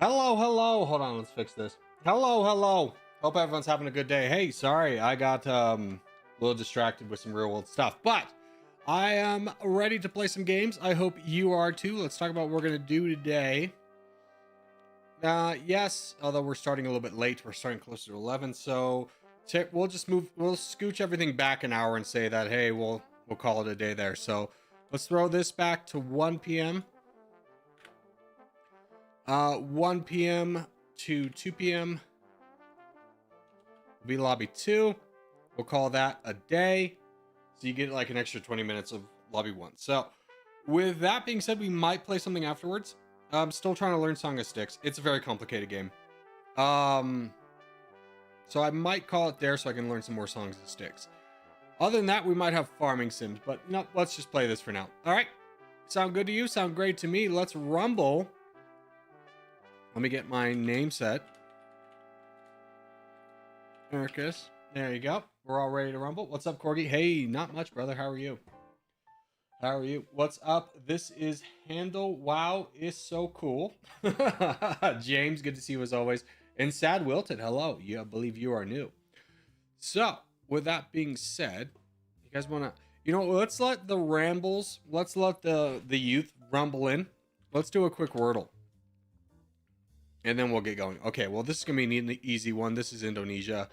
Hello, hello. Hold on, let's fix this. Hello, hello. Hope everyone's having a good day. Hey, sorry, I got a little distracted with some real world stuff, but I am ready to play some games. I hope you are too. Let's talk about what we're gonna do today. Yes, although we're starting a little bit late, we're starting closer to 11, so we'll just we'll scooch everything back an hour and say that, hey, we'll call it a day there. So let's throw this back to 1 p.m. 1 p.m. to 2 p.m. will be lobby 2. We'll call that a day. So you get like an extra 20 minutes of lobby 1. So with that being said, we might play something afterwards. I'm still trying to learn Song of Sticks. It's a very complicated game. So I might call it there so I can learn some more Songs of Sticks. Other than that, we might have farming sims, but no, let's just play this for now. All right. Sound good to you? Sound great to me. Let's rumble. Let me get my name set. Marcus. There you go. We're all ready to rumble. What's up, Corgi? Hey, not much, brother. How are you? How are you? What's up? This is Handle. Wow, is so cool. James, good to see you as always. And Sad Wilted, hello. I believe you are new. So, with that being said, you guys want to, let's let the rambles, let's let the youth rumble in. Let's do a quick Wordle. And then we'll get going. Okay, well, this is going to be an easy one. This is Indonesia.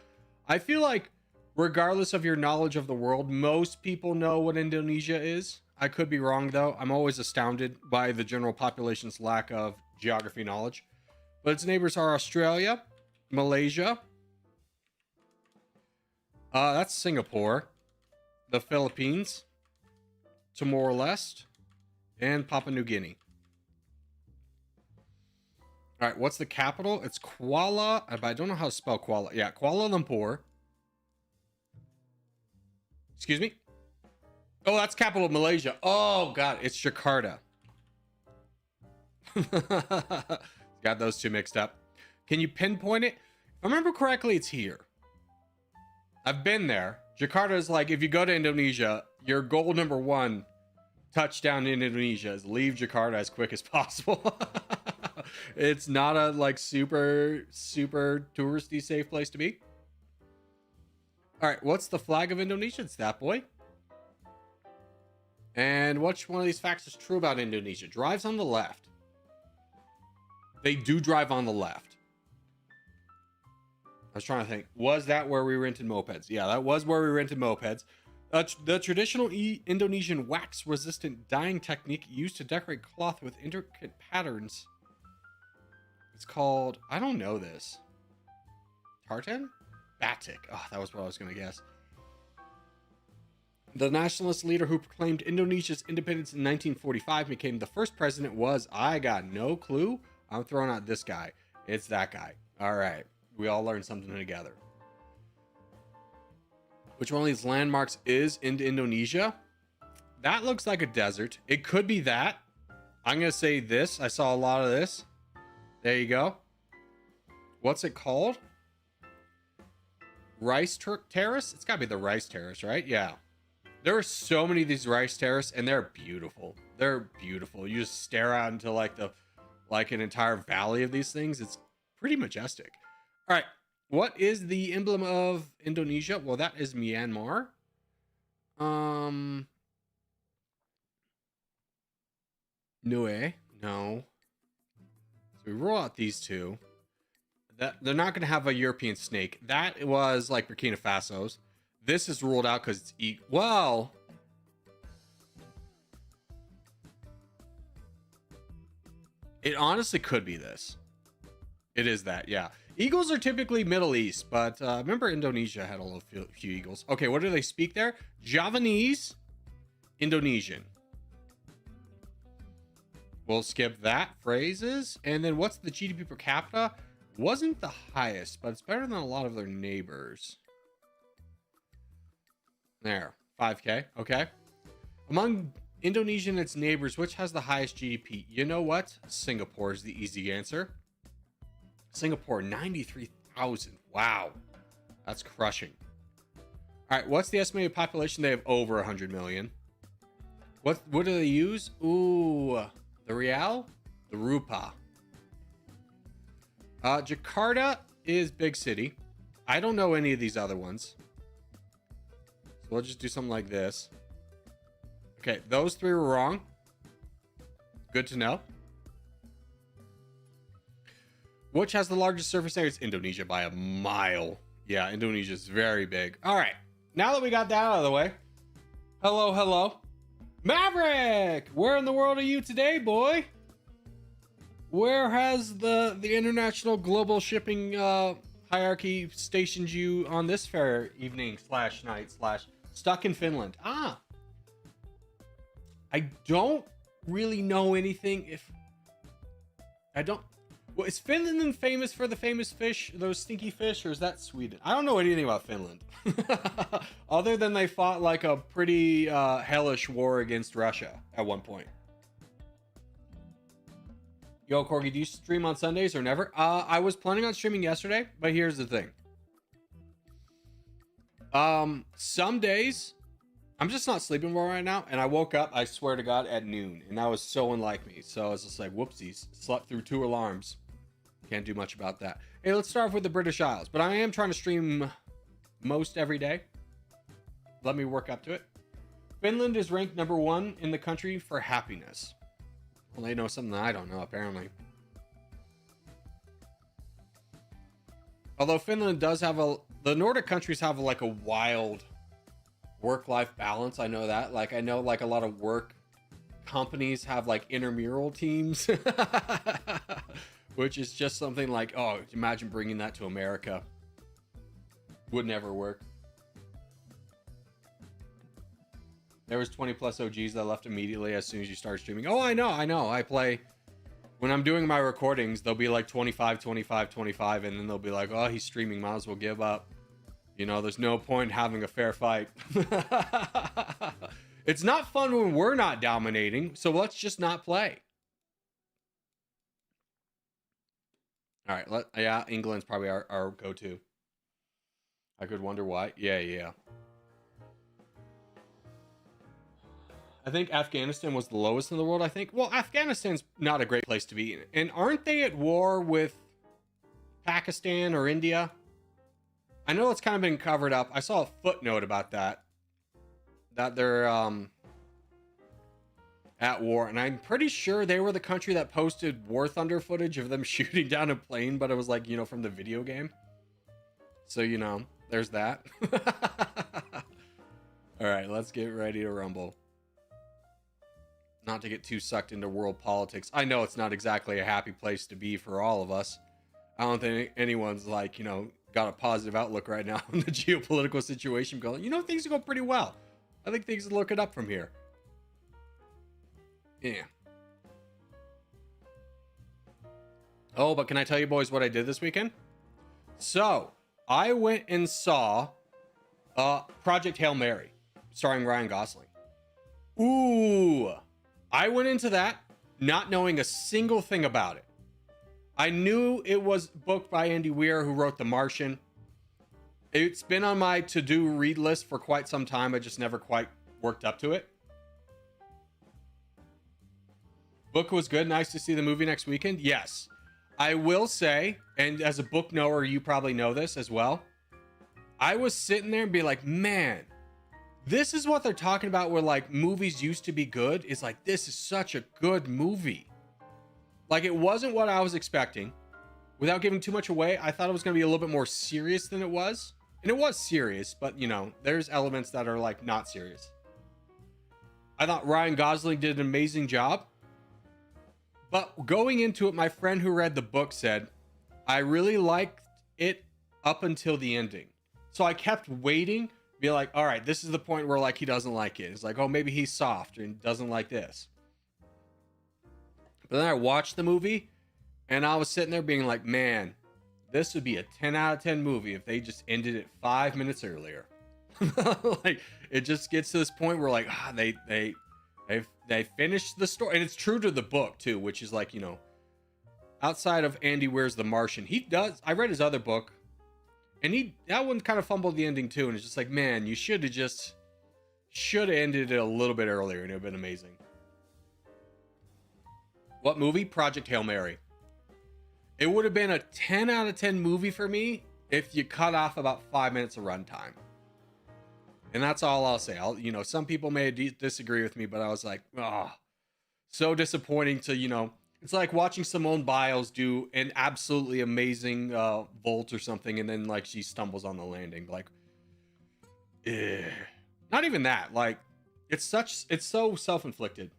I feel like, regardless of your knowledge of the world, most people know what Indonesia is. I could be wrong, though. I'm always astounded by the general population's lack of geography knowledge. But its neighbors are Australia, Malaysia. That's Singapore. The Philippines. Timor-Leste. And Papua New Guinea. All right, what's the capital? It's Kuala, but I don't know how to spell Kuala. Yeah, Kuala Lumpur. Excuse me? Oh, that's capital of Malaysia. Oh, God, it's Jakarta. Got those two mixed up. Can you pinpoint it? If I remember correctly, it's here. I've been there. Jakarta is like, if you go to Indonesia, your goal number 1 touchdown in Indonesia is leave Jakarta as quick as possible. It's not a like super touristy safe place to be. All right, what's the flag of Indonesia? It's that boy. And which one of these facts is true about Indonesia? Drives on the left. They do drive on the left. I was trying to think. Was that where we rented mopeds? Yeah, that was where we rented mopeds. The traditional Indonesian wax-resistant dyeing technique used to decorate cloth with intricate patterns. It's called, I don't know this. Tartan? Batik. Oh, that was what I was going to guess. The nationalist leader who proclaimed Indonesia's independence in 1945 became the first president was, I got no clue. I'm throwing out this guy. It's that guy. All right. We all learned something together. Which one of these landmarks is in Indonesia? That looks like a desert. It could be that. I'm going to say this. I saw a lot of this. There you go. What's it called? Rice Terrace? It's got to be the Rice Terrace, right? Yeah. There are so many of these Rice Terrace, and they're beautiful. They're beautiful. You just stare out into like an entire valley of these things. It's pretty majestic. All right. What is the emblem of Indonesia? Well, that is Myanmar. Nue. No. So we roll out these two. That they're not going to have a European snake. That was like Burkina Faso's. This is ruled out because it's well. It honestly could be this. It is that, yeah. Eagles are typically Middle East, but remember Indonesia had a little few eagles. Okay, what do they speak there? Javanese, Indonesian. We'll skip that. Phrases. And then what's the GDP per capita? Wasn't the highest, but it's better than a lot of their neighbors. There, 5K. Okay. Among Indonesia and its neighbors, which has the highest GDP? You know what? Singapore is the easy answer. Singapore, 93,000. Wow. That's crushing. All right, what's the estimated population? They have over 100 million. What do they use? Ooh, the real? The rupa. Jakarta is big city. I don't know any of these other ones. So we'll just do something like this. Okay, those three were wrong. Good to know. Which has the largest surface area? It's Indonesia by a mile. Yeah, Indonesia is very big. All right, now that we got that out of the way. Hello, hello. Maverick! Where in the world are you today, boy? Where has the international global shipping hierarchy stationed you on this fair evening / night / stuck in Finland? Ah. I don't really know anything if... I don't... Well, is Finland famous for the famous fish, those stinky fish, or is that Sweden? I don't know anything about Finland. Other than they fought like a pretty hellish war against Russia at one point. Yo, Corgi, do you stream on Sundays or never? I was planning on streaming yesterday, but here's the thing. Some days, I'm just not sleeping well right now, and I woke up, I swear to God, at noon, and that was so unlike me. So I was just like, whoopsies, slept through 2 alarms. Can't do much about that. Hey, let's start off with the British Isles, but I am trying to stream most every day. Let me work up to it. Finland is ranked #1 in the country for happiness. Well, they know something that I don't know, apparently. Although Finland does have the Nordic countries have like a wild work-life balance. I know that. Like, I know like a lot of work companies have like intramural teams, which is just something like, oh, imagine bringing that to America. Would never work. There was 20 plus OGs that left immediately as soon as you start streaming. Oh, I know. I play, when I'm doing my recordings, they'll be like 25, 25, 25, and then they'll be like, oh, he's streaming, might as well give up. You know, there's no point having a fair fight. It's not fun when we're not dominating, so let's just not play. All right, yeah, England's probably our go-to. I could wonder why. Yeah. I think Afghanistan was the lowest in the world, I think. Well, Afghanistan's not a great place to be in. And aren't they at war with Pakistan or India? I know it's kind of been covered up. I saw a footnote about that. That they're at war. And I'm pretty sure they were the country that posted War Thunder footage of them shooting down a plane. But it was like, you know, from the video game. So, you know, there's that. All right, let's get ready to rumble. Not to get too sucked into world politics. I know it's not exactly a happy place to be for all of us. I don't think anyone's like, you know, got a positive outlook right now on the geopolitical situation going, you know, things are going pretty well. I think things are looking up from here. Yeah. Oh, but can I tell you boys what I did this weekend? So, I went and saw Project Hail Mary, starring Ryan Gosling. Ooh. I went into that not knowing a single thing about it. I knew it was booked by Andy Weir, who wrote The Martian. It's been on my to-do read list for quite some time. I just never quite worked up to it. Book was good. Nice to see the movie next weekend. Yes. I will say, and as a book knower, you probably know this as well. I was sitting there and be like, man, this is what they're talking about where like movies used to be good. Is like, this is such a good movie. Like, it wasn't what I was expecting. Without giving too much away, I thought it was going to be a little bit more serious than it was. And it was serious, but you know, there's elements that are like not serious. I thought Ryan Gosling did an amazing job. But going into it, my friend who read the book said, I really liked it up until the ending. So I kept waiting. Be like, all right, this is the point where like he doesn't like it. It's like, oh, maybe he's soft and doesn't like this. But then I watched the movie and I was sitting there being like, man, this would be a 10 out of 10 movie if they just ended it 5 minutes earlier. Like, it just gets to this point where like, they finished the story. And it's true to the book too, which is like, you know, outside of Andy Weir's The Martian, I read his other book. And that one kind of fumbled the ending too. And it's just like, man, you should have ended it a little bit earlier and it would have been amazing. What movie? Project Hail Mary. It would have been a 10 out of 10 movie for me if you cut off about 5 minutes of runtime. And that's all I'll say. Some people may disagree with me, but I was like, oh, so disappointing to, it's like watching Simone Biles do an absolutely amazing vault or something, and then like she stumbles on the landing. Like, not even that. Like, it's so self-inflicted.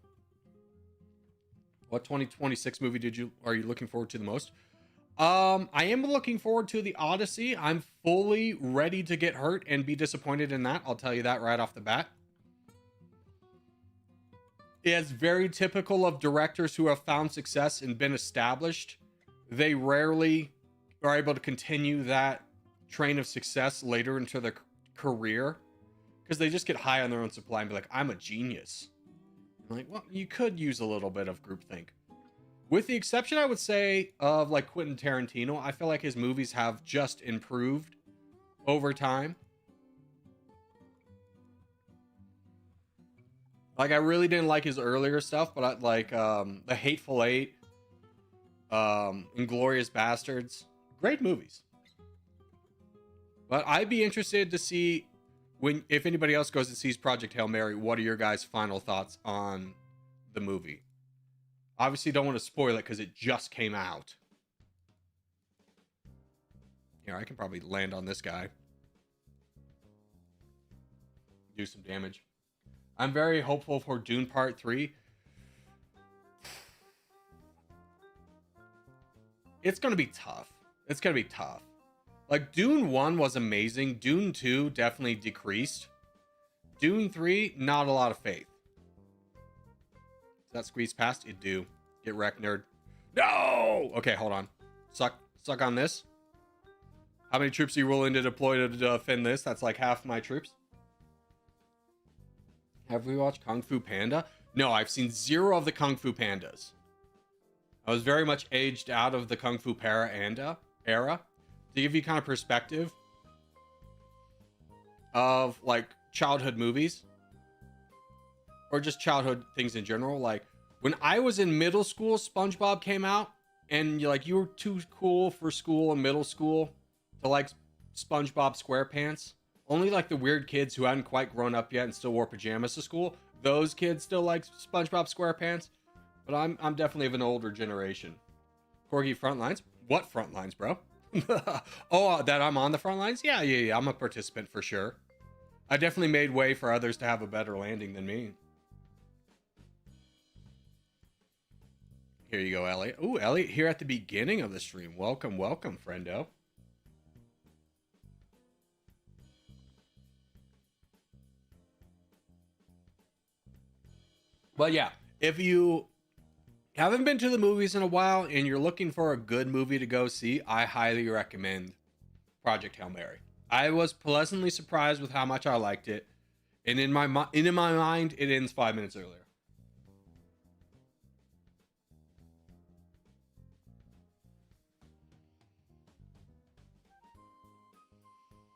What 2026 movie are you looking forward to the most? I am looking forward to the Odyssey. I'm fully ready to get hurt and be disappointed in that. I'll tell you that right off the bat. It's very typical of directors who have found success and been established. They rarely are able to continue that train of success later into their career because they just get high on their own supply and be like, I'm a genius. I'm like, well, you could use a little bit of groupthink. With the exception, I would say, of like Quentin Tarantino, I feel like his movies have just improved over time. Like, I really didn't like his earlier stuff, but I like The Hateful Eight, Inglourious Bastards. Great movies. But I'd be interested to see if anybody else goes and sees Project Hail Mary, what are your guys' final thoughts on the movie? Obviously, don't want to spoil it because it just came out. Here, I can probably land on this guy. Do some damage. I'm very hopeful for Dune Part 3. It's going to be tough. It's going to be tough. Like, Dune 1 was amazing. Dune 2 definitely decreased. Dune 3, not a lot of faith. That squeeze past? It do. Get wrecked, nerd. No! Okay, hold on. Suck on this. How many troops are you willing to deploy to defend this? That's like half my troops. Have we watched Kung Fu Panda? No, I've seen zero of the Kung Fu Pandas. I was very much aged out of the Kung Fu Panda era. To give you kind of perspective of like childhood movies. Or just childhood things in general. Like, when I was in middle school, SpongeBob came out, and you were too cool for school in middle school to like SpongeBob SquarePants. Only like the weird kids who hadn't quite grown up yet and still wore pajamas to school, those kids still like SpongeBob SquarePants. But I'm definitely of an older generation. Corgi Frontlines? What Frontlines, bro? Oh, that I'm on the front lines? Yeah. I'm a participant for sure. I definitely made way for others to have a better landing than me. Here you go, Elliot. Ooh, Elliot here at the beginning of the stream. Welcome, friendo. But yeah, if you haven't been to the movies in a while and you're looking for a good movie to go see, I highly recommend Project Hail Mary. I was pleasantly surprised with how much I liked it. And in my mind, it ends 5 minutes earlier.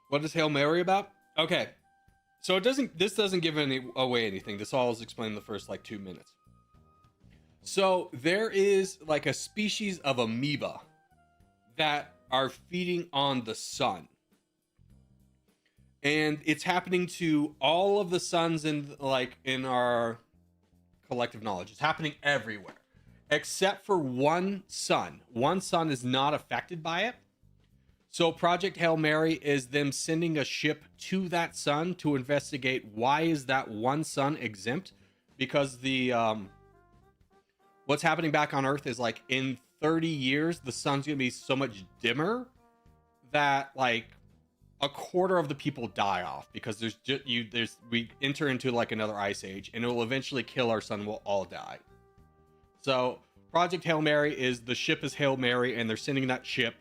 What is Hail Mary about? Okay. So this doesn't give away anything. This all is explained in the first like 2 minutes. So there is like a species of amoeba that are feeding on the sun. And it's happening to all of the suns in our collective knowledge. It's happening everywhere. Except for one sun. One sun is not affected by it. So Project Hail Mary is them sending a ship to that sun to investigate why is that one sun exempt. Because the what's happening back on Earth is like in 30 years, the sun's going to be so much dimmer that like a quarter of the people die off because we enter into like another ice age and it will eventually kill our sun. We'll all die. So Project Hail Mary is the ship is Hail Mary and they're sending that ship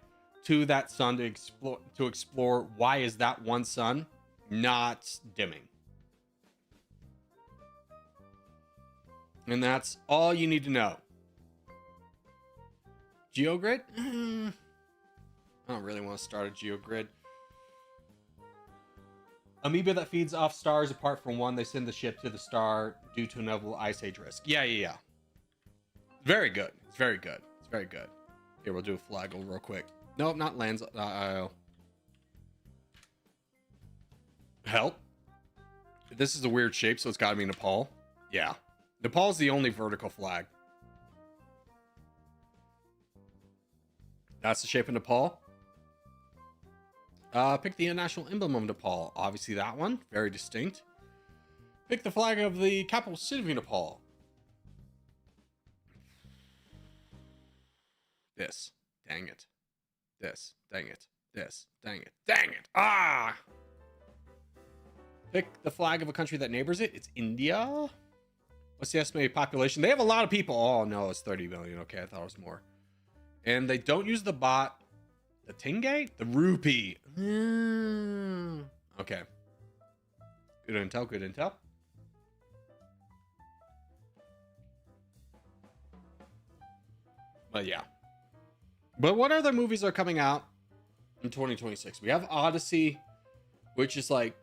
to that sun to explore why is that one sun not dimming. And that's all you need to know. GeoGrid? I don't really want to start a GeoGrid. Amoeba that feeds off stars apart from one, they send the ship to the star due to inevitable ice age risk. Yeah. Very good. It's very good. Here, we'll do a flag real quick. Nope, not lands. Help. This is a weird shape, so it's got to be Nepal. Yeah. Nepal's the only vertical flag. That's the shape of Nepal. Pick the national emblem of Nepal. Obviously that one. Very distinct. Pick the flag of the capital city of Nepal. This. Dang it. This. Dang it. This. Dang it. Dang it. Ah! Pick the flag of a country that neighbors it. It's India. What's the estimated population? They have a lot of people. Oh, no, it's 30 million. Okay, I thought it was more. And they don't use the baht. The Tingay? The rupee. Okay. Good intel, good intel. But yeah. But what other movies are coming out in 2026? We have Odyssey, which is like,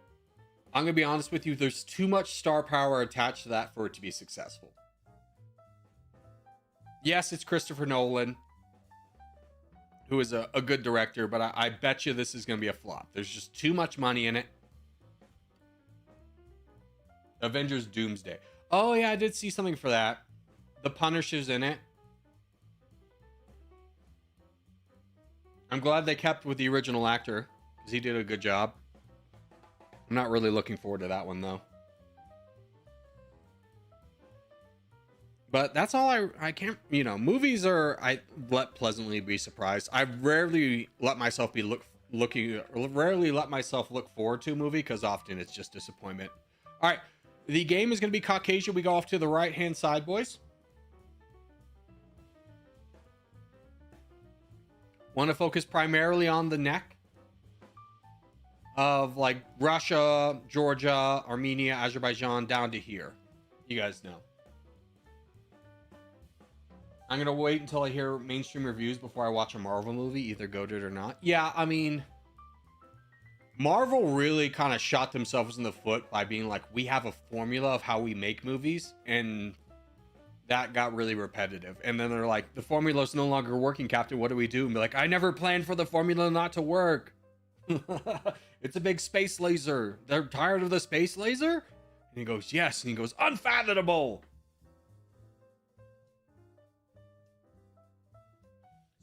I'm going to be honest with you, there's too much star power attached to that for it to be successful. Yes, it's Christopher Nolan, who is a good director, but I bet you this is going to be a flop. There's just too much money in it. Avengers Doomsday. Oh, yeah, I did see something for that. The Punisher's in it. I'm glad they kept with the original actor, because he did a good job. I'm not really looking forward to that one, though. But that's all I can't, you know, movies are, I let pleasantly be surprised. I rarely let myself be rarely let myself look forward to a movie, because often it's just disappointment. All right, the game is going to be Caucasian. We go off to the right-hand side, boys. Want to focus primarily on the neck of like Russia, Georgia, Armenia, Azerbaijan, down to here. You guys know. I'm going to wait until I hear mainstream reviews before I watch a Marvel movie, either goated or not. Yeah, I mean, Marvel really kind of shot themselves in the foot by being like, we have a formula of how we make movies, and that got really repetitive. And then they're like, the formula's no longer working, Captain. What do we do? And be like, I never planned for the formula not to work. It's a big space laser. They're tired of the space laser? And he goes, yes. And he goes, unfathomable.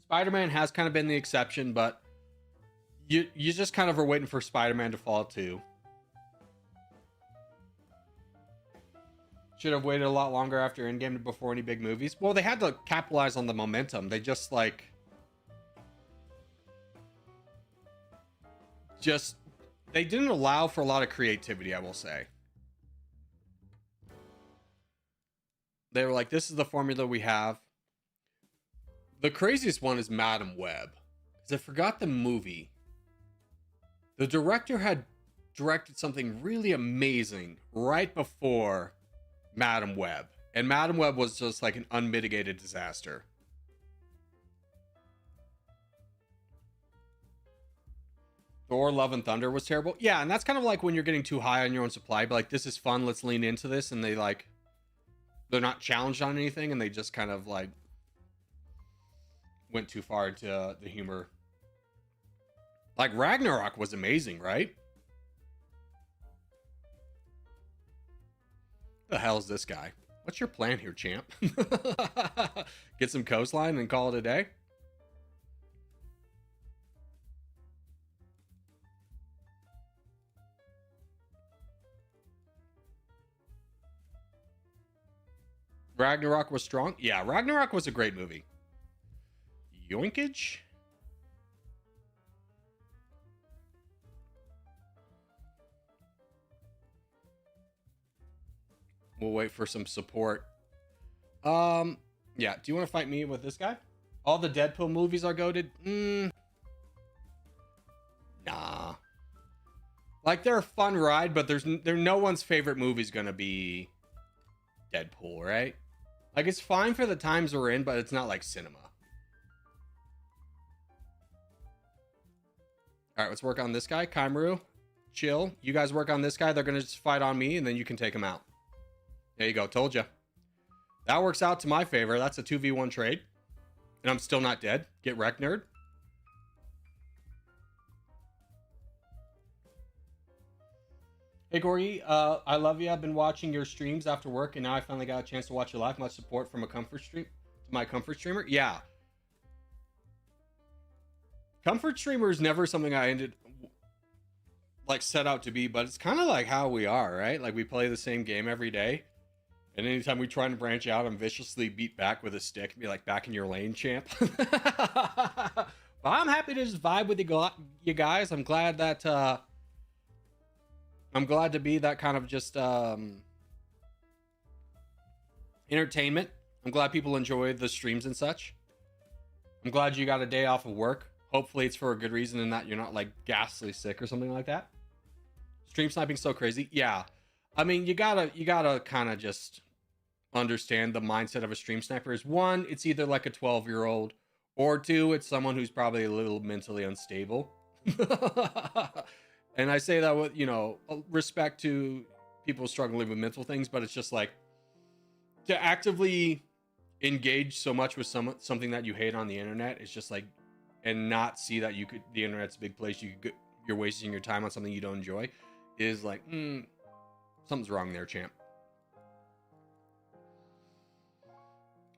Spider-Man has kind of been the exception, but you just kind of are waiting for Spider-Man to fall too. Should have waited a lot longer after Endgame before any big movies. Well, they had to capitalize on the momentum. They just like... They didn't allow for a lot of creativity, I will say. They were like, this is the formula we have. The craziest one is Madam Web. Because I forgot the movie. The director had directed something really amazing right before Madam Web. And Madam Web was just like an unmitigated disaster. Thor Love and Thunder was terrible. Yeah, and that's kind of like when you're getting too high on your own supply, but like, this is fun, let's lean into this, and they're not challenged on anything, and they just kind of like went too far into the humor. Like Ragnarok was amazing, right? The hell is this guy? What's your plan here, champ? Get some coastline and call it a day? Ragnarok was strong. Yeah, Ragnarok was a great movie. Yoinkage? We'll wait for some support. Yeah, do you want to fight me with this guy? All the Deadpool movies are goated? Nah. Like, they're a fun ride, but no one's favorite movie's gonna be Deadpool, right? Like, it's fine for the times we're in, but it's not like cinema. All right, let's work on this guy. Kaimaru, chill. You guys work on this guy. They're going to just fight on me, and then you can take him out. There you go. Told you. That works out to my favor. That's a 2v1 trade. And I'm still not dead. Get wrecked, nerd. Hey, Corey. I love you. I've been watching your streams after work, and now I finally got a chance to watch you live. Much support from a comfort stream to my comfort streamer. Yeah. Comfort streamer is never something I ended like set out to be, but it's kind of like how we are, right? Like we play the same game every day. And anytime we try to branch out, I'm viciously beat back with a stick and be like, back in your lane, champ. But I'm happy to just vibe with you guys. I'm glad that I'm glad to be that kind of just entertainment. I'm glad people enjoy the streams and such. I'm glad you got a day off of work. Hopefully it's for a good reason and that you're not like ghastly sick or something like that. Stream sniping so crazy. Yeah. I mean, you gotta kind of just understand the mindset of a stream sniper is one, it's either like a 12-year-old, or two, it's someone who's probably a little mentally unstable. And I say that with, you know, respect to people struggling with mental things, but it's just like to actively engage so much with something that you hate on the internet. It's just like, and not see that the internet's a big place. You're wasting your time on something you don't enjoy is like, something's wrong there, champ.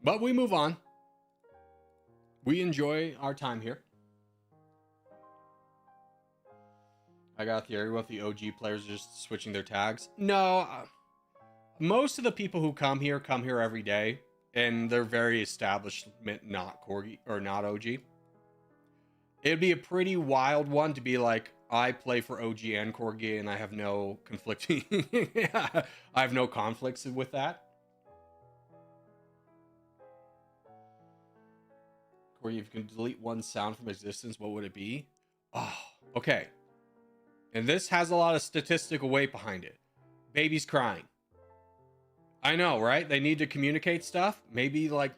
But we move on. We enjoy our time here. I got a theory with the OG players just switching their tags. No, most of the people who come here every day, and they're very established, not Corgi or not OG. It'd be a pretty wild one to be like, I play for OG and Corgi, and I have no conflicting. I have no conflicts with that. Corgi, if you can delete one sound from existence, what would it be? Oh, okay. And this has a lot of statistical weight behind it. Babies crying. I know, right? They need to communicate stuff. Maybe like,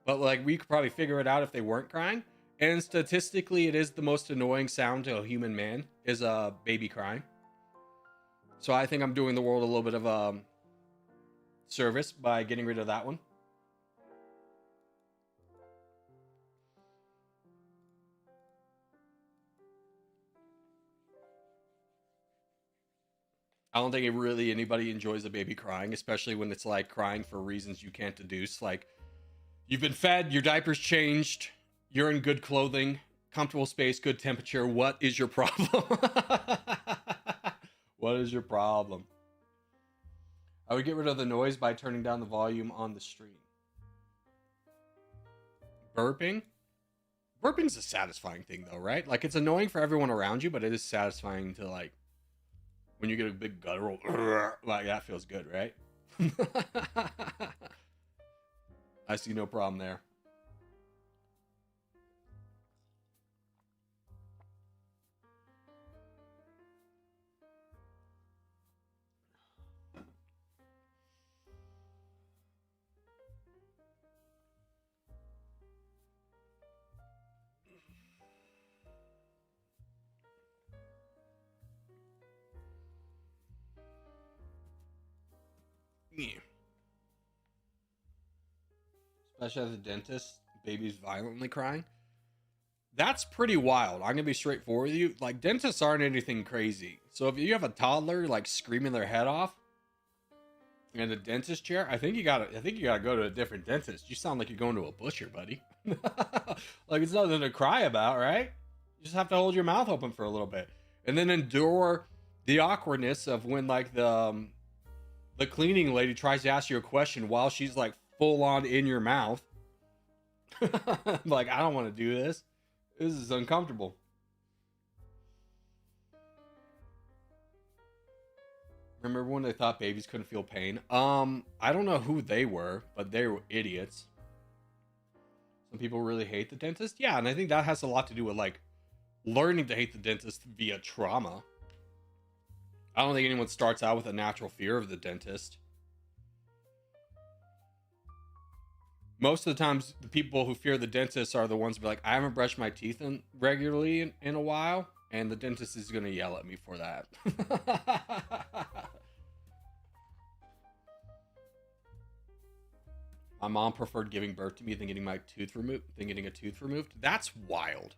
but like we could probably figure it out if they weren't crying. And statistically, it is the most annoying sound to a human man is a baby crying. So I think I'm doing the world a little bit of a service by getting rid of that one. I don't think anybody enjoys a baby crying, especially when it's like crying for reasons you can't deduce. Like you've been fed, your diaper's changed, you're in good clothing, comfortable space, good temperature. What is your problem? What is your problem? I would get rid of the noise by turning down the volume on the stream. Burping? Burping's a satisfying thing though, right? Like it's annoying for everyone around you, but it is satisfying to like when you get a big guttural, like that feels good, right? I see no problem there. Yeah. Especially as a dentist, babies violently crying. That's pretty wild. I'm gonna be straightforward with you. Like dentists aren't anything crazy. So if you have a toddler like screaming their head off in a dentist chair, I think you gotta go to a different dentist. You sound like you're going to a butcher, buddy. Like it's nothing to cry about, right? You just have to hold your mouth open for a little bit and then endure the awkwardness of when like the cleaning lady tries to ask you a question while she's like full on in your mouth. Like, I don't want to do this. This is uncomfortable. Remember when they thought babies couldn't feel pain? I don't know who they were, but they were idiots. Some people really hate the dentist. Yeah, and I think that has a lot to do with like learning to hate the dentist via trauma. I don't think anyone starts out with a natural fear of the dentist. Most of the times, the people who fear the dentist are the ones who be like, I haven't brushed my teeth regularly in a while, and the dentist is going to yell at me for that. My mom preferred giving birth to me than getting a tooth removed. That's wild.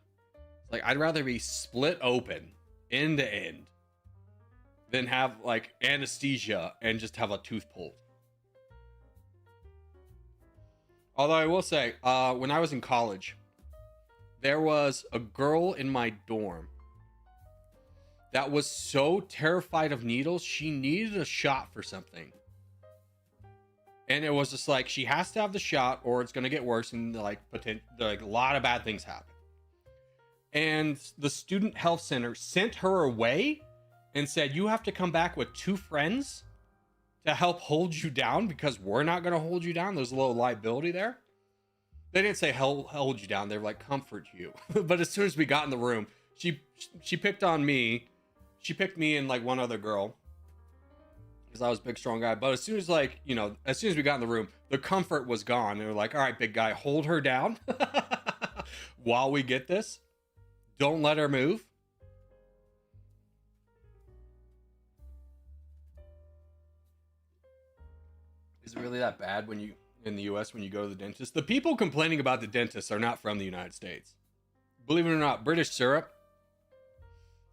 Like, I'd rather be split open end to end than have like anesthesia and just have a tooth pulled. Although I will say, when I was in college, there was a girl in my dorm that was so terrified of needles, she needed a shot for something. And it was just like, she has to have the shot or it's going to get worse, and like a lot of bad things happen. And the student health center sent her away and said, you have to come back with 2 friends to help hold you down, because we're not going to hold you down. There's a little liability there. They didn't say hold you down. They were like, comfort you. But as soon as we got in the room, she picked on me. She picked me and like one other girl, because I was a big, strong guy. But as soon as as soon as we got in the room, the comfort was gone. They were like, all right, big guy, hold her down while we get this. Don't let her move. Is it really that bad when you, in the US, when you go to the dentist? The people complaining about the dentist are not from the United States. Believe it or not, British syrup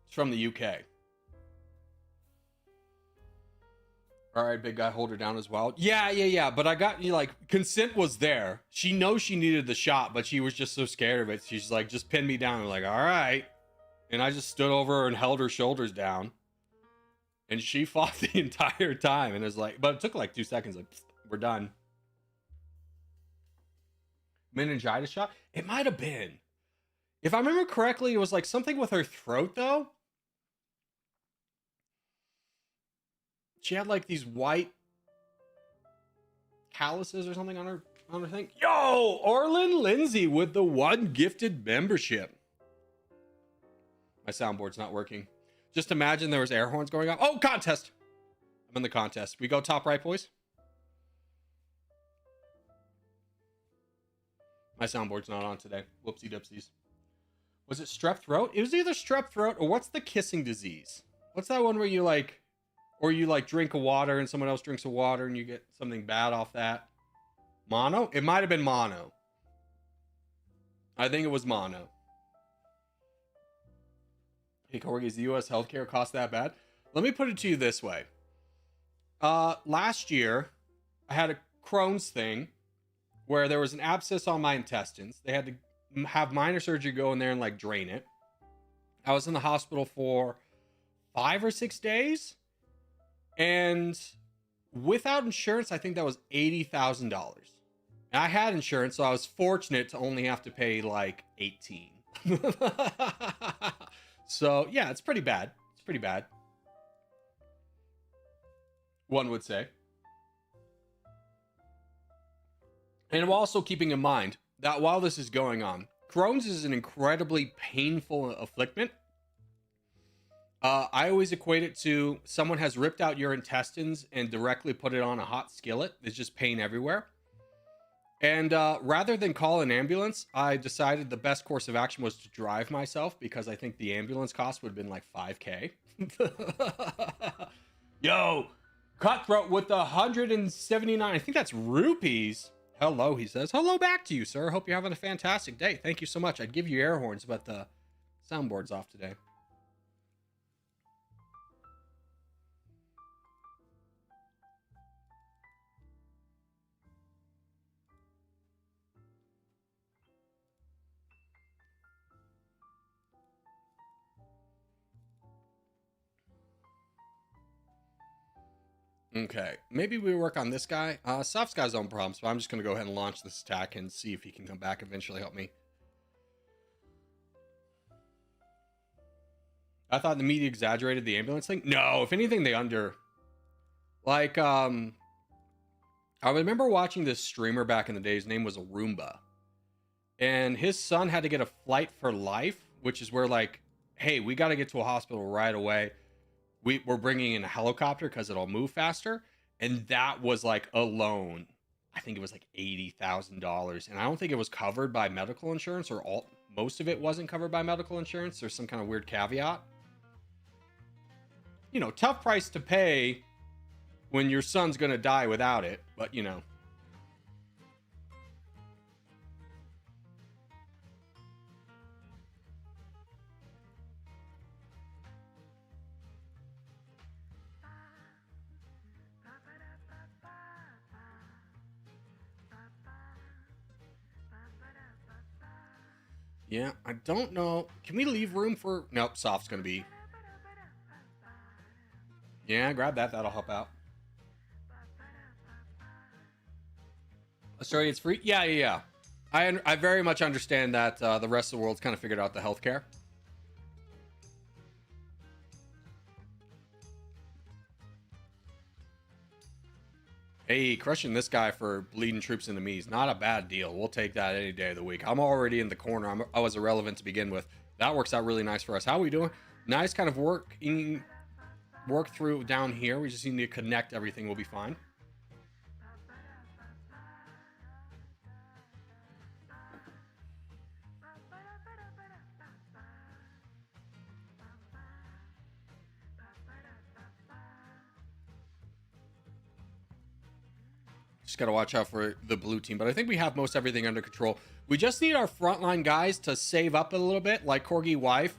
is from the UK. All right, big guy, hold her down as well. Yeah. But I got like, consent was there. She knows she needed the shot, but she was just so scared of it. She's like, just pin me down. I'm like, all right. And I just stood over her and held her shoulders down. And she fought the entire time. And it was like, but it took like 2 seconds. Like, we're done. Meningitis shot? It might have been. If I remember correctly, it was like something with her throat, though. She had like these white calluses or something on her thing. Yo, Orlin Lindsay with the 1 gifted membership. My soundboard's not working. Just imagine there was air horns going off. Oh, contest. I'm in the contest. We go top right, boys. My soundboard's not on today. Whoopsie dipsies. Was it strep throat? It was either strep throat or what's the kissing disease? What's that one where you like, or you like drink a water and someone else drinks a water and you get something bad off that? Mono? It might have been mono. I think it was mono. Hey, Corgi, is the U.S. healthcare cost that bad? Let me put it to you this way. Last year, I had a Crohn's thing where there was an abscess on my intestines. They had to have minor surgery, go in there and like drain it. I was in the hospital for 5 or 6 days. And without insurance, I think that was $80,000. I had insurance, so I was fortunate to only have to pay like 18. So yeah, it's pretty bad. It's pretty bad, one would say. And I'm also keeping in mind that while this is going on, Crohn's is an incredibly painful affliction. I always equate it to someone has ripped out your intestines and directly put it on a hot skillet. There's just pain everywhere. And rather than call an ambulance, I decided the best course of action was to drive myself, because I think the ambulance cost would have been like $5,000. Yo, Cutthroat with the 179. I think that's rupees. Hello, he says. Hello back to you, sir. Hope you're having a fantastic day. Thank you so much. I'd give you air horns, but the soundboard's off today. Okay, maybe we work on this guy. Soft's got his own problems, but I'm just going to go ahead and launch this attack and see if he can come back eventually help me. I thought the media exaggerated the ambulance thing. No, if anything, they under... Like, I remember watching this streamer back in the day. His name was Roomba. And his son had to get a flight for life, which is where, like, hey, we got to get to a hospital right away. We're bringing in a helicopter because it'll move faster. And that was like alone, I think it was like $80,000. And I don't think it was covered by medical insurance, or most of it wasn't covered by medical insurance. There's some kind of weird caveat. You know, tough price to pay when your son's going to die without it. But, you know, Yeah, I don't know. Can we leave room for... Nope, soft's going to be... Yeah, grab that. That'll help out. Australia, it's free? Yeah, yeah, yeah. I very much understand that the rest of the world's kind of figured out the healthcare. Hey, crushing this guy for bleeding troops into me is not a bad deal. We'll take that any day of the week. I'm already in the corner. I was irrelevant to begin with. That works out really nice for us. How are we doing? Nice kind of work through down here. We just need to connect everything. We'll be fine. Just got to watch out for the blue team, but I think we have most everything under control. We just need our frontline guys to save up a little bit, like Corgi Wife.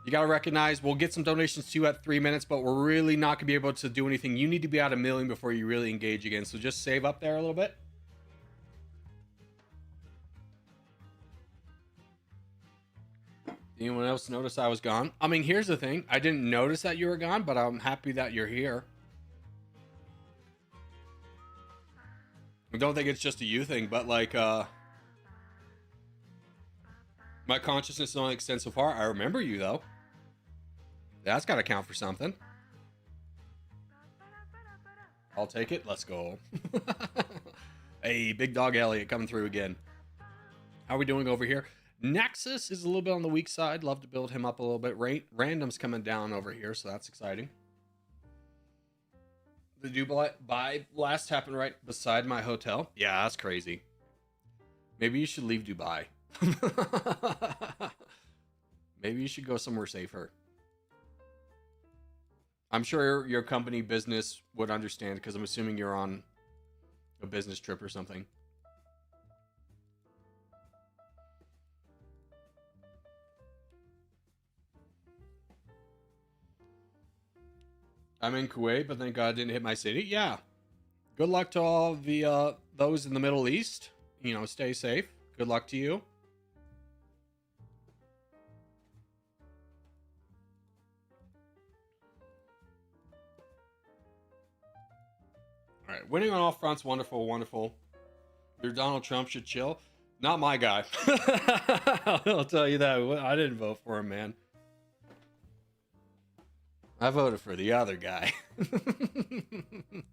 You got to recognize we'll get some donations too at 3 minutes, but we're really not going to be able to do anything. You need to be at 1 million before you really engage again, so just save up there a little bit. Anyone else notice I was gone? I mean, here's the thing. I didn't notice that you were gone, but I'm happy that you're here. I don't think it's just a you thing, but like, my consciousness only extends so far. I remember you though. That's got to count for something. I'll take it. Let's go. Hey, big dog Elliot coming through again. How are we doing over here? Nexus is a little bit on the weak side. Love to build him up a little bit. Random's coming down over here, so that's exciting. The Dubai blast happened right beside my hotel. Yeah, that's crazy. Maybe you should leave Dubai. Maybe you should go somewhere safer. I'm sure your company business would understand because I'm assuming you're on a business trip or something. I'm in Kuwait, but thank God didn't hit my city. Yeah. Good luck to all the those in the Middle East. You know, stay safe. Good luck to you. All right, winning on all fronts, wonderful, wonderful. Your Donald Trump should chill. Not my guy. I'll tell you that. I didn't vote for him, man. I voted for the other guy. And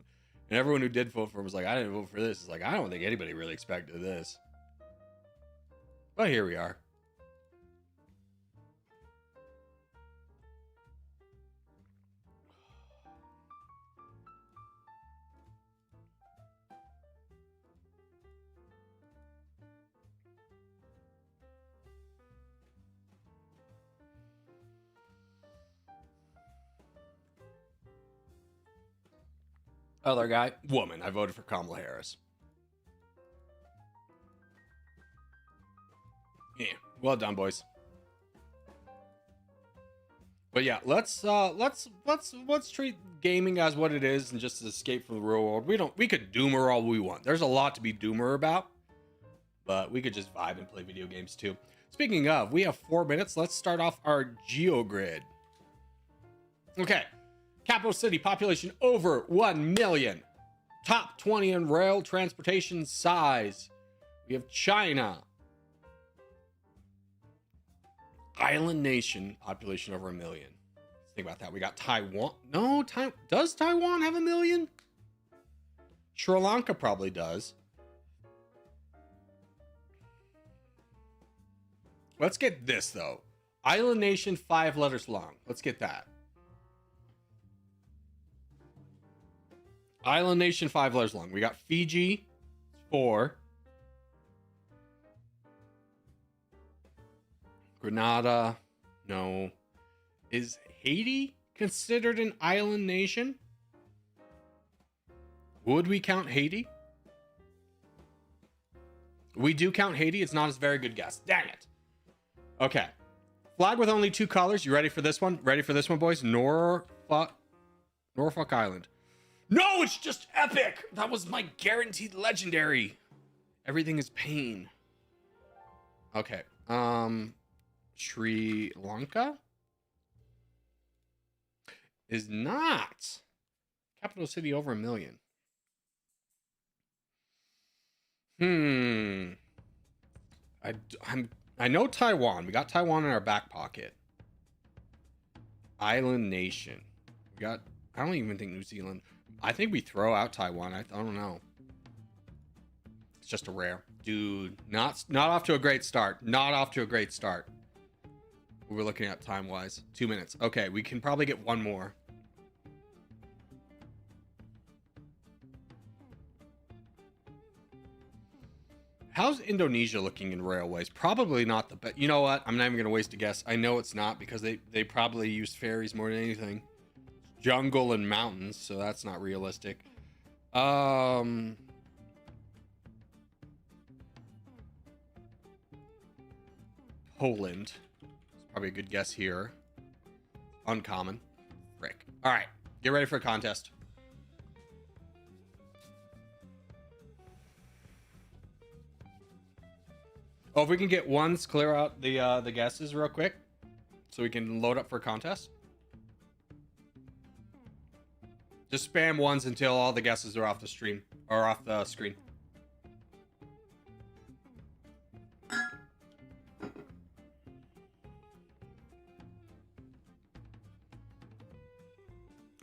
everyone who did vote for him was like, I didn't vote for this. It's like, I don't think anybody really expected this. But here we are. Other guy, woman. I voted for Kamala Harris. Yeah, well done, boys. But yeah, let's treat gaming as what it is and just escape from the real world. We could doomer all we want. There's a lot to be doomer about, but we could just vibe and play video games too. Speaking of, we have 4 minutes. Let's start off our GeoGrid. Okay. Capital city, population over 1 million. Top 20 in rail transportation size. We have China. Island nation, population over 1 million. Let's think about that. We got Taiwan. No, does Taiwan have 1 million? Sri Lanka probably does. Let's get this, though. Island nation, 5 letters long. Let's get that. Island nation, 5 letters long. We got Fiji, 4. Grenada, no. Is Haiti considered an island nation? Would we count Haiti? We do count Haiti. It's not a very good guess. Dang it. Okay. Flag with only 2 colors. You ready for this one? Ready for this one, boys? Norfolk Island. No, it's just epic. That was my guaranteed legendary. Everything is pain. Okay. Sri Lanka is not. Capital city over 1 million. I know Taiwan. We got Taiwan in our back pocket. Island nation. We got. I don't even think New Zealand. I think we throw out Taiwan. I don't know. It's just a rare, dude. Not off to a great start. Not off to a great start. We're looking at time wise. 2 minutes. Okay, we can probably get one more. How's Indonesia looking in railways? Probably not the best. You know what? I'm not even going to waste a guess. I know it's not because they probably use ferries more than anything. Jungle and mountains, so that's not realistic. Poland. It's probably a good guess here. Uncommon. Frick. All right. Get ready for a contest. Oh, if we can get ones, clear out the guesses real quick, so we can load up for a contest. Just spam ones until all the guesses are off the stream or off the screen. All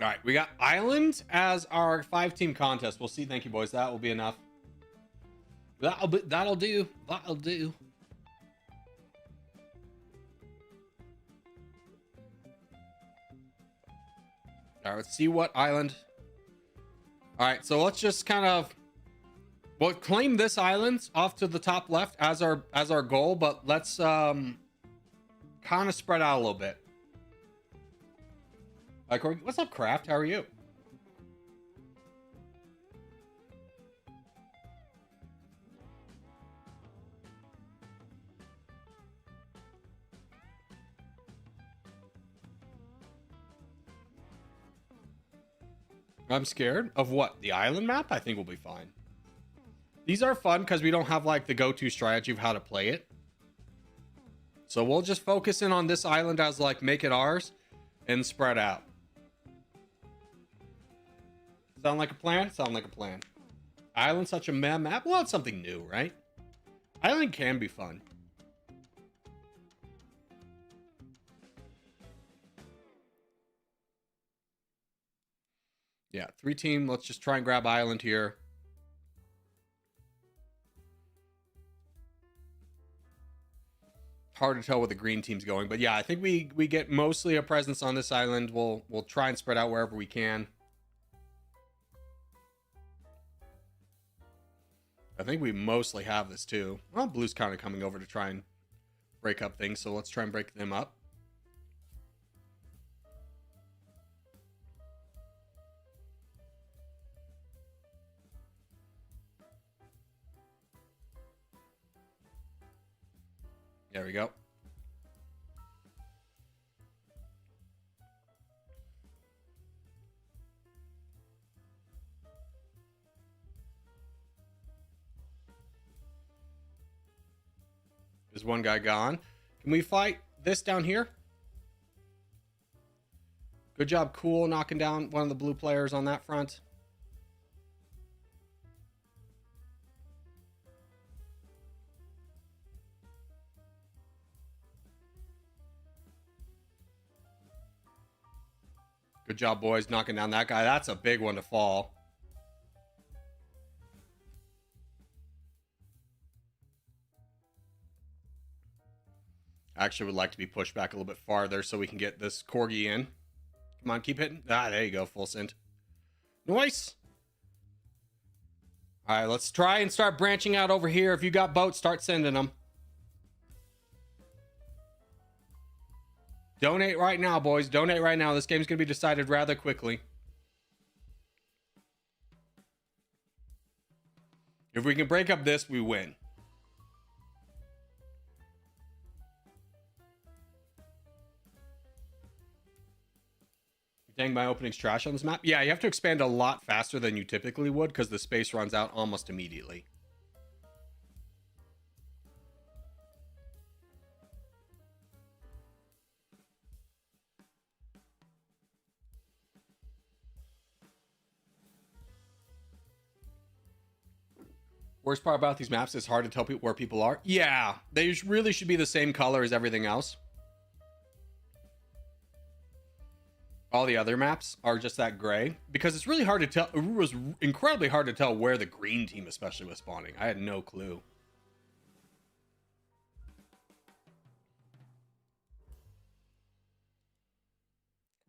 right, we got Island as our 5-team contest. We'll see. Thank you, boys. That will be enough. That'll do. That'll do. All right, let's see what island. All right, so let's just kind of we'll claim this island off to the top left as our goal, but let's kind of spread out a little bit. What's up, Kraft? How are you? I'm scared of what? The island map? I think we'll be fine. These are fun because we don't have like the go-to strategy of how to play it. So we'll just focus in on this island as like make it ours and spread out. Sound like a plan? Sound like a plan. Island such a meh map? Well, it's something new, right? Island can be fun. Yeah, 3-team. Let's just try and grab island here. Hard to tell where the green team's going, but yeah, I think we get mostly a presence on this island. We'll try and spread out wherever we can. I think we mostly have this too. Well, blue's kind of coming over to try and break up things, so let's try and break them up. There we go. Is one guy gone? Can we fight this down here? Good job, Cool, knocking down one of the blue players on that front. Good job, boys, knocking down that guy. That's a big one to fall. I actually would like to be pushed back a little bit farther so we can get this Corgi in. Come on, keep hitting. Ah, there you go, full send. Nice. All right, let's try and start branching out over here. If you got boats, start sending them. Donate right now, boys. Donate right now. This game's going to be decided rather quickly. If we can break up this, we win. Dang, my opening's trash on this map. Yeah, you have to expand a lot faster than you typically would because the space runs out almost immediately. Worst part about these maps is hard to tell people where people are. Yeah, they really should be the same color as everything else. All the other maps are just that gray because it's really hard to tell. It was incredibly hard to tell where the green team especially was spawning. I had no clue.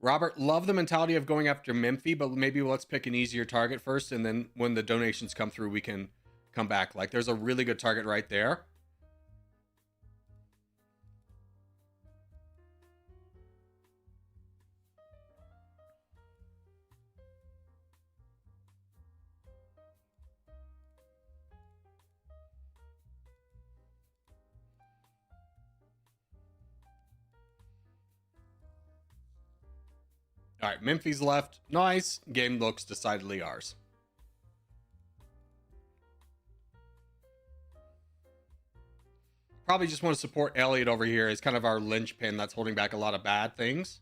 Robert, love the mentality of going after Memphis, but maybe let's pick an easier target first, and then when the donations come through, we can come back. Like, there's a really good target right there. All right, Memphis left. Nice. Game looks decidedly ours. Probably just want to support Elliot over here as kind of our linchpin that's holding back a lot of bad things.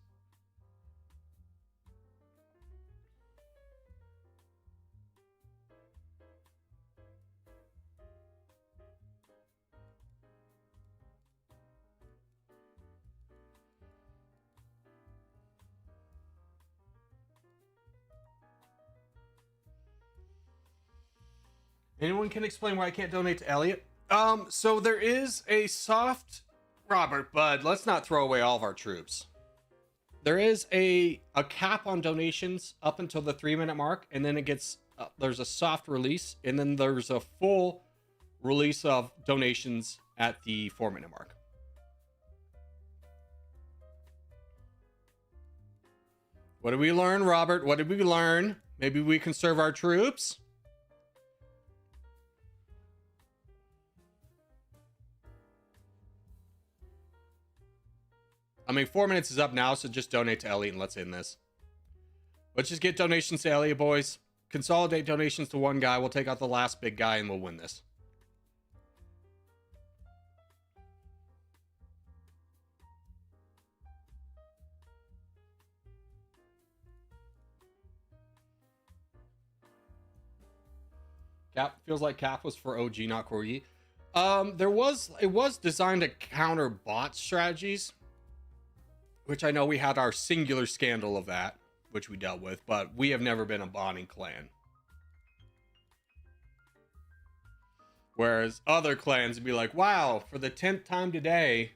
Anyone can explain why I can't donate to Elliot? So there is a soft Robert, bud. Let's not throw away all of our troops. There is a cap on donations up until the 3-minute mark, and then it gets there's a soft release, and then there's a full release of donations at the 4-minute mark. What did we learn, Robert? What did we learn? Maybe we conserve our troops. I mean, 4 minutes is up now, so just donate to Elliot and let's end this. Let's just get donations to Elliot, boys. Consolidate donations to one guy. We'll take out the last big guy and we'll win this. Cap feels like Cap was for OG, not Corgi. It was designed to counter bot strategies, which I know we had our singular scandal of that, which we dealt with, but we have never been a botting clan. Whereas other clans would be like, wow, for the 10th time today,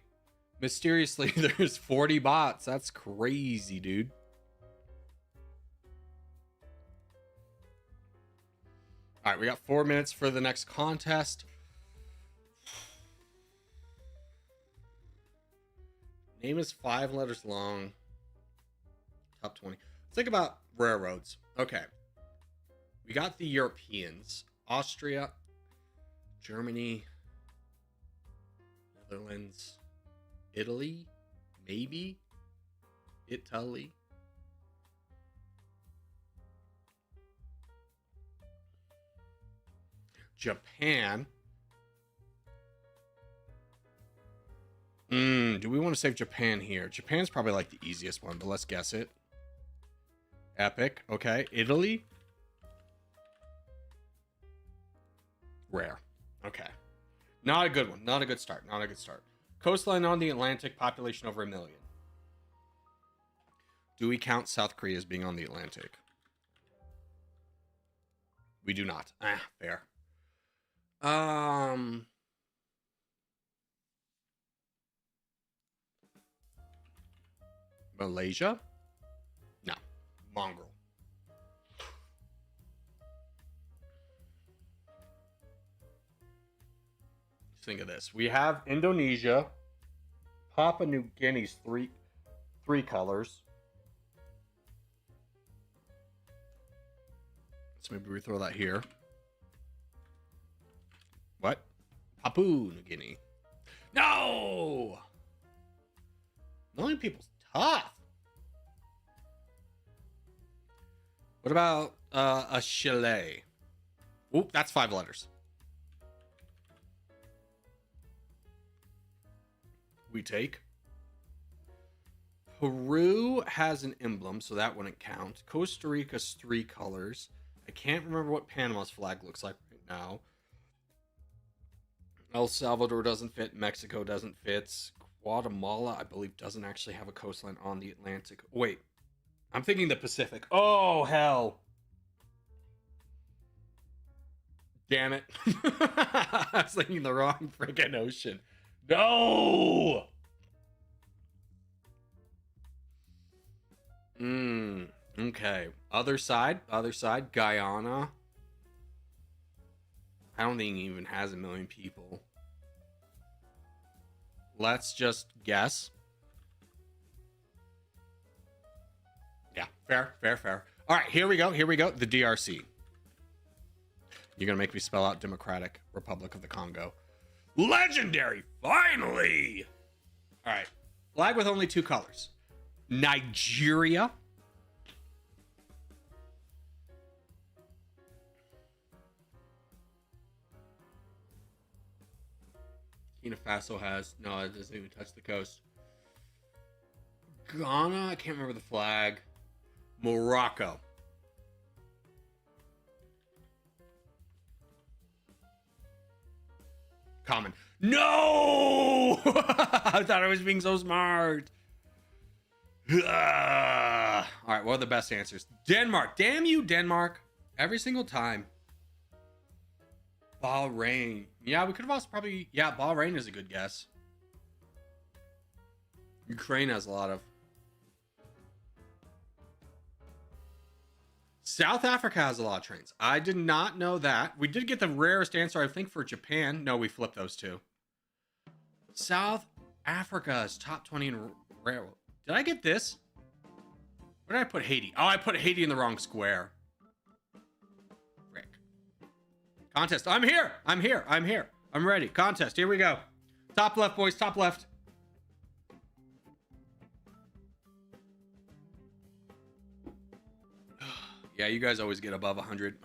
mysteriously there's 40 bots. That's crazy, dude. All right, we got 4 minutes for the next contest. Name is 5 letters long. Top 20. Let's think about railroads. Okay. We got the Europeans. Austria, Germany, Netherlands, Italy, maybe Italy. Japan. Do we want to save Japan here? Japan's probably like the easiest one, but let's guess it. Epic. Okay. Italy. Rare. Okay. Not a good one. Not a good start. Not a good start. Coastline on the Atlantic, population over 1 million. Do we count South Korea as being on the Atlantic? We do not. Fair. Malaysia? No. Mongrel. Think of this. We have Indonesia, Papua New Guinea's three colors. So maybe we throw that here. What? Papua New Guinea. No! Million people's tough. What about a Chile? Oop, that's 5 letters. We take. Peru has an emblem, so that wouldn't count. Costa Rica's 3 colors. I can't remember what Panama's flag looks like right now. El Salvador doesn't fit. Mexico doesn't fit. Guatemala, I believe, doesn't actually have a coastline on the Atlantic. Wait, I'm thinking the Pacific. Oh, hell. Damn it. I was thinking the wrong freaking ocean. No! Okay. Other side, Guyana. I don't think it even has 1 million people. Let's just guess. Yeah, fair. All right, here we go. The DRC. You're gonna make me spell out Democratic Republic of the Congo. Legendary, finally! All right, flag with only 2 colors. Nigeria. Burkina Faso has, no, it doesn't even touch the coast. Ghana, I can't remember the flag. Morocco. Common. No! I thought I was being so smart. All right, what are the best answers? Denmark. Damn you, Denmark. Every single time. Bahrain. Yeah, we could have also probably... Yeah, Bahrain is a good guess. Ukraine has a lot of... South Africa has a lot of trains. I did not know that. We did get the rarest answer, I think, for Japan. No, we flipped those 2. South Africa is top 20 in railroad. Did I get this? Where did I put Haiti? Oh, I put Haiti in the wrong square. Frick. Contest. I'm here. I'm ready. Contest. Here we go. Top left, boys. Top left. Yeah, you guys always get above 100.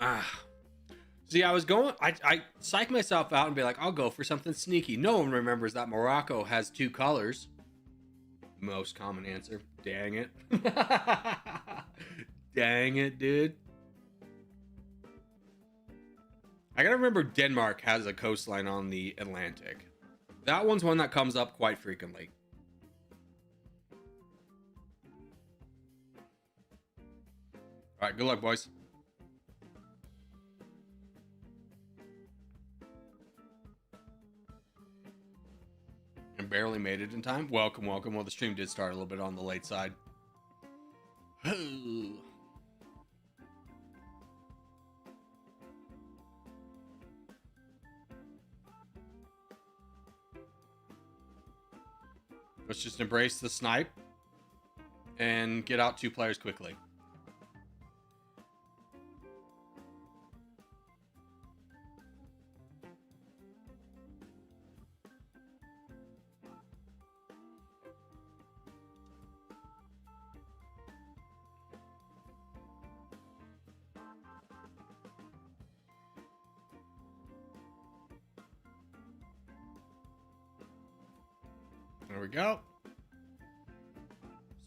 See, I was going... I psych myself out and be like, I'll go for something sneaky. No one remembers that Morocco has 2 colors. Most common answer. Dang it. Dang it, dude. I gotta remember Denmark has a coastline on the Atlantic. That one's one that comes up quite frequently. All right, good luck, boys. And barely made it in time. Welcome. Well, the stream did start a little bit on the late side. Let's just embrace the snipe and get out 2 players quickly. There we go.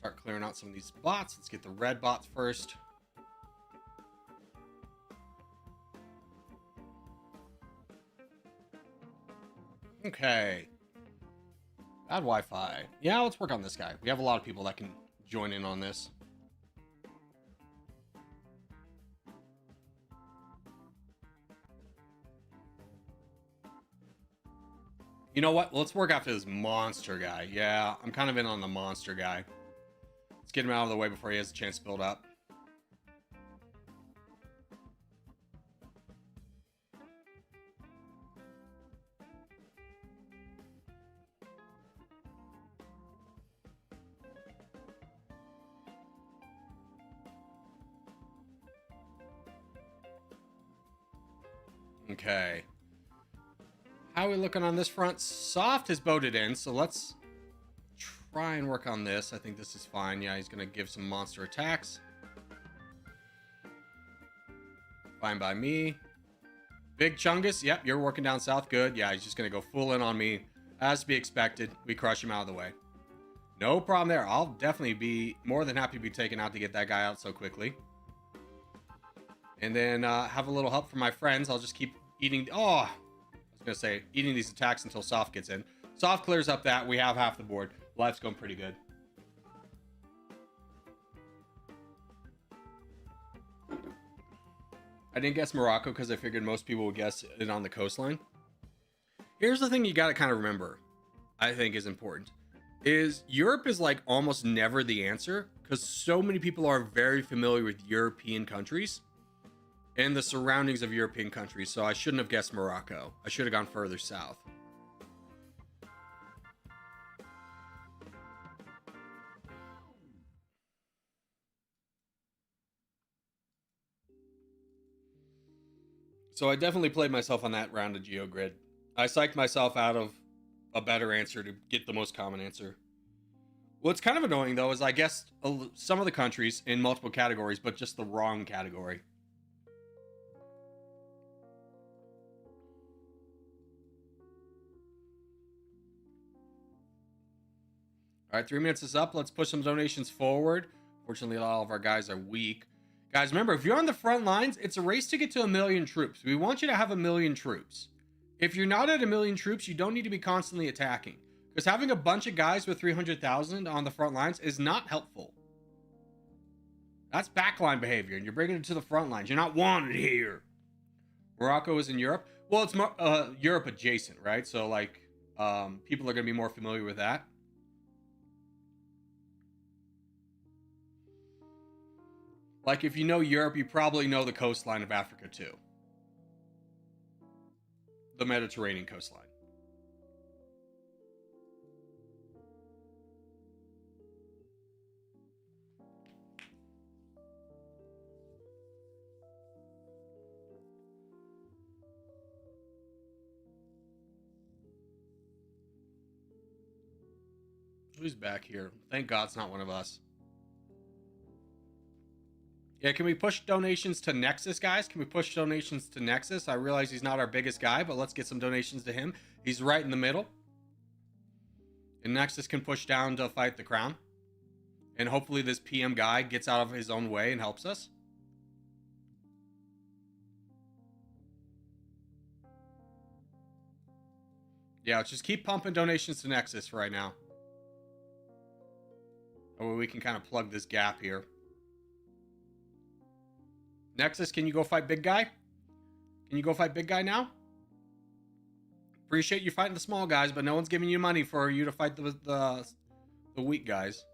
Start clearing out some of these bots. Let's get the red bots first. Okay. Bad Wi-Fi. Yeah, let's work on this guy. We have a lot of people that can join in on this. You know what? Let's work after this monster guy. Yeah, I'm kind of in on the monster guy. Let's get him out of the way before he has a chance to build up. Okay. How are we looking on this front? Soft has boated in, so let's try and work on this. I think this is fine. Yeah, he's going to give some monster attacks. Fine by me. Big Chungus. Yep, you're working down south. Good. Yeah, he's just going to go full in on me. As to be expected. We crush him out of the way. No problem there. I'll definitely be more than happy to be taken out to get that guy out so quickly. And then have a little help from my friends. I'll just keep eating. Oh, I was gonna say eating these attacks until soft gets in. Soft clears up that. We have half the board. Life's going pretty good. I didn't guess Morocco because I figured most people would guess it on the coastline. Here's the thing you got to kind of remember, I think is important, is Europe is like almost never the answer because so many people are very familiar with European countries and the surroundings of European countries. So I shouldn't have guessed Morocco. I should have gone further south. So I definitely played myself on that round of GeoGrid. I psyched myself out of a better answer to get the most common answer. What's kind of annoying, though, is I guessed some of the countries in multiple categories, but just the wrong category. All right, 3 minutes is up. Let's push some donations forward. Fortunately, all of our guys are weak. Guys, remember, if you're on the front lines, it's a race to get to 1 million troops. We want you to have 1 million troops. If you're not at 1 million troops, you don't need to be constantly attacking. Because having a bunch of guys with 300,000 on the front lines is not helpful. That's backline behavior, and you're bringing it to the front lines. You're not wanted here. Morocco is in Europe. Well, it's Europe adjacent, right? So, like, people are going to be more familiar with that. Like, if you know Europe, you probably know the coastline of Africa, too. The Mediterranean coastline. Who's back here? Thank God it's not one of us. Yeah, can we push donations to Nexus, guys? Can we push donations to Nexus? I realize he's not our biggest guy, but let's get some donations to him. He's right in the middle. And Nexus can push down to fight the crown. And hopefully this PM guy gets out of his own way and helps us. Yeah, let's just keep pumping donations to Nexus right now. Or we can kind of plug this gap here. Nexus, can you go fight big guy? Can you go fight big guy now? Appreciate you fighting the small guys, but no one's giving you money for you to fight the weak guys.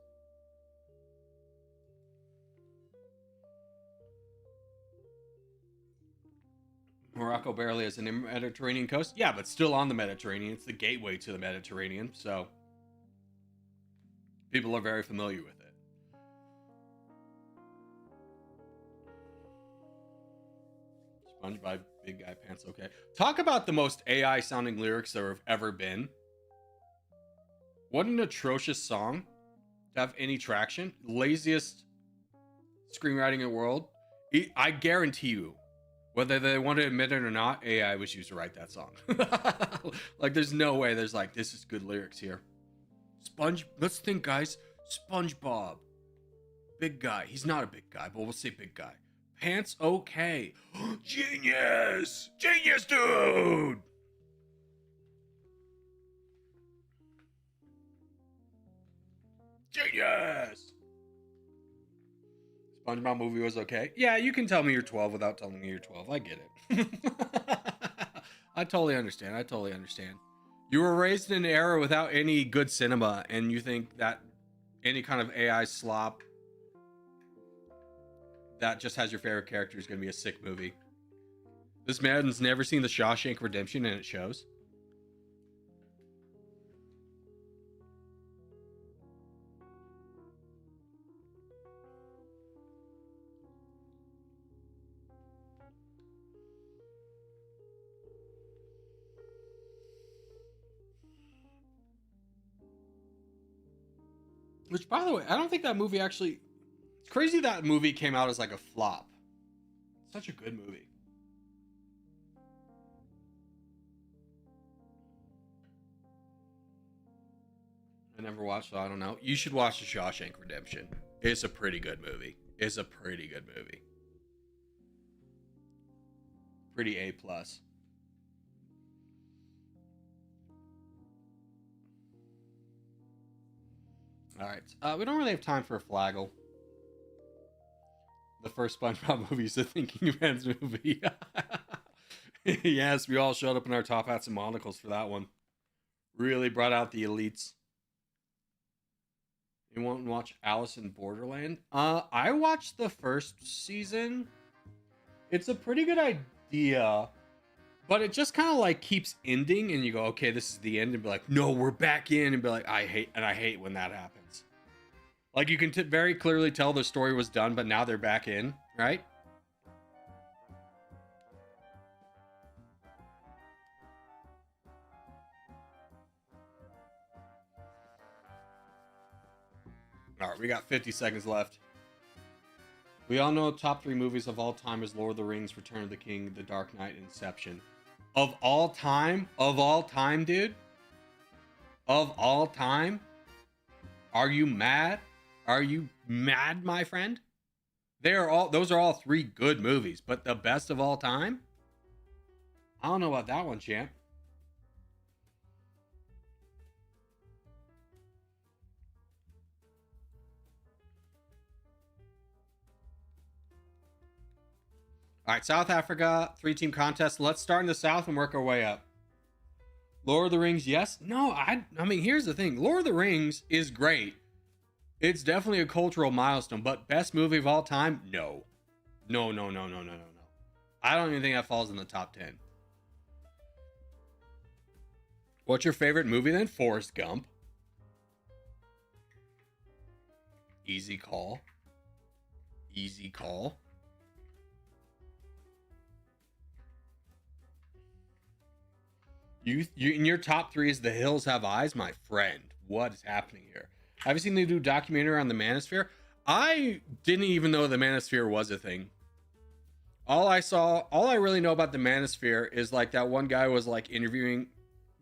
Morocco barely has a Mediterranean coast. Yeah, but still on the Mediterranean. It's the gateway to the Mediterranean, so people are very familiar with it. SpongeBob, big guy pants, okay. Talk about the most AI sounding lyrics there have ever been. What an atrocious song to have any traction. Laziest screenwriting in the world. I guarantee you, whether they want to admit it or not, AI was used to write that song. Like, there's no way there's like, this is good lyrics here. Let's think, guys. SpongeBob. Big guy. He's not a big guy, but we'll say big guy. Pants, okay. Genius! Genius, dude! Genius! SpongeBob movie was okay. Yeah, you can tell me you're 12 without telling me you're 12. I get it. I totally understand. I totally understand. You were raised in an era without any good cinema, and you think that any kind of AI slop that just has your favorite character is going to be a sick movie. This man's never seen The Shawshank Redemption, and it shows. Which, by the way, I don't think that movie actually... It's crazy that movie came out as like a flop. Such a good movie. I never watched, so I don't know. You should watch The Shawshank Redemption. It's a pretty good movie. It's a pretty good movie. Pretty A+. All right. We don't really have time for a flaggle. The first SpongeBob movie is a thinking man's movie. Yes, we all showed up in our top hats and monocles for that one. Really brought out the elites. You want to watch Alice in Borderland? I watched the first season. It's a pretty good idea, but it just kind of like keeps ending, and you go, okay, this is the end, and be like, no, we're back in, and be like, I hate when that happens. Like you can very clearly tell the story was done, but now they're back in, right? All right, we got 50 seconds left. We all know top 3 movies of all time is Lord of the Rings, Return of the King, The Dark Knight, Inception. Of all time, dude. Of all time. Are you mad? Are you mad, my friend? Those are all 3 good movies, but the best of all time? I don't know about that one, champ. All right, South Africa, 3-team contest. Let's start in the South and work our way up. Lord of the Rings, yes. No, I mean, here's the thing. Lord of the Rings is great. It's definitely a cultural milestone, but best movie of all time? No. No. I don't even think that falls in the top 10. What's your favorite movie then? Forrest Gump. Easy call. Easy call. You in your top 3 is The Hills Have Eyes, my friend. What is happening here? Have you seen the new documentary on the Manosphere? I didn't even know the Manosphere was a thing. All I really know about the Manosphere is like that one guy was like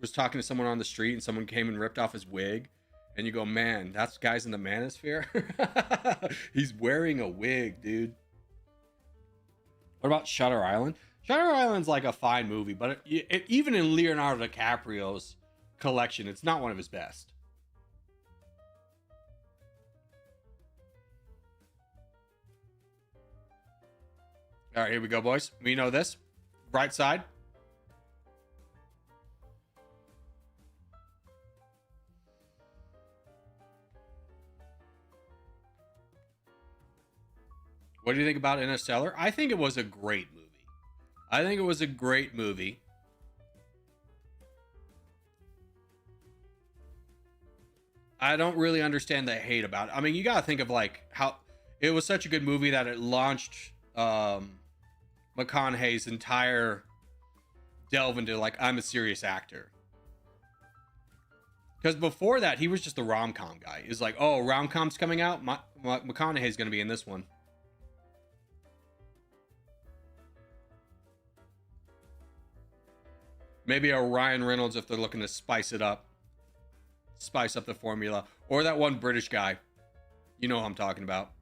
was talking to someone on the street, and someone came and ripped off his wig, and you go, man, that's guy's in the Manosphere. He's wearing a wig, dude. What about Shutter Island? Shutter Island's like a fine movie, but even in Leonardo DiCaprio's collection, it's not one of his best. All right, here we go, boys. We know this. Bright side. What do you think about Interstellar? I think it was a great movie. I don't really understand the hate about it. I mean, you gotta think of like how it was such a good movie that it launched McConaughey's entire delve into like, I'm a serious actor. Because before that, he was just the rom-com guy. He's like, oh, rom-com's coming out? McConaughey's gonna be in this one. Maybe a Ryan Reynolds if they're looking to spice it up. Spice up the formula. Or that one British guy. You know who I'm talking about.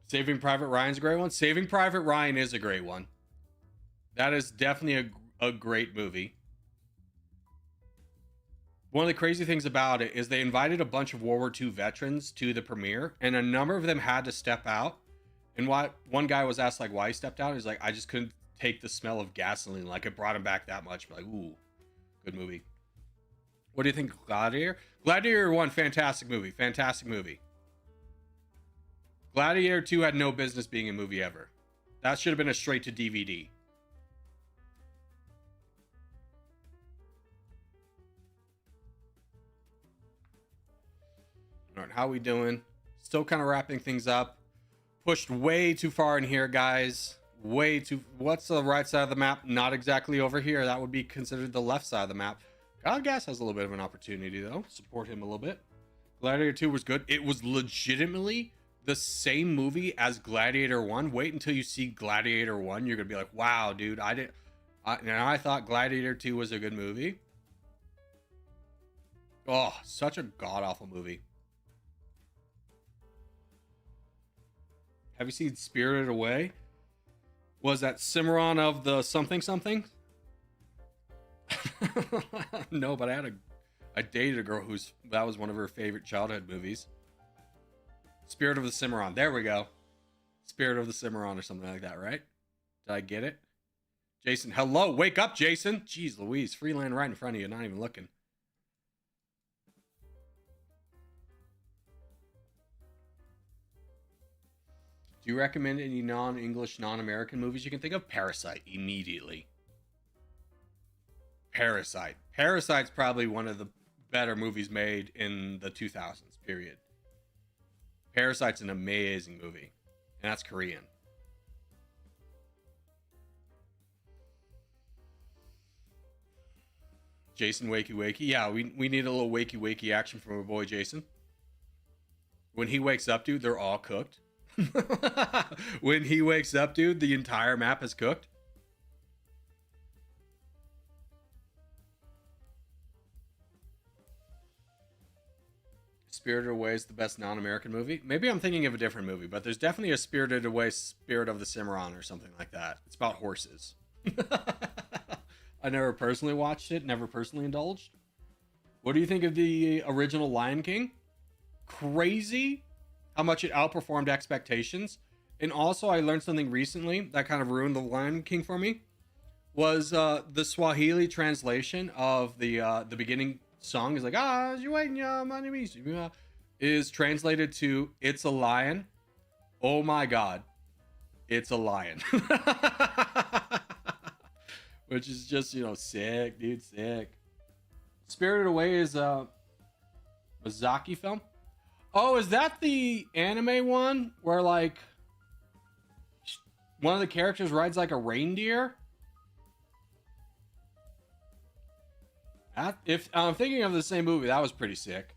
Saving Private Ryan's a great one. Saving Private Ryan is a great one. That is definitely a great movie. One of the crazy things about it is they invited a bunch of World War II veterans to the premiere, and a number of them had to step out. And one guy was asked like why he stepped out. He's like, I just couldn't take the smell of gasoline. Like it brought him back that much. Like, ooh, good movie. What do you think, Gladiator? Gladiator 1, fantastic movie. Fantastic movie. Gladiator 2 had no business being a movie ever. That should have been a straight to DVD. All right, how we doing? Still kind of wrapping things up. Pushed way too far in here, guys. Way too. What's the right side of the map? Not exactly over here. That would be considered the left side of the map. God Gas has a little bit of an opportunity, though. Support him a little bit. Gladiator 2 was good. It was legitimately the same movie as Gladiator 1. Wait until you see Gladiator 1. You're going to be like, wow, dude, I thought Gladiator 2 was a good movie. Oh, such a god-awful movie. Have you seen Spirited Away? Was that Cimarron of the something something? No, but I dated a girl that was one of her favorite childhood movies. Spirit of the Cimarron. There we go. Spirit of the Cimarron or something like that, right? Did I get it? Jason, hello. Wake up, Jason. Jeez Louise. Freeland right in front of you. Not even looking. Do you recommend any non-English, non-American movies you can think of? Parasite, immediately. Parasite. Parasite's probably one of the better movies made in the 2000s, period. Parasite's an amazing movie. And that's Korean. Jason Wakey Wakey. Yeah, we need a little wakey wakey action from our boy Jason. When he wakes up, dude, they're all cooked. When he wakes up, dude, the entire map is cooked. Spirited Away is the best non-American movie. Maybe I'm thinking of a different movie, but there's definitely a Spirited Away, Spirit of the Cimarron or something like that. It's about horses. I never personally watched it, never personally indulged. What do you think of the original Lion King? Crazy how much it outperformed expectations. And also, I learned something recently that kind of ruined the Lion King for me. Was the Swahili translation of the beginning song is like is translated to "It's a lion." Oh my god, it's a lion. Which is just, sick, dude, sick. Spirited Away is a Miyazaki film. Oh, is that the anime one where like one of the characters rides like a reindeer? If I'm thinking of the same movie, that was pretty sick.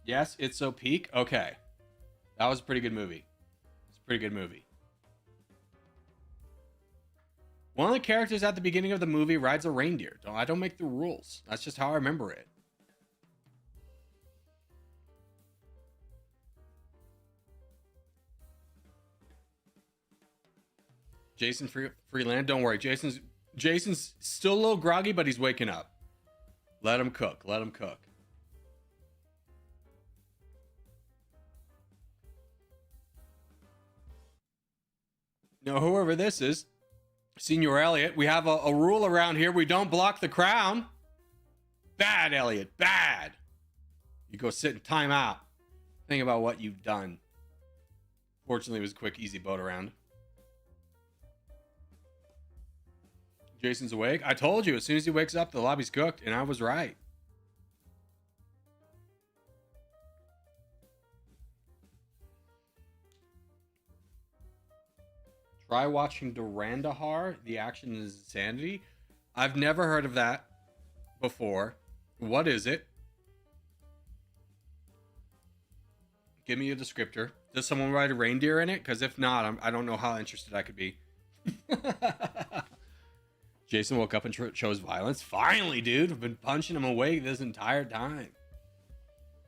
Yes, it's so peak. Okay, that was a pretty good movie. It's a pretty good movie. One of the characters at the beginning of the movie rides a reindeer. I don't make the rules. That's just how I remember it. Jason Freeland, don't worry. Jason's still a little groggy, but he's waking up. Let him cook. Let him cook. Now, whoever this is, Senior Elliot, we have a rule around here. We don't block the crown. Bad, Elliot. Bad. You go sit in timeout. Think about what you've done. Fortunately, it was a quick, easy boat around. Jason's awake. I told you, as soon as he wakes up, the lobby's cooked, and I was right. Try watching Durandahar. The action is insanity. I've never heard of that before. What is it? Give me a descriptor. Does someone ride a reindeer in it? Because if not, I don't know how interested I could be. Jason woke up and chose violence. Finally, dude. I've been punching him awake this entire time.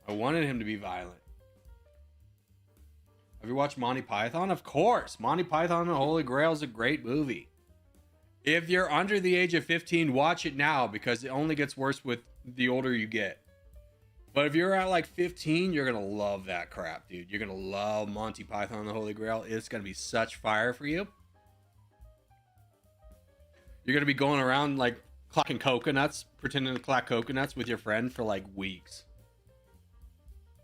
I wanted him to be violent. Have you watched Monty Python? Of course. Monty Python and the Holy Grail is a great movie. If you're under the age of 15, watch it now because it only gets worse with the older you get. But if you're at like 15, you're going to love that crap, dude. You're going to love Monty Python and the Holy Grail. It's going to be such fire for you. You're going to be going around like clacking coconuts, pretending to clack coconuts with your friend for like weeks.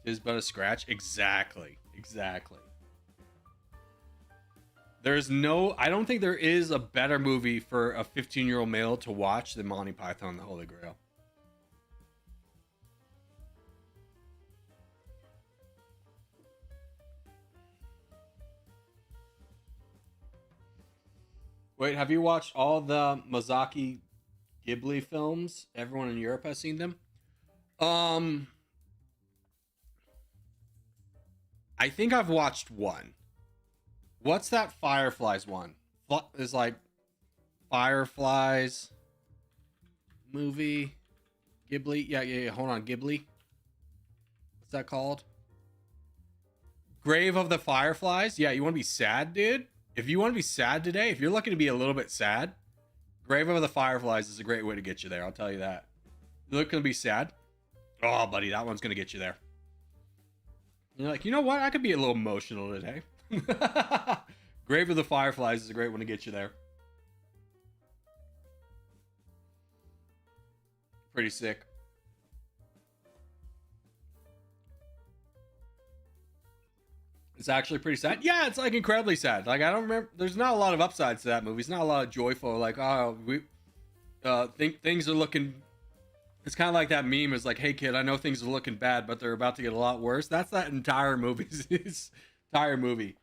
Is but a scratch? Exactly. Exactly. I don't think there is a better movie for a 15-year-old male to watch than Monty Python and the Holy Grail. Wait, have you watched all the Miyazaki Ghibli films? Everyone in Europe has seen them. I think I've watched one. What's that Fireflies one? Is like Fireflies movie. Ghibli. Yeah. Hold on. Ghibli. What's that called? Grave of the Fireflies. Yeah, you want to be sad, dude? If you want to be sad today, if you're looking to be a little bit sad, Grave of the Fireflies is a great way to get you there. I'll tell you that. You're looking to be sad? Oh, buddy, that one's going to get you there. You're like, you know what? I could be a little emotional today. Grave of the Fireflies is a great one to get you there. Pretty sick. It's actually pretty sad. Yeah, it's like incredibly sad. Like, I don't remember. There's not a lot of upsides to that movie. It's not a lot of joyful. Like, oh, we think things are looking. It's kind of like that meme. Is like, hey kid, I know things are looking bad, but they're about to get a lot worse. That's that entire movie. Entire movie.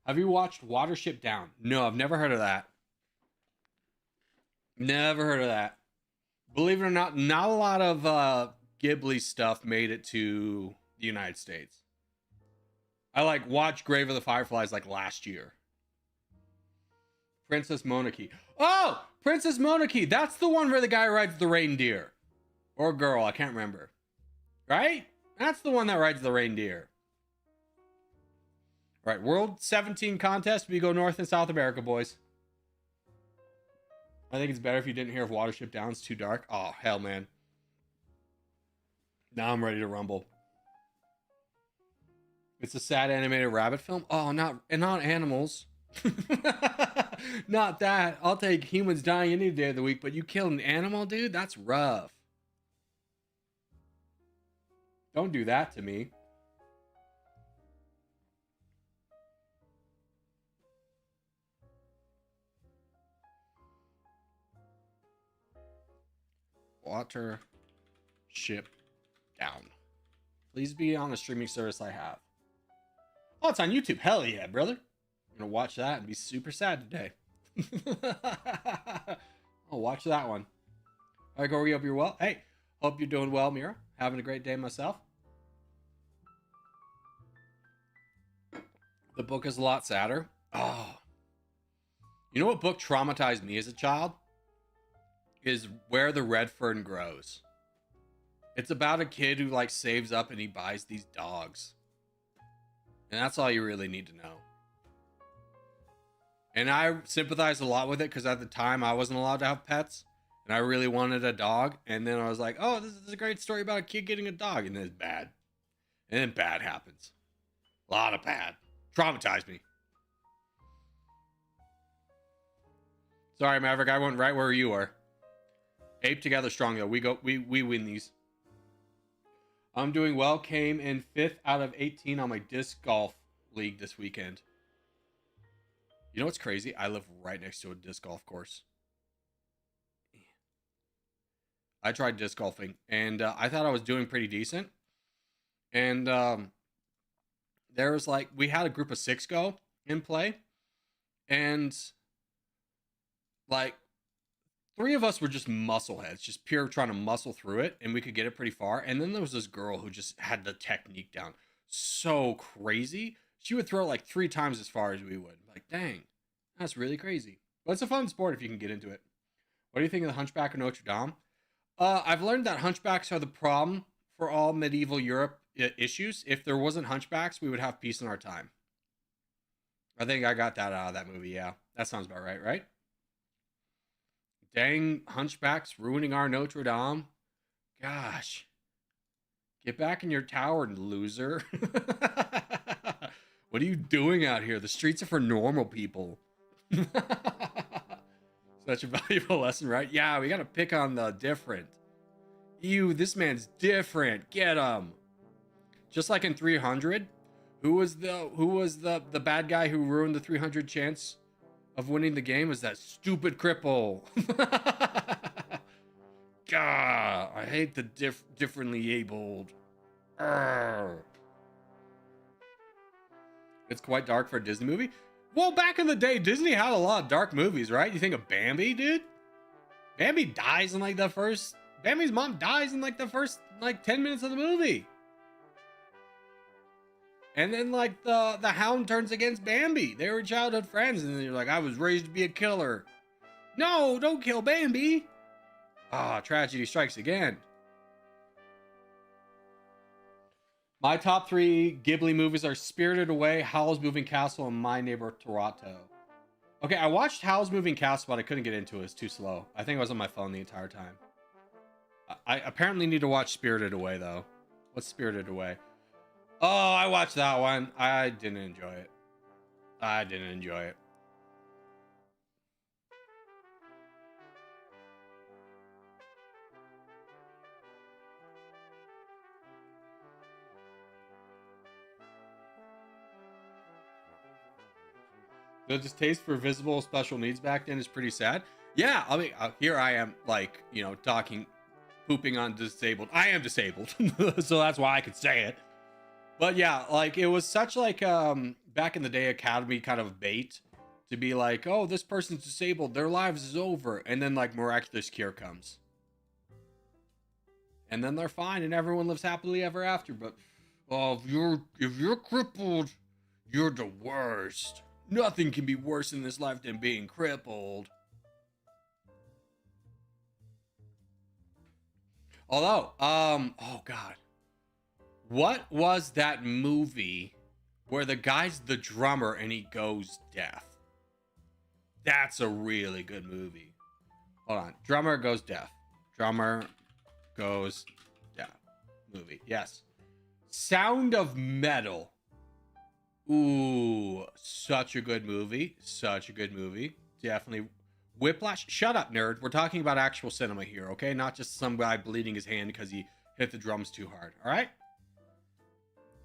Have you watched Watership Down? No, I've never heard of that. Never heard of that. Believe it or not, not a lot of Ghibli stuff made it to the United States. I like watched Grave of the Fireflies like last year. Princess Mononoke. Oh, Princess Mononoke. That's the one where the guy rides the reindeer. Or girl, I can't remember. Right? That's the one that rides the reindeer. All right, World 17 contest. We go North and South America, boys. I think it's better if you didn't hear of Watership Down. It's too dark. Oh, hell, man. Now I'm ready to rumble. It's a sad animated rabbit film. Oh, not animals. Not that. I'll take humans dying any day of the week, but you kill an animal, dude? That's rough. Don't do that to me. Water ship down. Please be on a streaming service I have. Oh, it's on YouTube. Hell yeah, brother. I'm gonna watch that and be super sad today. I'll watch that one. All right, Corey, hope you're well. Hey, hope you're doing well, Mira. Having a great day myself. The book is a lot sadder. Oh. You know what book traumatized me as a child? Is Where the Red Fern Grows. It's about a kid who like saves up and he buys these dogs. And that's all you really need to know. And I sympathize a lot with it because at the time I wasn't allowed to have pets. And I really wanted a dog. And then I was like, oh, this is a great story about a kid getting a dog. And then it's bad. And then bad happens. A lot of bad. Traumatized me. Sorry, Maverick. I went right where you are. Ape together strong though. We win these. I'm doing well. Came in 5th out of 18 on my disc golf league this weekend. You know what's crazy? I live right next to a disc golf course. I tried disc golfing and I thought I was doing pretty decent. And there was like, we had a group of 6 go and play. And like 3 of us were just muscle heads, just pure trying to muscle through it, and we could get it pretty far. And then there was this girl who just had the technique down so crazy. She would throw like 3 times as far as we would. Like, dang, that's really crazy. But it's a fun sport if you can get into it. What do you think of the Hunchback of Notre Dame? I've learned that hunchbacks are the problem for all medieval Europe issues. If there wasn't hunchbacks, we would have peace in our time. I think I got that out of that movie. Yeah, that sounds about right, right? Dang hunchbacks ruining our Notre Dame. Gosh. Get back in your tower, loser. What are you doing out here? The streets are for normal people. Such a valuable lesson, right? Yeah, we gotta pick on the different. Ew, this man's different. Get him. Just like in 300, who was the bad guy who ruined the 300 chance of winning the game? Was that stupid cripple. God, I hate the differently abled. Arrgh. It's quite dark for a Disney movie. Well, back in the day, Disney had a lot of dark movies, right? You think of Bambi, dude? Bambi dies in like the first... Bambi's mom dies in like the first like 10 minutes of the movie. And then like the hound turns against Bambi. They were childhood friends, and then you're like, I was raised to be a killer. No, don't kill Bambi. Ah, tragedy strikes again. My top 3 Ghibli movies are Spirited Away, Howl's Moving Castle, and My Neighbor Totoro. Okay, I watched Howl's Moving Castle, but I couldn't get into it. It's too slow. I think I was on my phone the entire time. I apparently need to watch Spirited Away, though. What's Spirited Away? Oh, I watched that one. I didn't enjoy it. I didn't enjoy it. The distaste for visible special needs back then is pretty sad. Yeah, I mean, here I am, like, you know, pooping on disabled. I am disabled, so that's why I could say it. But yeah, like, it was such, like, back in the day, Academy kind of bait to be like, oh, this person's disabled, their lives is over, and then, like, miraculous cure comes. And then they're fine, and everyone lives happily ever after, but, oh, if you're crippled, you're the worst. Nothing can be worse in this life than being crippled. Although, oh god. What was that movie where the guy's the drummer and he goes deaf? That's a really good movie. Hold on. Drummer goes deaf. Drummer goes deaf. Movie. Yes. Sound of Metal. Ooh, such a good movie. Such a good movie. Definitely. Whiplash. Shut up, nerd. We're talking about actual cinema here, okay? Not just some guy bleeding his hand because he hit the drums too hard, all right?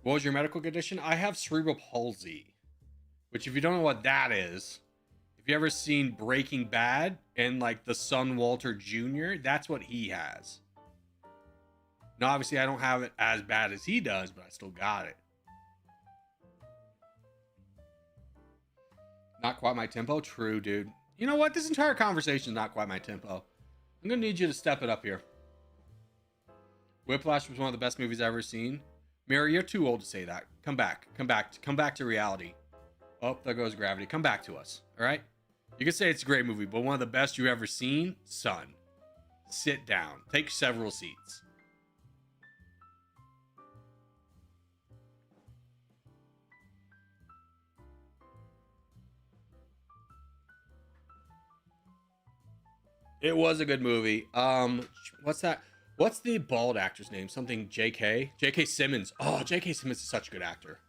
What was your medical condition? I have cerebral palsy, which if you don't know what that is, if you ever seen Breaking Bad and like the son Walter Jr., that's what he has. Now, obviously, I don't have it as bad as he does, but I still got it. Not quite my tempo? True, dude. You know what? This entire conversation is not quite my tempo. I'm going to need you to step it up here. Whiplash was one of the best movies I've ever seen. Mary, you're too old to say that. Come back. Come back to reality. Oh, there goes gravity. Come back to us. All right? You can say it's a great movie, but one of the best you've ever seen? Son. Sit down. Take several seats. It was a good movie. What's that? What's the bald actor's name? Something J.K. J.K. Simmons. Oh, J.K. Simmons is such a good actor.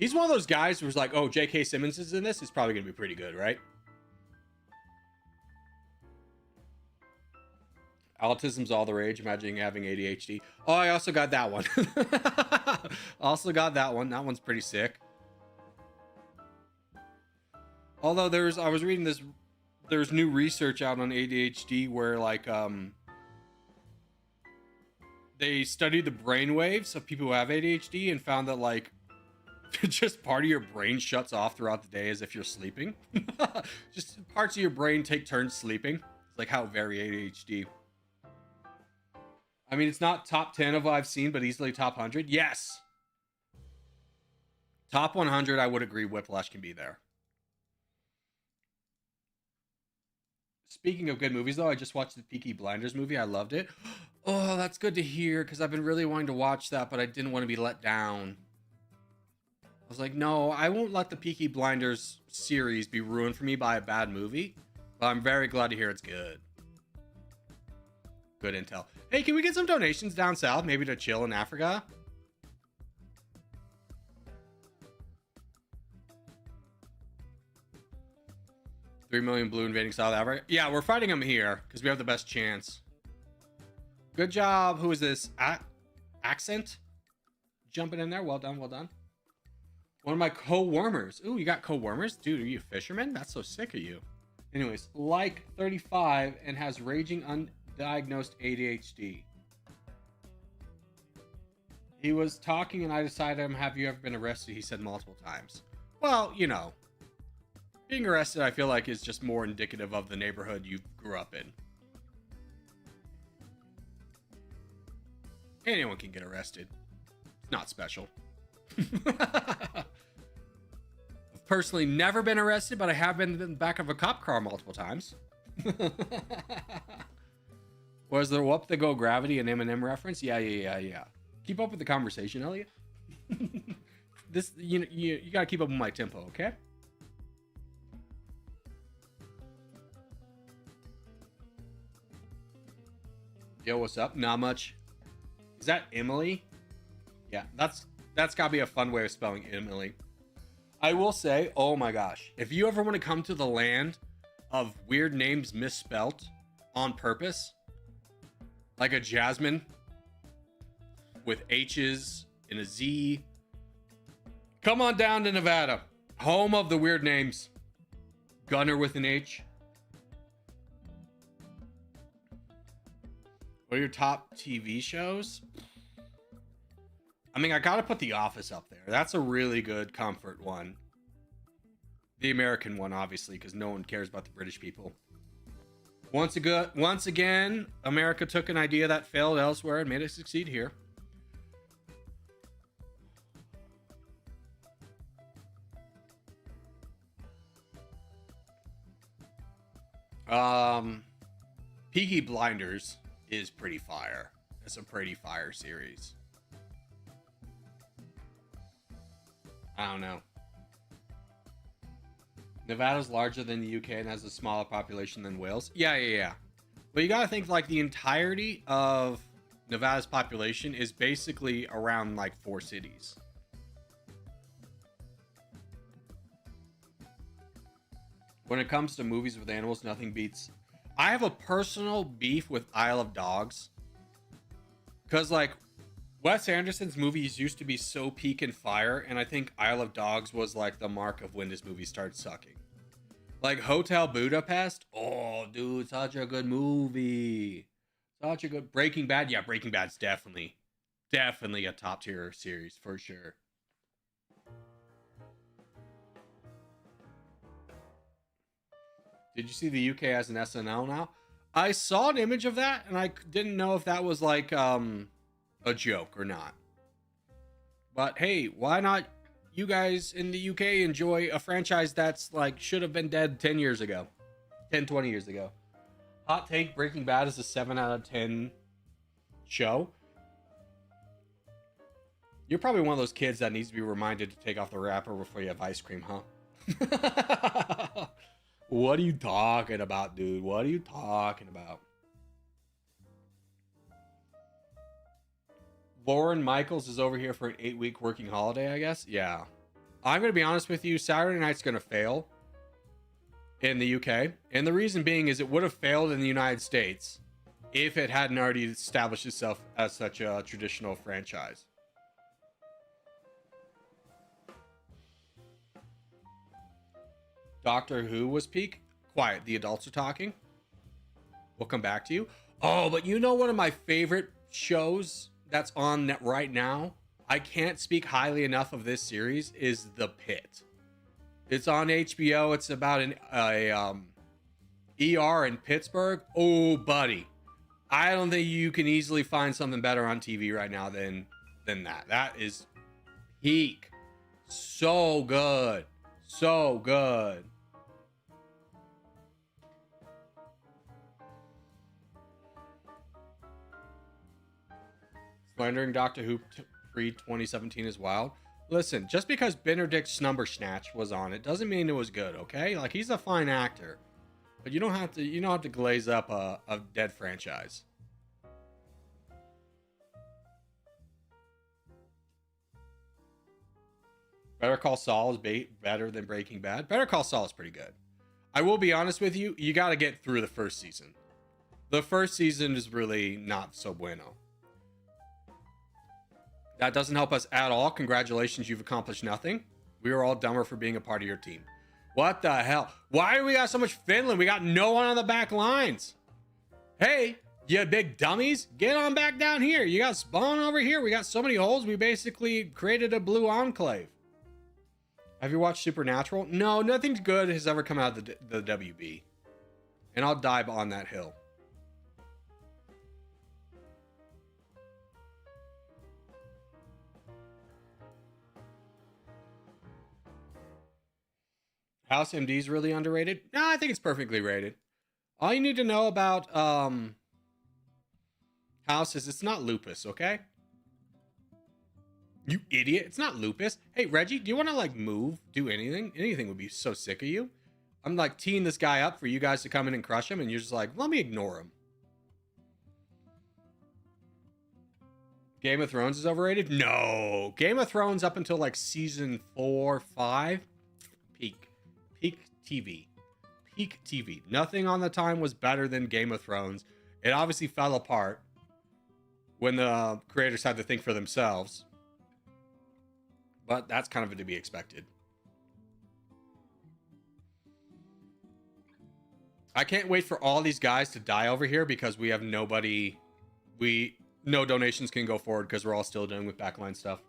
He's one of those guys who's like, oh, J.K. Simmons is in this. It's probably going to be pretty good, right? Autism's all the rage. Imagining having ADHD. Oh, I also got that one. Also got that one. That one's pretty sick. Although I was reading this, there's new research out on ADHD where like, they studied the brain waves of people who have ADHD and found that like just part of your brain shuts off throughout the day as if you're sleeping. Just parts of your brain take turns sleeping. It's like how very ADHD. I mean, it's not top 10 of what I've seen, but easily top 100. Yes. Top 100, I would agree Whiplash can be there. Speaking of good movies, though, I just watched the Peaky Blinders movie. I loved it. Oh, that's good to hear, because I've been really wanting to watch that, but I didn't want to be let down. I was like, no, I won't let the Peaky Blinders series be ruined for me by a bad movie, but I'm very glad to hear it's good. Good intel. Hey, can we get some donations down south, maybe to chill in Africa? $3 million blue invading South Africa. Yeah, we're fighting them here because we have the best chance. Good job. Who is this? Accent? Jumping in there. Well done, well done. One of my co-warmers. Ooh, you got co-warmers? Dude, are you a fisherman? That's so sick of you. Anyways, like 35 and has raging undiagnosed ADHD. He was talking and I decided, have you ever been arrested? He said multiple times. Well, you know. Being arrested, I feel like, is just more indicative of the neighborhood you grew up in. Anyone can get arrested. It's not special. The personally never been arrested, but I have been in the back of a cop car multiple times. Was there Whoop the Go Gravity an Eminem reference? Yeah. Keep up with the conversation, Elliot. This you gotta keep up with my tempo, okay? Yo, what's up? Not much. Is that Emily? Yeah, that's gotta be a fun way of spelling Emily. I will say, oh my gosh, if you ever want to come to the land of weird names misspelt on purpose, like a Jasmine with H's and a Z, come on down to Nevada, home of the weird names. Gunner with an H. What are your top TV shows? I mean, I gotta put The Office up there. That's a really good comfort one. The American one, obviously, because no one cares about the British people. Once again, America took an idea that failed elsewhere and made it succeed here. Peaky Blinders is pretty fire. It's a pretty fire series. I don't know. Nevada's larger than the UK and has a smaller population than Wales. Yeah. But you gotta think like the entirety of Nevada's population is basically around like 4 cities. When it comes to movies with animals, nothing beats. I have a personal beef with Isle of Dogs. Because like Wes Anderson's movies used to be so peak and fire, and I think Isle of Dogs was like the mark of when this movie started sucking. Like Hotel Budapest, oh dude, such a good movie. Such a good Breaking Bad. Yeah, Breaking Bad's definitely a top tier series for sure. Did you see the UK has an SNL now? I saw an image of that, and I didn't know if that was like a joke or not. But hey, why not you guys in the UK enjoy a franchise that's like should have been dead 10 years ago, 20 years ago? Hot take, Breaking Bad is a 7 out of 10 show. You're probably one of those kids that needs to be reminded to take off the wrapper before you have ice cream, huh? What are you talking about, dude? What are you talking about? Lauren Michaels is over here for an 8-week working holiday, I guess. Yeah. I'm going to be honest with you. Saturday night's going to fail in the UK. And the reason being is it would have failed in the United States if it hadn't already established itself as such a traditional franchise. Doctor Who was peak. Quiet, the adults are talking. We'll come back to you. Oh, but you know one of my favorite shows that's on net right now? I can't speak highly enough of this series, is The Pit. It's on HBO. It's about an ER in Pittsburgh. Oh, buddy. I don't think you can easily find something better on TV right now than that. That is peak. So good. So good. Slandering Doctor Who pre-2017 is wild. Listen, just because Benedict Snumbersnatch was on it doesn't mean it was good, okay? Like, he's a fine actor. But you don't have to glaze up a dead franchise. Better Call Saul is better than Breaking Bad. Better Call Saul is pretty good. I will be honest with you, you got to get through the first season. The first season is really not so bueno. That doesn't help us at all. Congratulations, you've accomplished nothing. We are all dumber for being a part of your team. What the hell? Why do we got so much Finland? We got no one on the back lines. Hey, you big dummies, get on back down here. You got Spawn over here. We got so many holes. We basically created a blue enclave. Have you watched Supernatural? No, nothing good has ever come out of the WB. And I'll die on that hill. House MD is really underrated. No, I think it's perfectly rated. All you need to know about House is it's not lupus, okay? You idiot. It's not lupus. Hey, Reggie, do you want to like move? Do anything? Anything would be so sick of you. I'm like teeing this guy up for you guys to come in and crush him, and you're just like, let me ignore him. Game of Thrones is overrated? No. Game of Thrones up until like season 4, 5. Peak TV. Peak TV. Nothing on the time was better than Game of Thrones. It obviously fell apart when the creators had to think for themselves. But that's kind of to be expected. I can't wait for all these guys to die over here because we have nobody. No donations can go forward because we're all still dealing with backline stuff.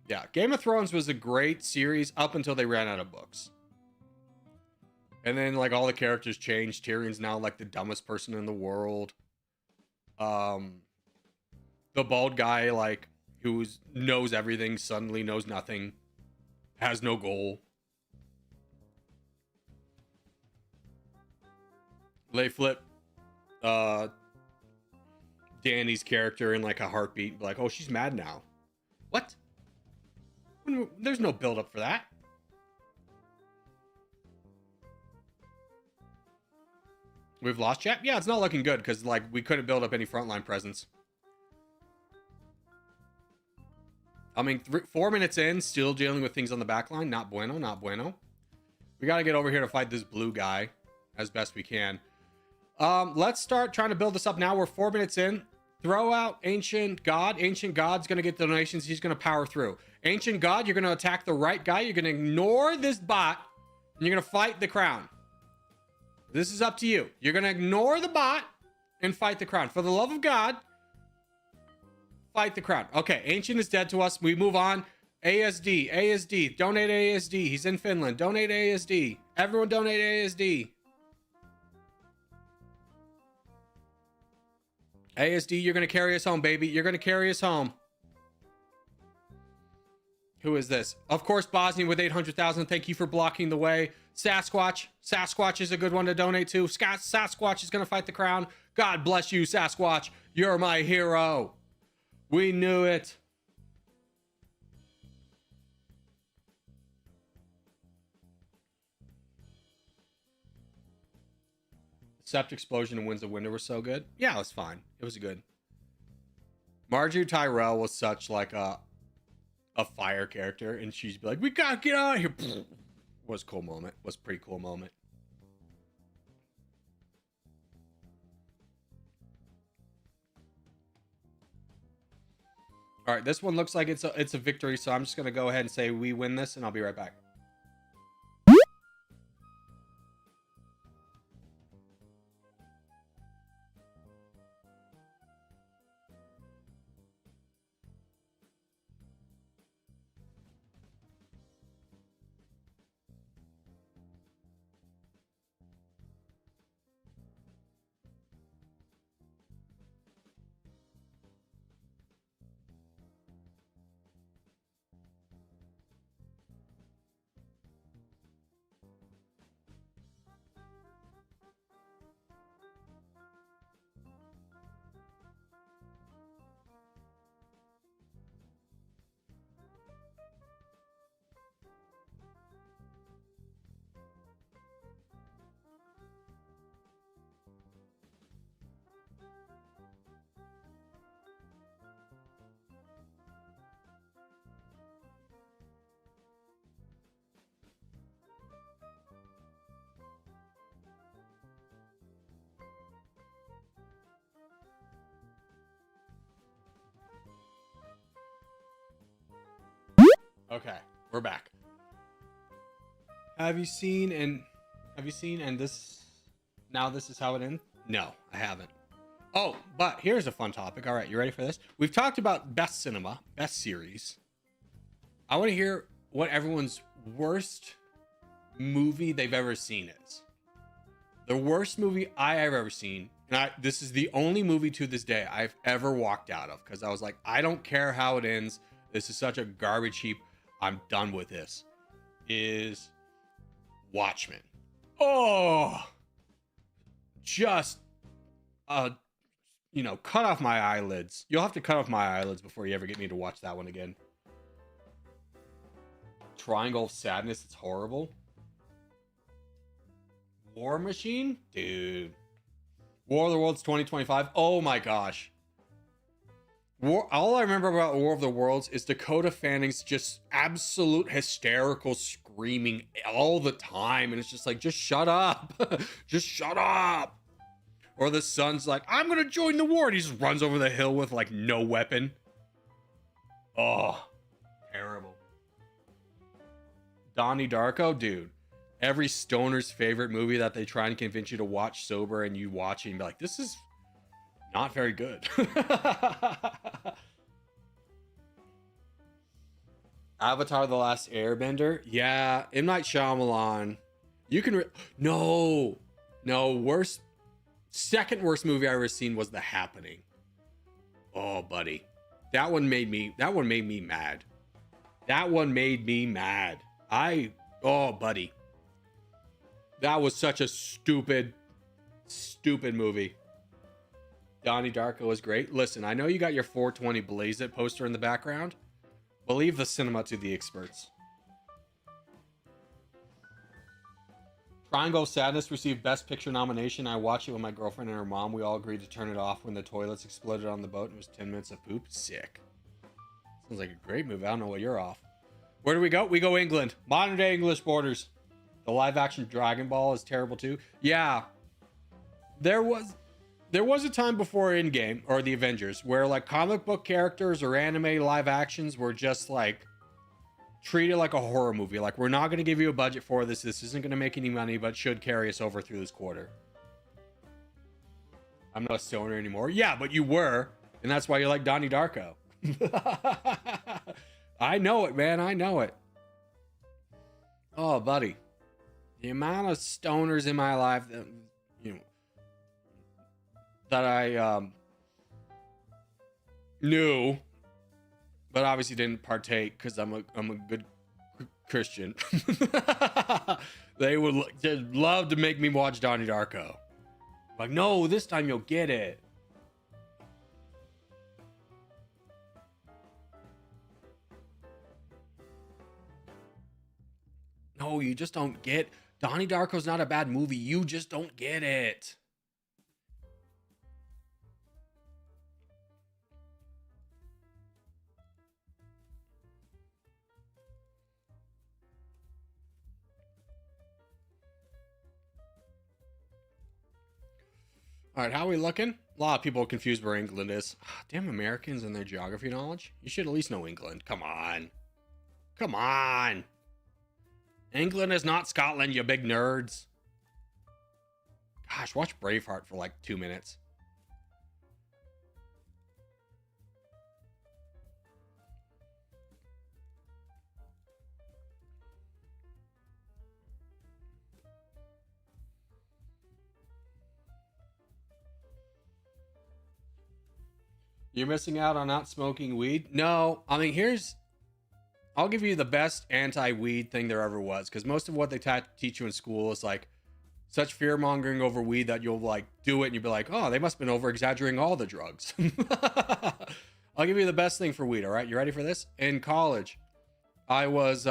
Yeah, Game of Thrones was a great series up until they ran out of books. And then like all the characters changed. Tyrion's now like the dumbest person in the world. The bald guy like who knows everything suddenly knows nothing. Has no goal. They flip Dany's character in like a heartbeat. Like, oh, she's mad now. What? There's no build up for that. We've lost chat? Yeah, it's not looking good because like we couldn't build up any frontline presence. I mean, 4 minutes in, still dealing with things on the back line. Not bueno, not bueno. We got to get over here to fight this blue guy as best we can. Let's start trying to build this up now. We're 4 minutes in. Throw out Ancient God. Ancient God's going to get donations. He's going to power through. Ancient God, you're going to attack the right guy. You're going to ignore this bot. And you're going to fight the crown. This is up to you. You're going to ignore the bot and fight the crown. For the love of God, fight the crown. Okay, Ancient is dead to us. We move on. ASD. ASD. Donate ASD. He's in Finland. Donate ASD. Everyone donate ASD. ASD, you're going to carry us home, baby. You're going to carry us home. Who is this? Of course, Bosnia with 800,000. Thank you for blocking the way. Sasquatch. Sasquatch is a good one to donate to. Sasquatch is going to fight the crown. God bless you, Sasquatch. You're my hero. We knew it. Sept explosion and Winds of Winter were so good. Yeah, it was fine. It was good. Marjorie Tyrell was such like a fire character, and she'd be like, "We gotta get out of here." Was a cool moment. Was a pretty cool moment. All right, this one looks like it's a victory, so I'm just gonna go ahead and say we win this, and I'll be right back. Okay, we're back. Have you seen and this now this is how it ends? No, I haven't. Oh, but here's a fun topic. All right, you ready for this? We've talked about best cinema, best series. I want to hear what everyone's worst movie they've ever seen is. The worst movie I've ever seen, and this is the only movie to this day I've ever walked out of because I was like, I don't care how it ends. This is such a garbage heap. I'm done with this. Is Watchmen. Oh, just cut off my eyelids. You'll have to cut off my eyelids before you ever get me to watch that one again. Triangle of Sadness. It's horrible. War Machine? Dude. War of the Worlds 2025. Oh my gosh. All I remember about War of the Worlds is Dakota Fanning's just absolute hysterical screaming all the time. And it's just like, just shut up. Just shut up. Or the son's like, I'm going to join the war. And he just runs over the hill with like no weapon. Oh, terrible. Donnie Darko, dude. Every stoner's favorite movie that they try and convince you to watch sober, and you watch it and be like, this is not very good. Avatar: The Last Airbender. Yeah, M. Night Shyamalan. You can no, worst, second worst movie I ever seen was The Happening. Oh, buddy. That one made me mad. That one made me mad. Oh, buddy. That was such a stupid movie. Donnie Darko was great. Listen, I know you got your 420 Blaze It poster in the background. But leave the cinema to the experts. Triangle of Sadness received Best Picture nomination. I watched it with my girlfriend and her mom. We all agreed to turn it off when the toilets exploded on the boat. It was 10 minutes of poop. Sick. Sounds like a great movie. I don't know what you're off. Where do we go? We go England. Modern day English borders. The live action Dragon Ball is terrible too. Yeah. There was a time before Endgame or the Avengers where like comic book characters or anime live actions were just like treated like a horror movie. Like, we're not going to give you a budget for this. This isn't going to make any money, but should carry us over through this quarter. I'm not a stoner anymore. Yeah, but you were. And that's why you like Donnie Darko. I know it, man. I know it. Oh, buddy. The amount of stoners in my life that, that I knew, but obviously didn't partake because I'm a good Christian. They would just love to make me watch Donnie Darko. Like, no, this time you'll get it. No, you just don't get. Donnie Darko's not a bad movie. You just don't get it. All right, how are we looking? A lot of people are confused where England is. Damn Americans and their geography knowledge. You should at least know England. Come on. Come on. England is not Scotland, you big nerds. Gosh, watch Braveheart for like 2 minutes. You're missing out on not smoking weed? No, I mean, I'll give you the best anti-weed thing there ever was, because most of what they teach you in school is like such fear-mongering over weed that you'll like do it and you'll be like, oh, they must have been over-exaggerating all the drugs. I'll give you the best thing for weed, all right? You ready for this? In college, I was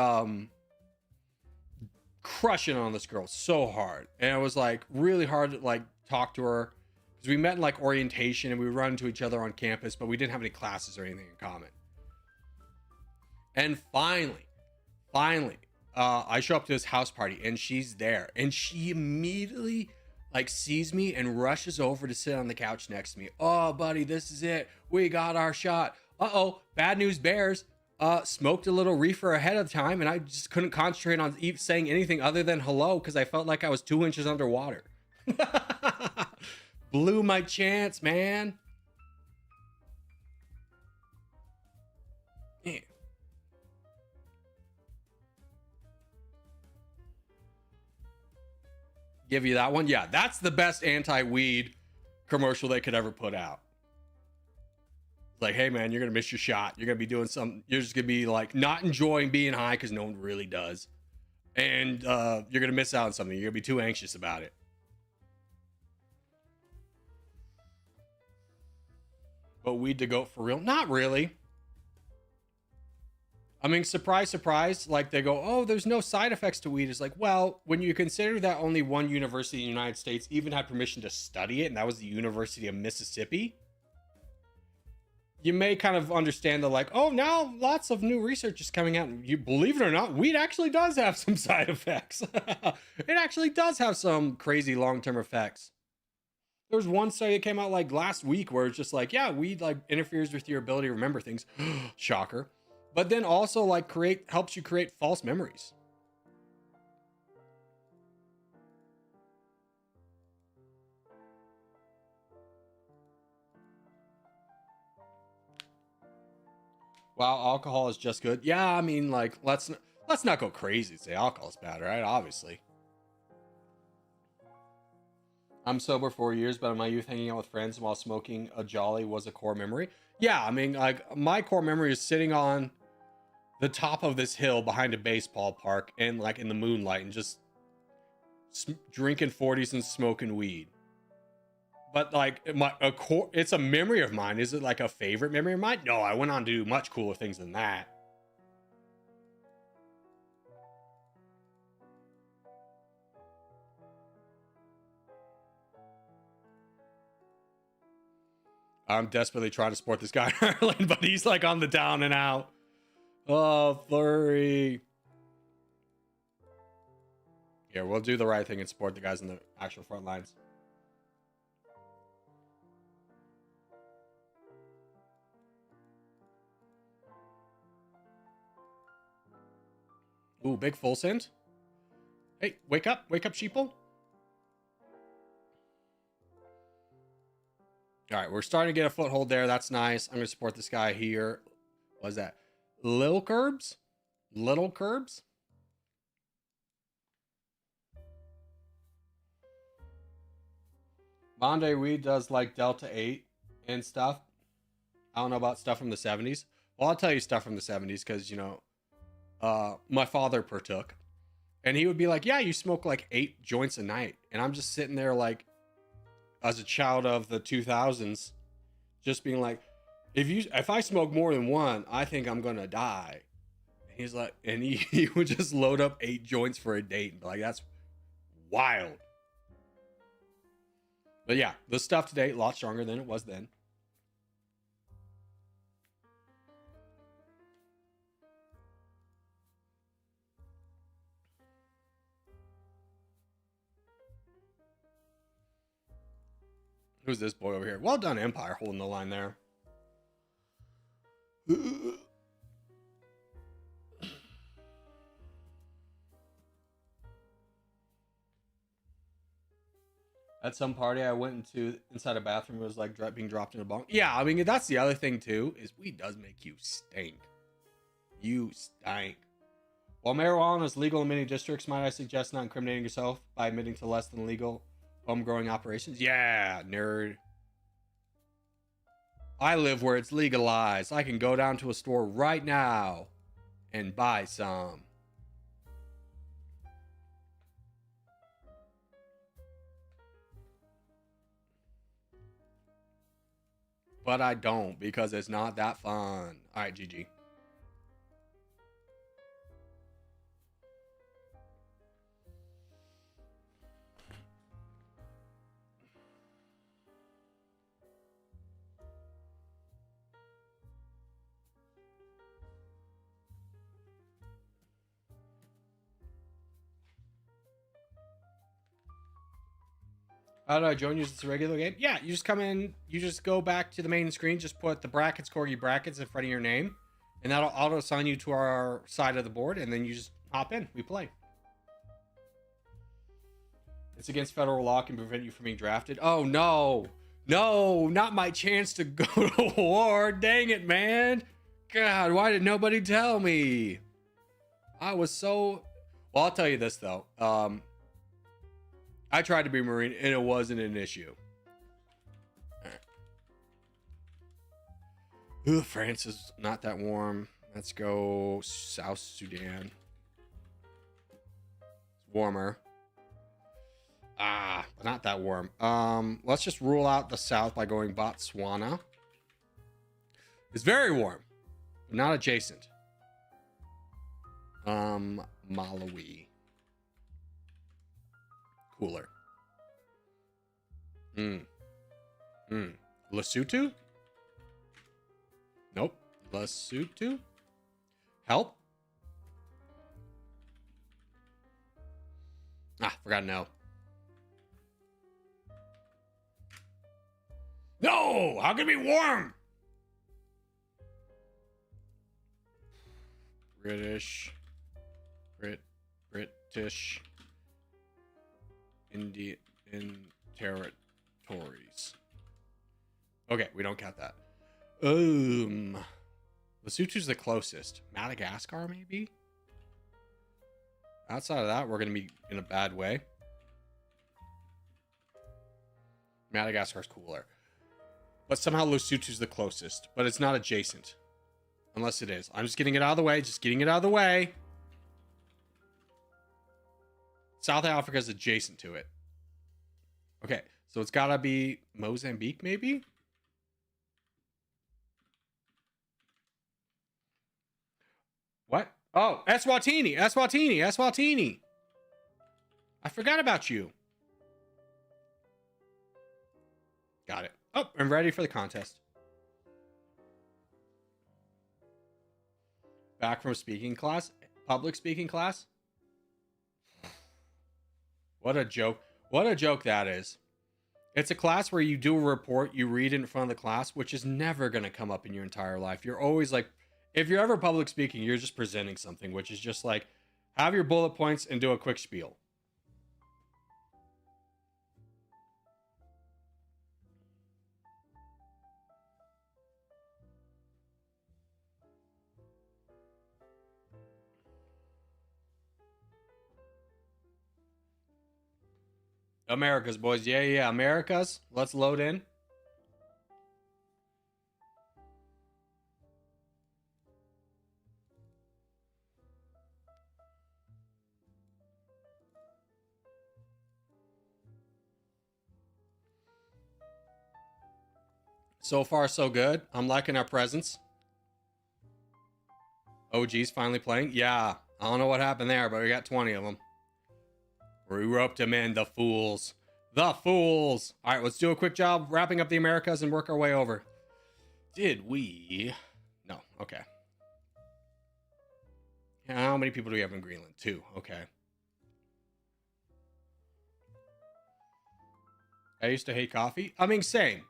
crushing on this girl so hard, and it was like really hard to like talk to her. Because we met in like orientation and we would run into each other on campus, but we didn't have any classes or anything in common. And finally, I show up to this house party and she's there. And she immediately like sees me and rushes over to sit on the couch next to me. Oh, buddy, this is it. We got our shot. Uh-oh, bad news bears. Smoked a little reefer ahead of time and I just couldn't concentrate on saying anything other than hello because I felt like I was 2 inches underwater. Blew my chance, man. Yeah. Give you that one. Yeah, that's the best anti-weed commercial they could ever put out. Like, hey man, you're gonna miss your shot. You're gonna be doing something. You're just gonna be like not enjoying being high because no one really does, and you're gonna miss out on something. You're gonna be too anxious about it. But weed to go for real? Not really. I mean, surprise, surprise. Like they go, oh, there's no side effects to weed. It's like, well, when you consider that only one university in the United States even had permission to study it, and that was the University of Mississippi, you may kind of understand the like, oh, now lots of new research is coming out. You believe it or not, weed actually does have some side effects. It actually does have some crazy long-term effects. There was one study that came out like last week where it's just like, yeah, weed like interferes with your ability to remember things. Shocker. But then also like helps you create false memories. Wow, alcohol is just good. Yeah, I mean, like let's not go crazy and say alcohol is bad, right? Obviously. I'm sober 4 years, but in my youth, hanging out with friends while smoking a jolly was a core memory. Yeah, I mean, like my core memory is sitting on the top of this hill behind a baseball park and like in the moonlight and just drinking 40s and smoking weed. But like it's a memory of mine. Is it like a favorite memory of mine? No, I went on to do much cooler things than that. I'm desperately trying to support this guy in Ireland, but he's like on the down and out. Oh, Flurry. Here, we'll do the right thing and support the guys in the actual front lines. Ooh, big full send. Hey, wake up, sheeple. All right, we're starting to get a foothold there. That's nice. I'm going to support this guy here. What is that? Little Curbs? Little Curbs? Bondi Weed does like Delta 8 and stuff. I don't know about stuff from the 70s. Well, I'll tell you stuff from the 70s because, you know, my father partook. And he would be like, yeah, you smoke like 8 joints a night. And I'm just sitting there like, as a child of the 2000s, just being like, if I smoke more than one, I think I'm gonna die. And he's like, and he would just load up 8 joints for a date and be like, that's wild. But yeah, the stuff today a lot stronger than it was then. Who's this boy over here? Well done, Empire, holding the line there. At some party I went into inside a bathroom, it was like being dropped in a bong. Yeah, I mean, that's the other thing too, is weed does make you stink. You stink. While marijuana is legal in many districts, might I suggest not incriminating yourself by admitting to less than legal home growing operations? Yeah, nerd. I live where it's legalized. I can go down to a store right now and buy some. But I don't because it's not that fun. All right, GG. How do I join you? Is this a regular game? Yeah, you just come in, you just go back to the main screen, just put the brackets, Corgi brackets in front of your name, and that'll auto assign you to our side of the board, and then you just hop in. We play. It's against federal law, can prevent you from being drafted. Oh, no. No, not my chance to go to war. Dang it, man. God, why did nobody tell me? I was so... Well, I'll tell you this, though. I tried to be Marine and it wasn't an issue. Ooh, France is not that warm. Let's go South Sudan. It's warmer. But not that warm. Let's just rule out the South by going Botswana. It's very warm, but not adjacent. Malawi. Cooler. Lesotho? Nope. Lesotho? Help? Forgot no. No! How can it be warm? British. Indian territories. Okay, we don't count that. Lesotho's the closest. Madagascar, maybe? Outside of that, we're going to be in a bad way. Madagascar's cooler. But somehow Lesotho's the closest. But it's not adjacent. Unless it is. I'm just getting it out of the way. Just getting it out of the way. South Africa's adjacent to it. Okay, so it's got to be Mozambique, maybe? What? Oh, Eswatini. I forgot about you. Got it. Oh, I'm ready for the contest. Back from speaking class. Public speaking class. What a joke. What a joke that is. It's a class where you do a report, you read it in front of the class, which is never going to come up in your entire life. You're always like, if you're ever public speaking, you're just presenting something, which is just like, have your bullet points and do a quick spiel. Americas, boys. Yeah. Americas. Let's load in. So far, so good. I'm liking our presence. OG's finally playing. Yeah. I don't know what happened there, but we got 20 of them. We roped them in, the fools. The fools. All right, let's do a quick job wrapping up the Americas and work our way over. Did we? No. Okay. How many people do we have in Greenland? 2. Okay. I used to hate coffee. I mean, same.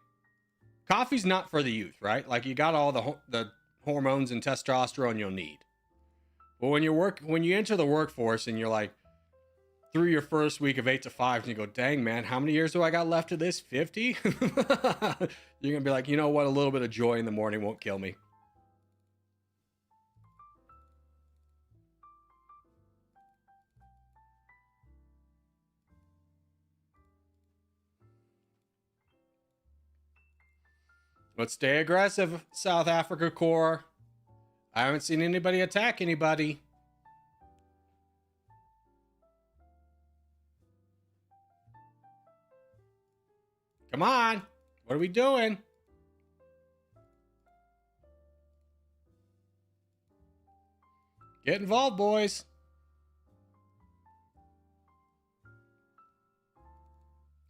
Coffee's not for the youth, right? Like, you got all the hormones and testosterone you'll need. But when you enter the workforce and you're like, through your first week of 8 to 5, and you go, dang, man, how many years do I got left of this? 50? You're going to be like, you know what? A little bit of joy in the morning won't kill me. But stay aggressive, South Africa Corps. I haven't seen anybody attack anybody. Come on. What are we doing? Get involved, boys.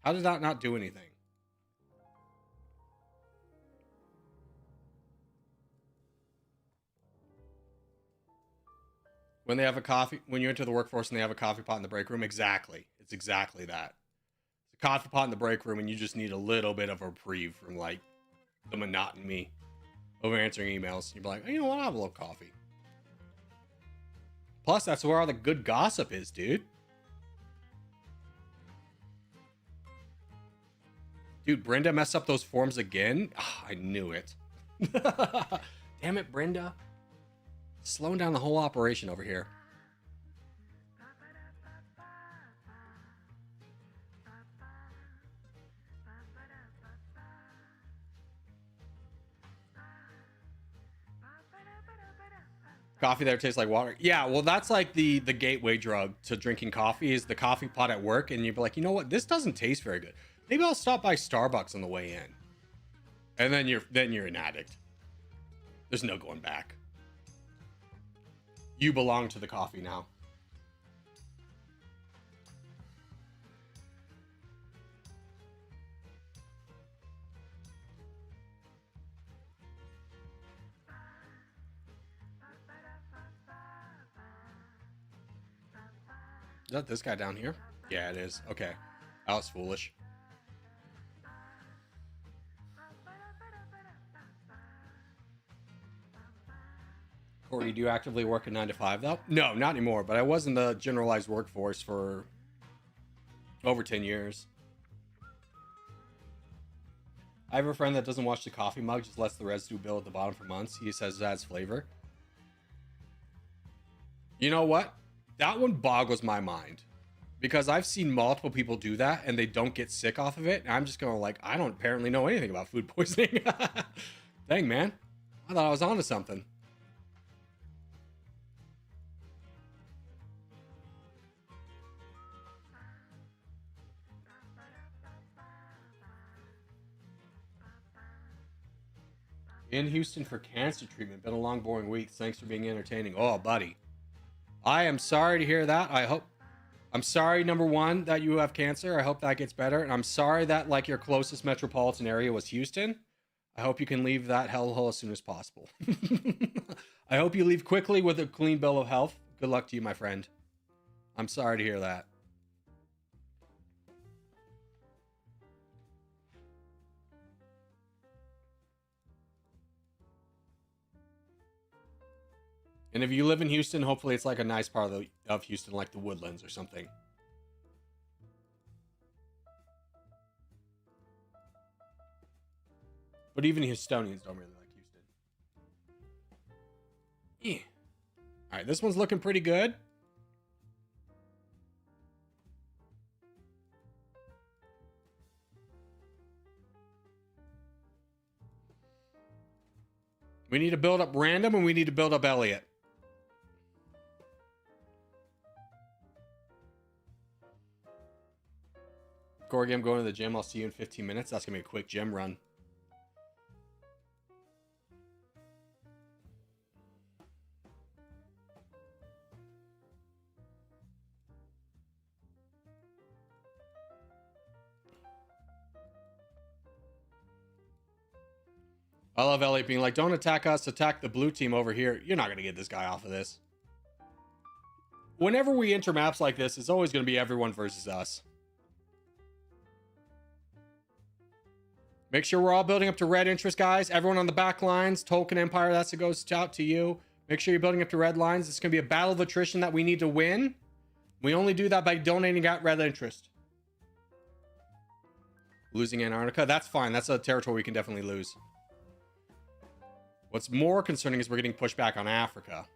How did that not do anything? When they have a coffee, when you enter the workforce and they have a coffee pot in the break room, exactly. It's exactly that. It's a coffee pot in the break room and you just need a little bit of a reprieve from like the monotony of answering emails. You'd be like, oh, you know what? I'll have a little coffee. Plus, that's where all the good gossip is, dude. Dude, Brenda messed up those forms again? Oh, I knew it. Damn it, Brenda. Slowing down the whole operation over here. Coffee there tastes like water. Yeah, well, that's like the gateway drug to drinking coffee is the coffee pot at work, and you'd be like, you know what, this doesn't taste very good. Maybe I'll stop by Starbucks on the way in, and then you're an addict. There's no going back. You belong to the coffee now. Is that this guy down here? Yeah, it is. Okay. That was foolish. Corey, do you actively work a 9 to 5 though? No, not anymore, but I was in the generalized workforce for over 10 years. I have a friend that doesn't wash the coffee mug, just lets the residue build at the bottom for months. He says it adds flavor. You know what? That one boggles my mind. Because I've seen multiple people do that and they don't get sick off of it. And I'm just going like, I don't apparently know anything about food poisoning. Dang, man. I thought I was onto something. In Houston for cancer treatment. Been a long, boring week. Thanks for being entertaining. Oh, buddy. I am sorry to hear that. I'm sorry, number one, that you have cancer. I hope that gets better. And I'm sorry that, like, your closest metropolitan area was Houston. I hope you can leave that hellhole as soon as possible. I hope you leave quickly with a clean bill of health. Good luck to you, my friend. I'm sorry to hear that. And if you live in Houston, hopefully it's like a nice part of Houston, like the Woodlands or something. But even Houstonians don't really like Houston. Yeah. All right, this one's looking pretty good. We need to build up Random and we need to build up Elliot. Gorgie, I'm going to the gym. I'll see you in 15 minutes. That's going to be a quick gym run. I love Elliot being like, don't attack us, attack the blue team over here. You're not going to get this guy off of this. Whenever we enter maps like this, it's always going to be everyone versus us. Make sure we're all building up to red interest, guys. Everyone on the back lines, Tolkien Empire, that's a goes out to you. Make sure you're building up to red lines. It's going to be a battle of attrition that we need to win. We only do that by donating out red interest. Losing Antarctica, that's fine. That's a territory we can definitely lose. What's more concerning is we're getting pushed back on Africa.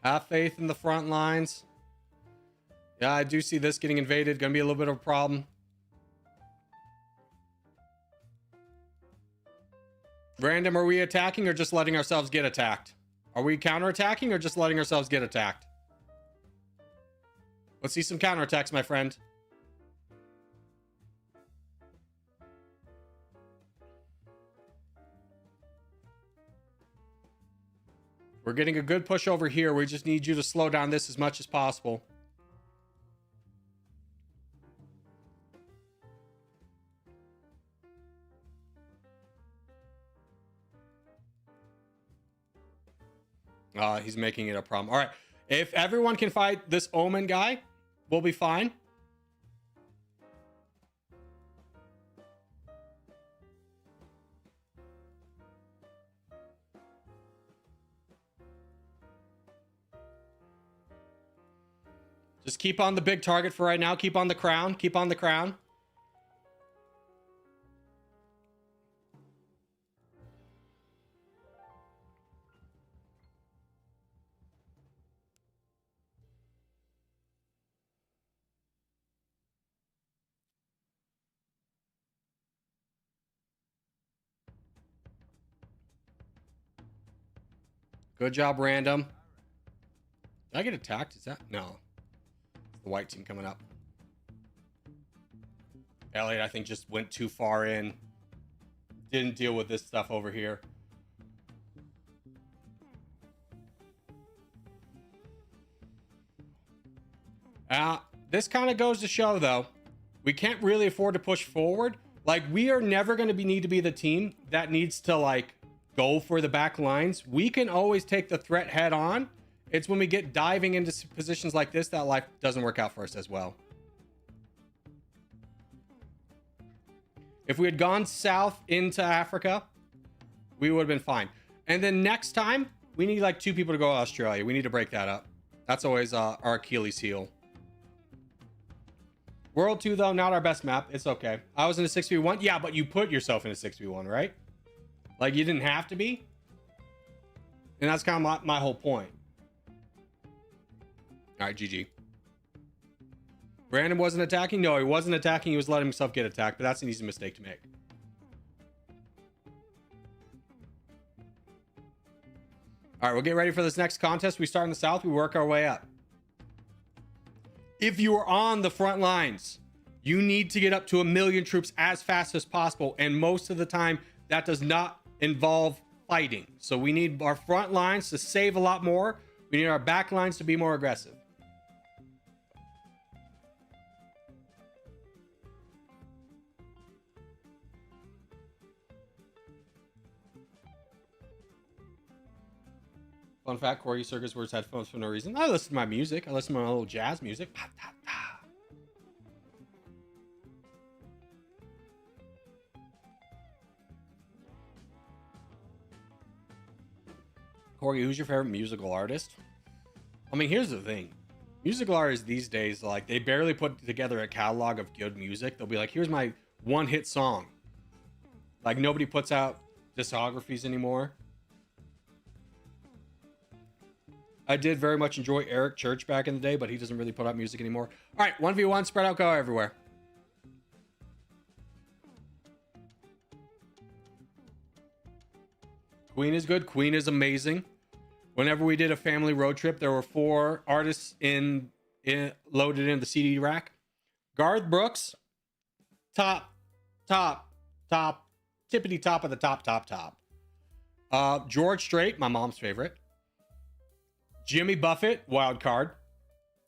Have faith in the front lines. Yeah, I do see this getting invaded. Gonna be a little bit of a problem. Random, are we attacking or just letting ourselves get attacked? Are we counterattacking or just letting ourselves get attacked? Let's see some counterattacks, my friend. We're getting a good push over here. We just need you to slow down this as much as possible. He's making it a problem. All right. If everyone can fight this Omen guy, we'll be fine. Just keep on the big target for right now. Keep on the crown. Keep on the crown. Good job, random. Did I get attacked? Is that? No. It's the white team coming up. Elliot, I think, just went too far in. Didn't deal with this stuff over here. This kind of goes to show, though, we can't really afford to push forward. Like, we are never going to need to be the team that needs to, like, go for the back lines. We can always take the threat head on. It's when we get diving into positions like this that life doesn't work out for us as well. If we had gone south into Africa, we would have been fine. And then next time, we need like 2 people to go to Australia. We need to break that up. That's always our Achilles heel. World 2, though, not our best map. It's okay. I was in a 6v1. Yeah, but you put yourself in a 6v1, right? Like, you didn't have to be. And that's kind of my whole point. All right, GG. Brandon wasn't attacking? No, he wasn't attacking. He was letting himself get attacked, but that's an easy mistake to make. All right, we'll get ready for this next contest. We start in the south. We work our way up. If you are on the front lines, you need to get up to 1 million troops as fast as possible. And most of the time, that does not involve fighting. So we need our front lines to save a lot more. We need our back lines to be more aggressive. Fun fact, Corey Circus wears headphones for no reason. I listen to my music. I listen to my little jazz music. Corey, who's your favorite musical artist? I mean, here's the thing. Musical artists these days, like, they barely put together a catalog of good music. They'll be like, here's my one hit song. Like, nobody puts out discographies anymore. I did very much enjoy Eric Church back in the day, but he doesn't really put out music anymore. All right, 1v1, spread out, go everywhere. Queen is good. Queen is amazing. Whenever we did a family road trip, there were 4 artists loaded in the CD rack. Garth Brooks, top, tippity top of the top. George Strait, my mom's favorite. Jimmy Buffett, wild card,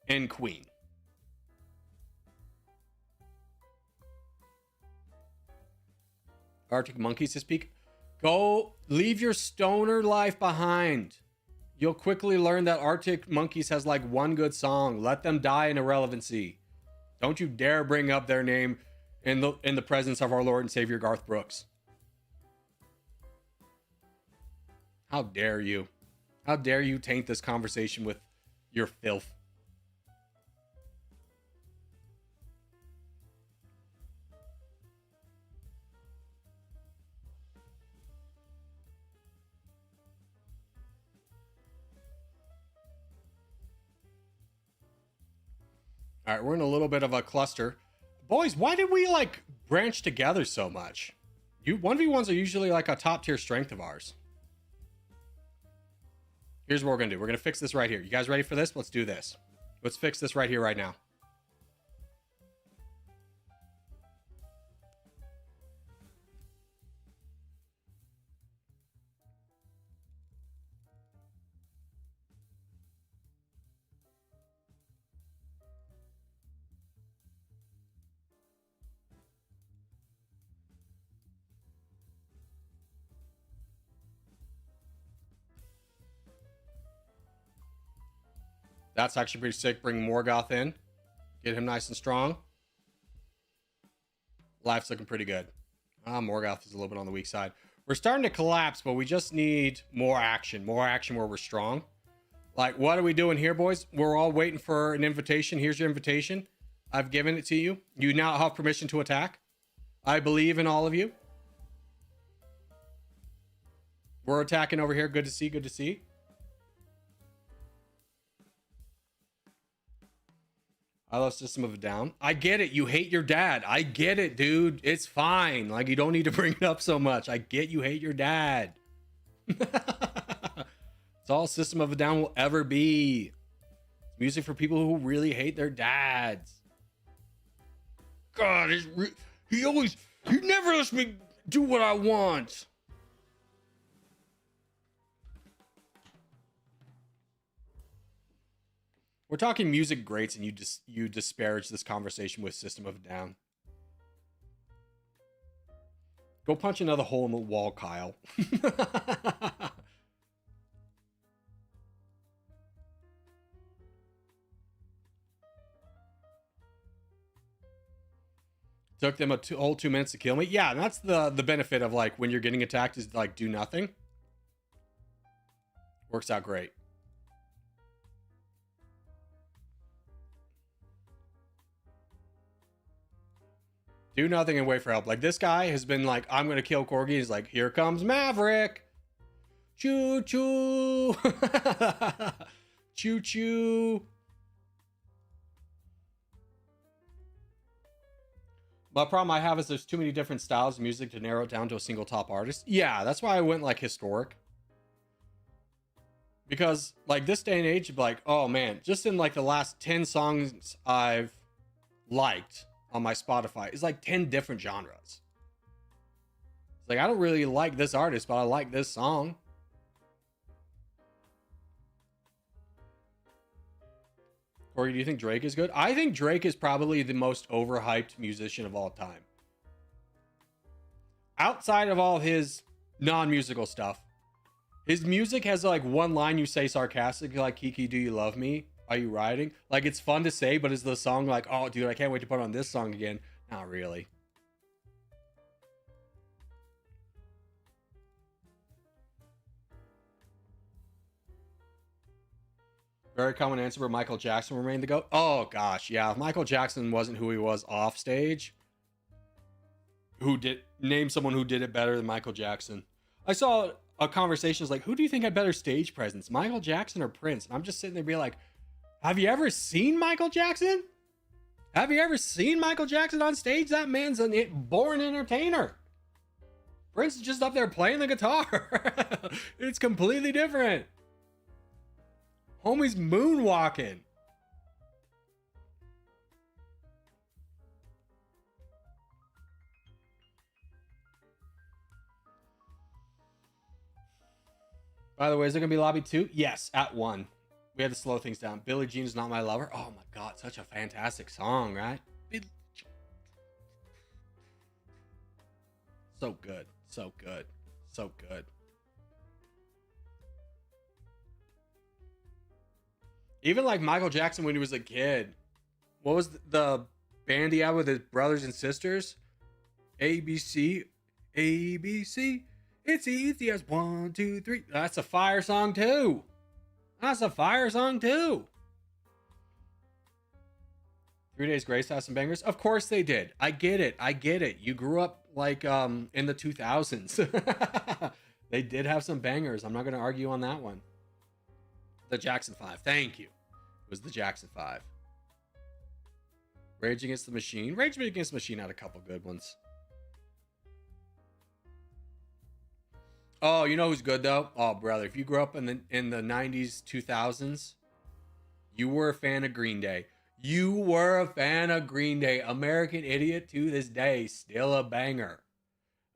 and Queen. Arctic Monkeys to speak. Go leave your stoner life behind. You'll quickly learn that Arctic Monkeys has like one good song. Let them die in irrelevancy. Don't you dare bring up their name in the presence of our Lord and Savior Garth Brooks. How dare you? How dare you taint this conversation with your filth? All right, we're in a little bit of a cluster. Boys, why did we like branch together so much? 1v1s are usually like a top tier strength of ours. Here's what we're going to do. We're going to fix this right here. You guys ready for this? Let's do this. Let's fix this right here, right now. That's actually pretty sick. Bring Morgoth in. Get him nice and strong. Life's looking pretty good. Morgoth is a little bit on the weak side. We're starting to collapse, but we just need more action. More action where we're strong. Like, what are we doing here, boys? We're all waiting for an invitation. Here's your invitation. I've given it to you. You now have permission to attack. I believe in all of you. We're attacking over here. Good to see. Good to see. I love System of a Down. I get it. You hate your dad. I get it, dude. It's fine. Like, you don't need to bring it up so much. I get you hate your dad. It's all System of a Down will ever be. It's music for people who really hate their dads. God, he never lets me do what I want. We're talking music greats, and you disparage this conversation with System of a Down. Go punch another hole in the wall, Kyle. Took them a whole 2 minutes to kill me. Yeah, and that's the benefit of like when you're getting attacked is like do nothing. Works out great. Do nothing and wait for help. Like this guy has been like, I'm gonna kill Corgi. He's like, here comes Maverick. Choo choo. Choo choo. My problem I have is there's too many different styles of music to narrow it down to a single top artist. Yeah, that's why I went like historic. Because like this day and age, like, oh man, just in like the last 10 songs I've liked on my Spotify is like 10 different genres. It's like, I don't really like this artist, but I like this song. Corey, do you think Drake is good? I think Drake is probably the most overhyped musician of all time. Outside of all his non-musical stuff, his music has like one line you say sarcastically, like, Kiki, do you love me? Are you riding? Like, it's fun to say, but is the song like, oh, dude, I can't wait to put on this song again? Not really. Very common answer where Michael Jackson remained the GOAT. Oh, gosh, yeah. If Michael Jackson wasn't who he was off stage, name someone who did it better than Michael Jackson. I saw a conversation like, who do you think had better stage presence, Michael Jackson or Prince? And I'm just sitting there being like, have you ever seen Michael Jackson? Have you ever seen Michael Jackson on stage? That man's a born entertainer. Prince is just up there playing the guitar. It's completely different. Homie's moonwalking. By the way, is there going to be Lobby 2? Yes, at 1. We had to slow things down. Billie Jean is Not My Lover. Oh my God, such a fantastic song, right? So good. So good. So good. Even like Michael Jackson when he was a kid. What was the band he had with his brothers and sisters? ABC. ABC. It's easy as 1, 2, 3. That's a fire song too. That's a fire song too. 3 Days Grace has some bangers. Of course they did. I get it. I get it. You grew up like in the 2000s. They did have some bangers. I'm not going to argue on that one. The Jackson 5. Thank you. It was the Jackson 5. Rage Against the Machine. Rage Against the Machine had a couple good ones. Oh, you know who's good though? Oh, brother, if you grew up in the 90s, 2000s, you were a fan of Green Day. You were a fan of Green Day. American Idiot to this day, still a banger.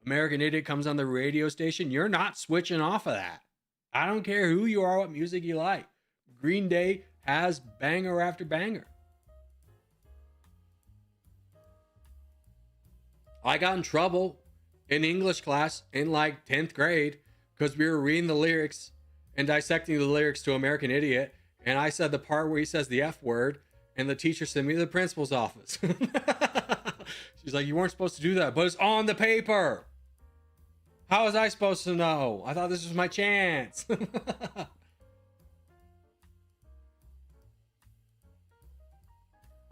American Idiot comes on the radio station. You're not switching off of that. I don't care who you are, what music you like. Green Day has banger after banger. I got in trouble in English class in like 10th grade because we were reading the lyrics and dissecting the lyrics to American Idiot. And I said the part where he says the F word, and the teacher sent me to the principal's office. She's like, you weren't supposed to do that, but it's on the paper. How was I supposed to know? I thought this was my chance.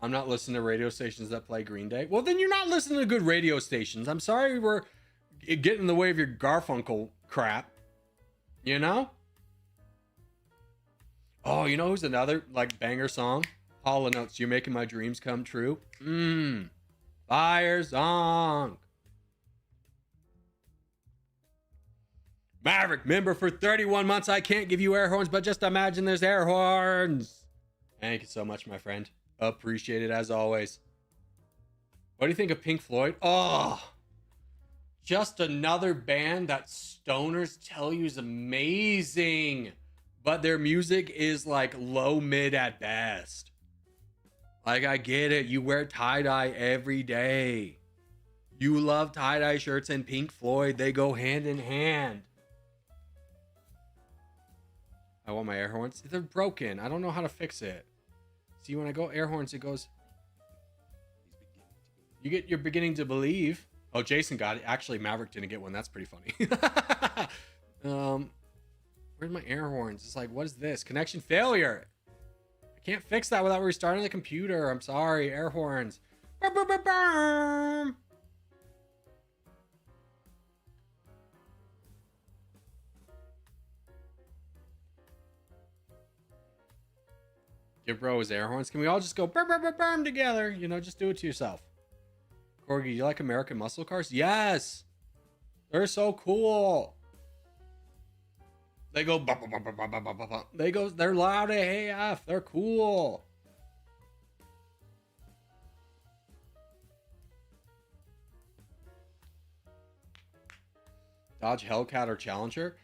I'm not listening to radio stations that play Green Day. Well, then you're not listening to good radio stations. I'm sorry we're getting in the way of your Garfunkel crap. You know? Oh, you know who's another like banger song? Hall & Oates, You're Making My Dreams Come True. Fire song. Maverick, member for 31 months. I can't give you air horns, but just imagine there's air horns. Thank you so much, my friend. Appreciate it as always. What do you think of Pink Floyd? Oh, just another band that stoners tell you is amazing, but their music is like low mid at best. Like, I get it. You wear tie-dye every day. You love tie-dye shirts and Pink Floyd. They go hand in hand. I want my air horns. They're broken. I don't know how to fix it. See, when I go air horns, it goes... You're beginning to believe. Oh, Jason got it. Actually, Maverick didn't get one. That's pretty funny. Where's my air horns? It's like, what is this? Connection failure. I can't fix that without restarting the computer. I'm sorry. Air horns. Give bro his air horns. Can we all just go burm together? You know, just do it to yourself. Corgi, you like American muscle cars? Yes. They're so cool. They go they're loud AF. They're cool. Dodge, Hellcat, or Challenger?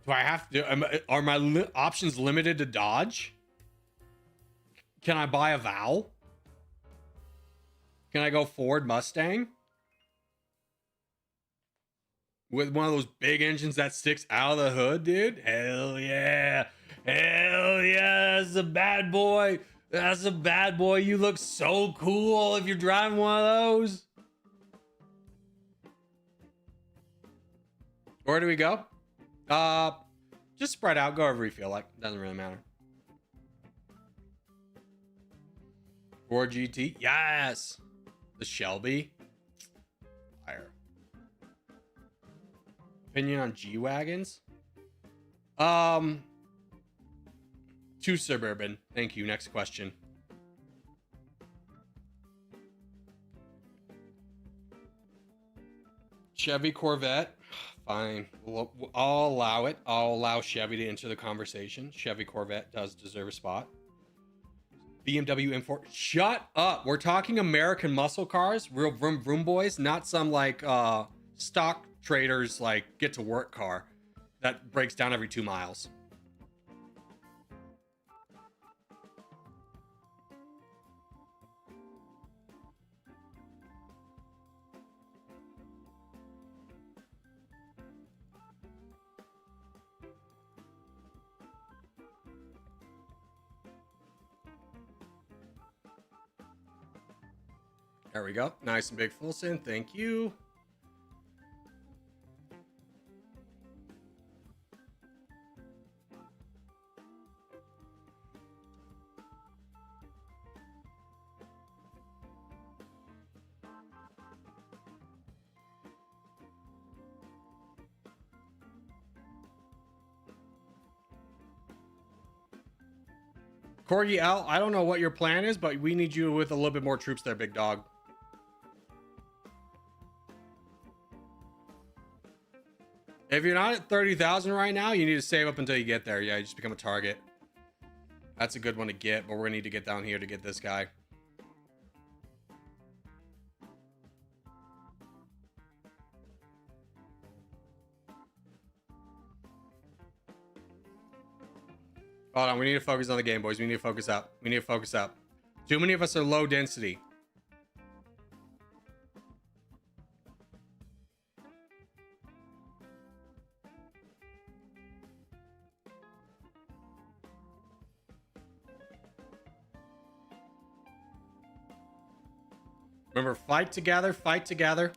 Do I have to... Are my options limited to Dodge? Can I buy a Val? Can I go Ford Mustang? With one of those big engines that sticks out of the hood, dude? Hell yeah. Hell yeah. That's a bad boy. That's a bad boy. You look so cool if you're driving one of those. Where do we go? Just spread out. Go wherever you feel like. Doesn't really matter. Ford GT. Yes. The Shelby. Fire. Opinion on G-Wagons? Too suburban. Thank you. Next question. Chevy Corvette. Fine. I'll allow it. I'll allow Chevy to enter the conversation. Chevy Corvette does deserve a spot. BMW M4. Shut up. We're talking American muscle cars, real vroom vroom boys, not some like stock traders like get to work car that breaks down every 2 miles. There we go. Nice and big full send. Thank you. Corgi L, I don't know what your plan is, but we need you with a little bit more troops there, big dog. If you're not at 30,000 right now, you need to save up until you get there. Yeah, you just become a target. That's a good one to get, but we're going to need to get down here to get this guy. Hold on, we need to focus on the game, boys. We need to focus up. We need to focus up. Too many of us are low density. Remember, fight together, fight together.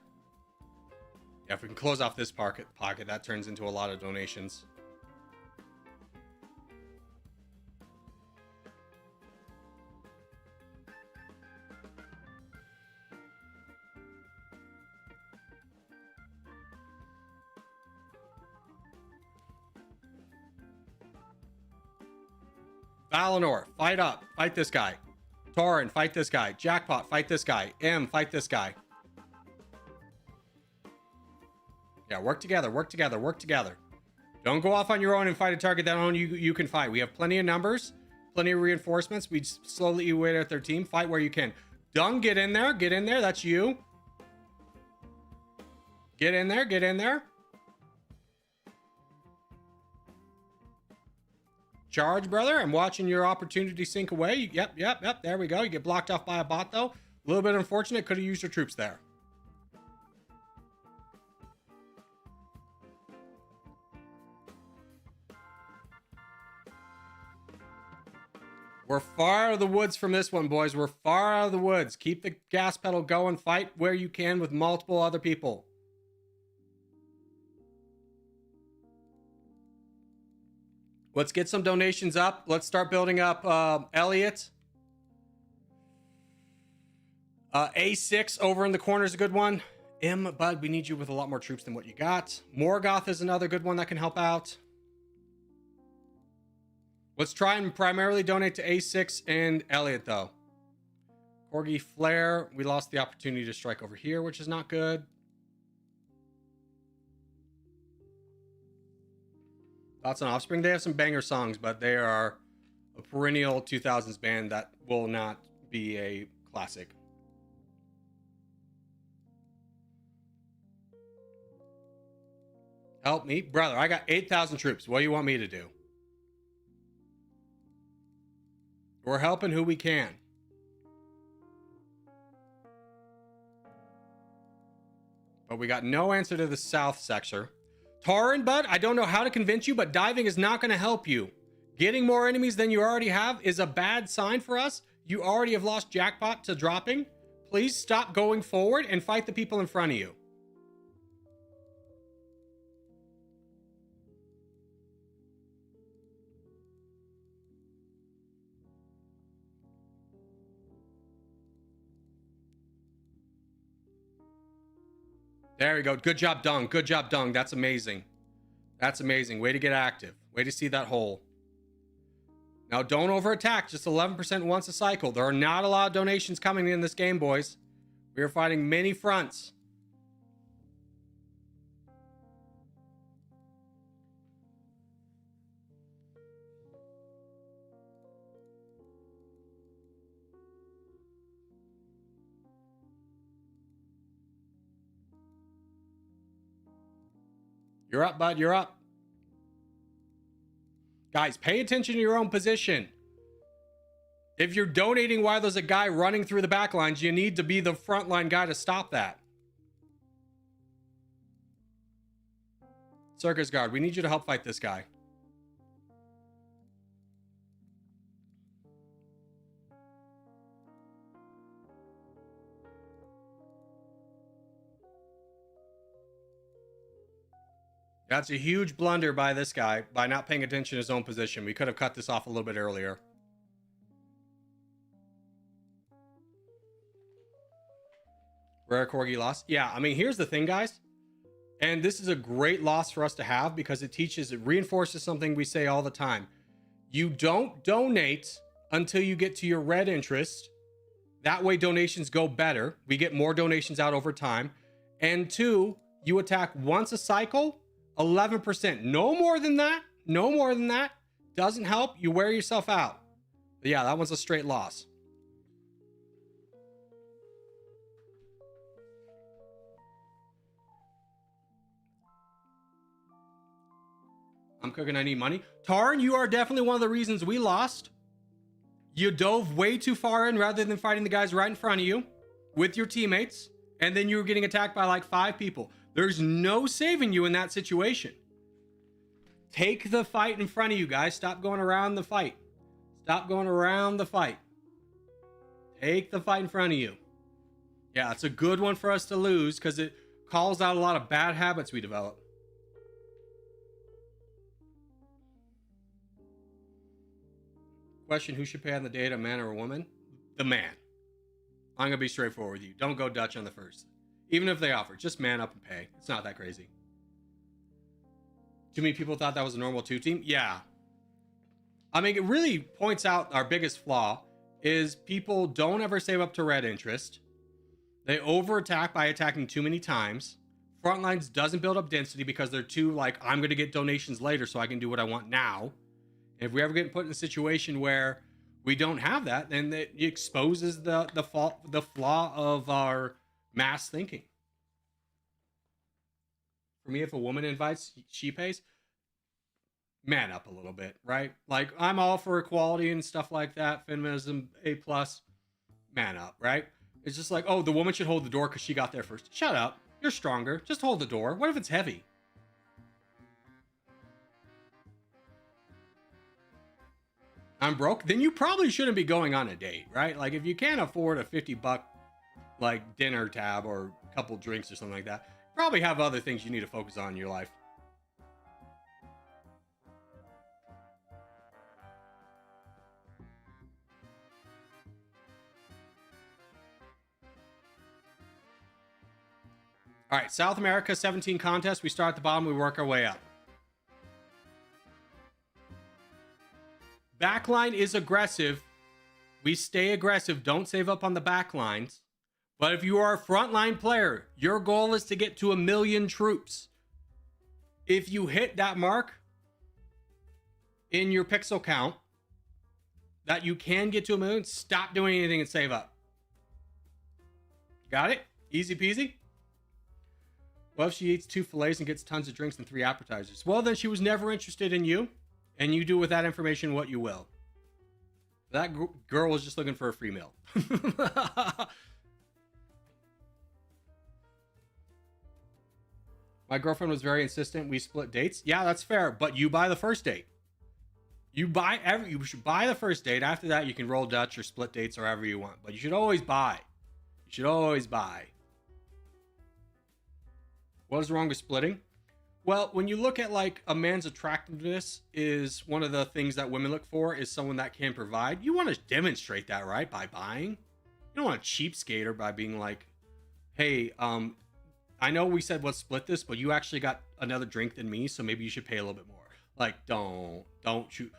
Yeah, if we can close off this pocket, that turns into a lot of donations. Valinor, fight up. Fight this guy. Torin, fight this guy. Jackpot, fight this guy. M, fight this guy. Yeah, work together, work together, work together. Don't go off on your own and fight a target that only you can fight. We have plenty of numbers, plenty of reinforcements. We slowly eat away at their team. Fight where you can. Dung, get in there. Get in there. That's you. Get in there. Get in there. Charge, brother. I'm watching your opportunity sink away. Yep. There we go. You get blocked off by a bot, though. A little bit unfortunate. Could have used your troops there. We're far out of the woods from this one, boys. We're far out of the woods. Keep the gas pedal going. Fight where you can with multiple other people. Let's get some donations up. Let's start building up Elliot. A6 over in the corner is a good one. Bud, we need you with a lot more troops than what you got. Morgoth is another good one that can help out. Let's try and primarily donate to A6 and Elliot, though. Corgi Flare, we lost the opportunity to strike over here, which is not good. Thoughts on Offspring? They have some banger songs, but they are a perennial 2000s band that will not be a classic. Help me. Brother, I got 8,000 troops. What do you want me to do? We're helping who we can. But we got no answer to the south sector. Tauren, bud, I don't know how to convince you, but diving is not going to help you. Getting more enemies than you already have is a bad sign for us. You already have lost jackpot to dropping. Please stop going forward and fight the people in front of you. There we go. Good job, Dung. Good job, Dung. That's amazing. That's amazing. Way to get active. Way to see that hole. Now, don't overattack. Just 11% once a cycle. There are not a lot of donations coming in this game, boys. We are fighting many fronts. You're up, bud. You're up. Guys, pay attention to your own position. If you're donating while there's a guy running through the back lines, you need to be the frontline guy to stop that. Circus Guard, we need you to help fight this guy. That's a huge blunder by this guy by not paying attention to his own position. We could have cut this off a little bit earlier. Rare Corgi loss. Yeah, I mean, here's the thing, guys. And this is a great loss for us to have because it reinforces something we say all the time. You don't donate until you get to your red interest. That way donations go better. We get more donations out over time. And 2, you attack once a cycle. 11%. No more than that. No more than that. Doesn't help. You wear yourself out. But yeah, that one's a straight loss. I'm cooking. I need money. Tarn, you are definitely one of the reasons we lost. You dove way too far in rather than fighting the guys right in front of you with your teammates. And then you were getting attacked by like 5 people. There's no saving you in that situation. Take the fight in front of you, guys. Stop going around the fight. Stop going around the fight. Take the fight in front of you. Yeah, it's a good one for us to lose because it calls out a lot of bad habits we develop. Question, who should pay on the date, a man or a woman? The man. I'm going to be straightforward with you. Don't go Dutch on the first. Even if they offer, just man up and pay. It's not that crazy. Too many people thought that was a normal 2 team? Yeah. I mean, it really points out our biggest flaw is people don't ever save up to red interest. They over attack by attacking too many times. Frontlines doesn't build up density because they're too like, I'm going to get donations later so I can do what I want now. And if we ever get put in a situation where we don't have that, then it exposes the flaw of our mass thinking. For me, if a woman invites, she pays. Man up a little bit, right? Like, I'm all for equality and stuff like that, feminism, A+. Man up, right? It's just like, oh, the woman should hold the door because she got there first. Shut up. You're stronger. Just hold the door. What if it's heavy? I'm broke. Then you probably shouldn't be going on a date, right? Like, if you can't afford a $50 like dinner tab or a couple drinks or something like that, probably have other things you need to focus on in your life. All right, South America, 17 contests. We start at the bottom, we work our way up. Backline is aggressive. We stay aggressive. Don't save up on the backlines. But if you are a frontline player, your goal is to get to 1 million troops. If you hit that mark in your pixel count that you can get to 1 million, stop doing anything and save up. Got it? Easy peasy. Well, if she eats 2 fillets and gets tons of drinks and 3 appetizers, well, then she was never interested in you, and you do with that information what you will. That girl was just looking for a free meal. My girlfriend was very insistent we split dates. Yeah, that's fair, but you buy the first date. You should buy the first date. After that, you can roll Dutch or split dates or however you want, but you should always buy. You should always buy. What is wrong with splitting? Well, when you look at like a man's attractiveness is one of the things that women look for is someone that can provide. You want to demonstrate that, right? By buying. You don't want a cheapskate or by being like, hey, I know we said let's split this, but you actually got another drink than me, so maybe you should pay a little bit more. Like, don't shoot.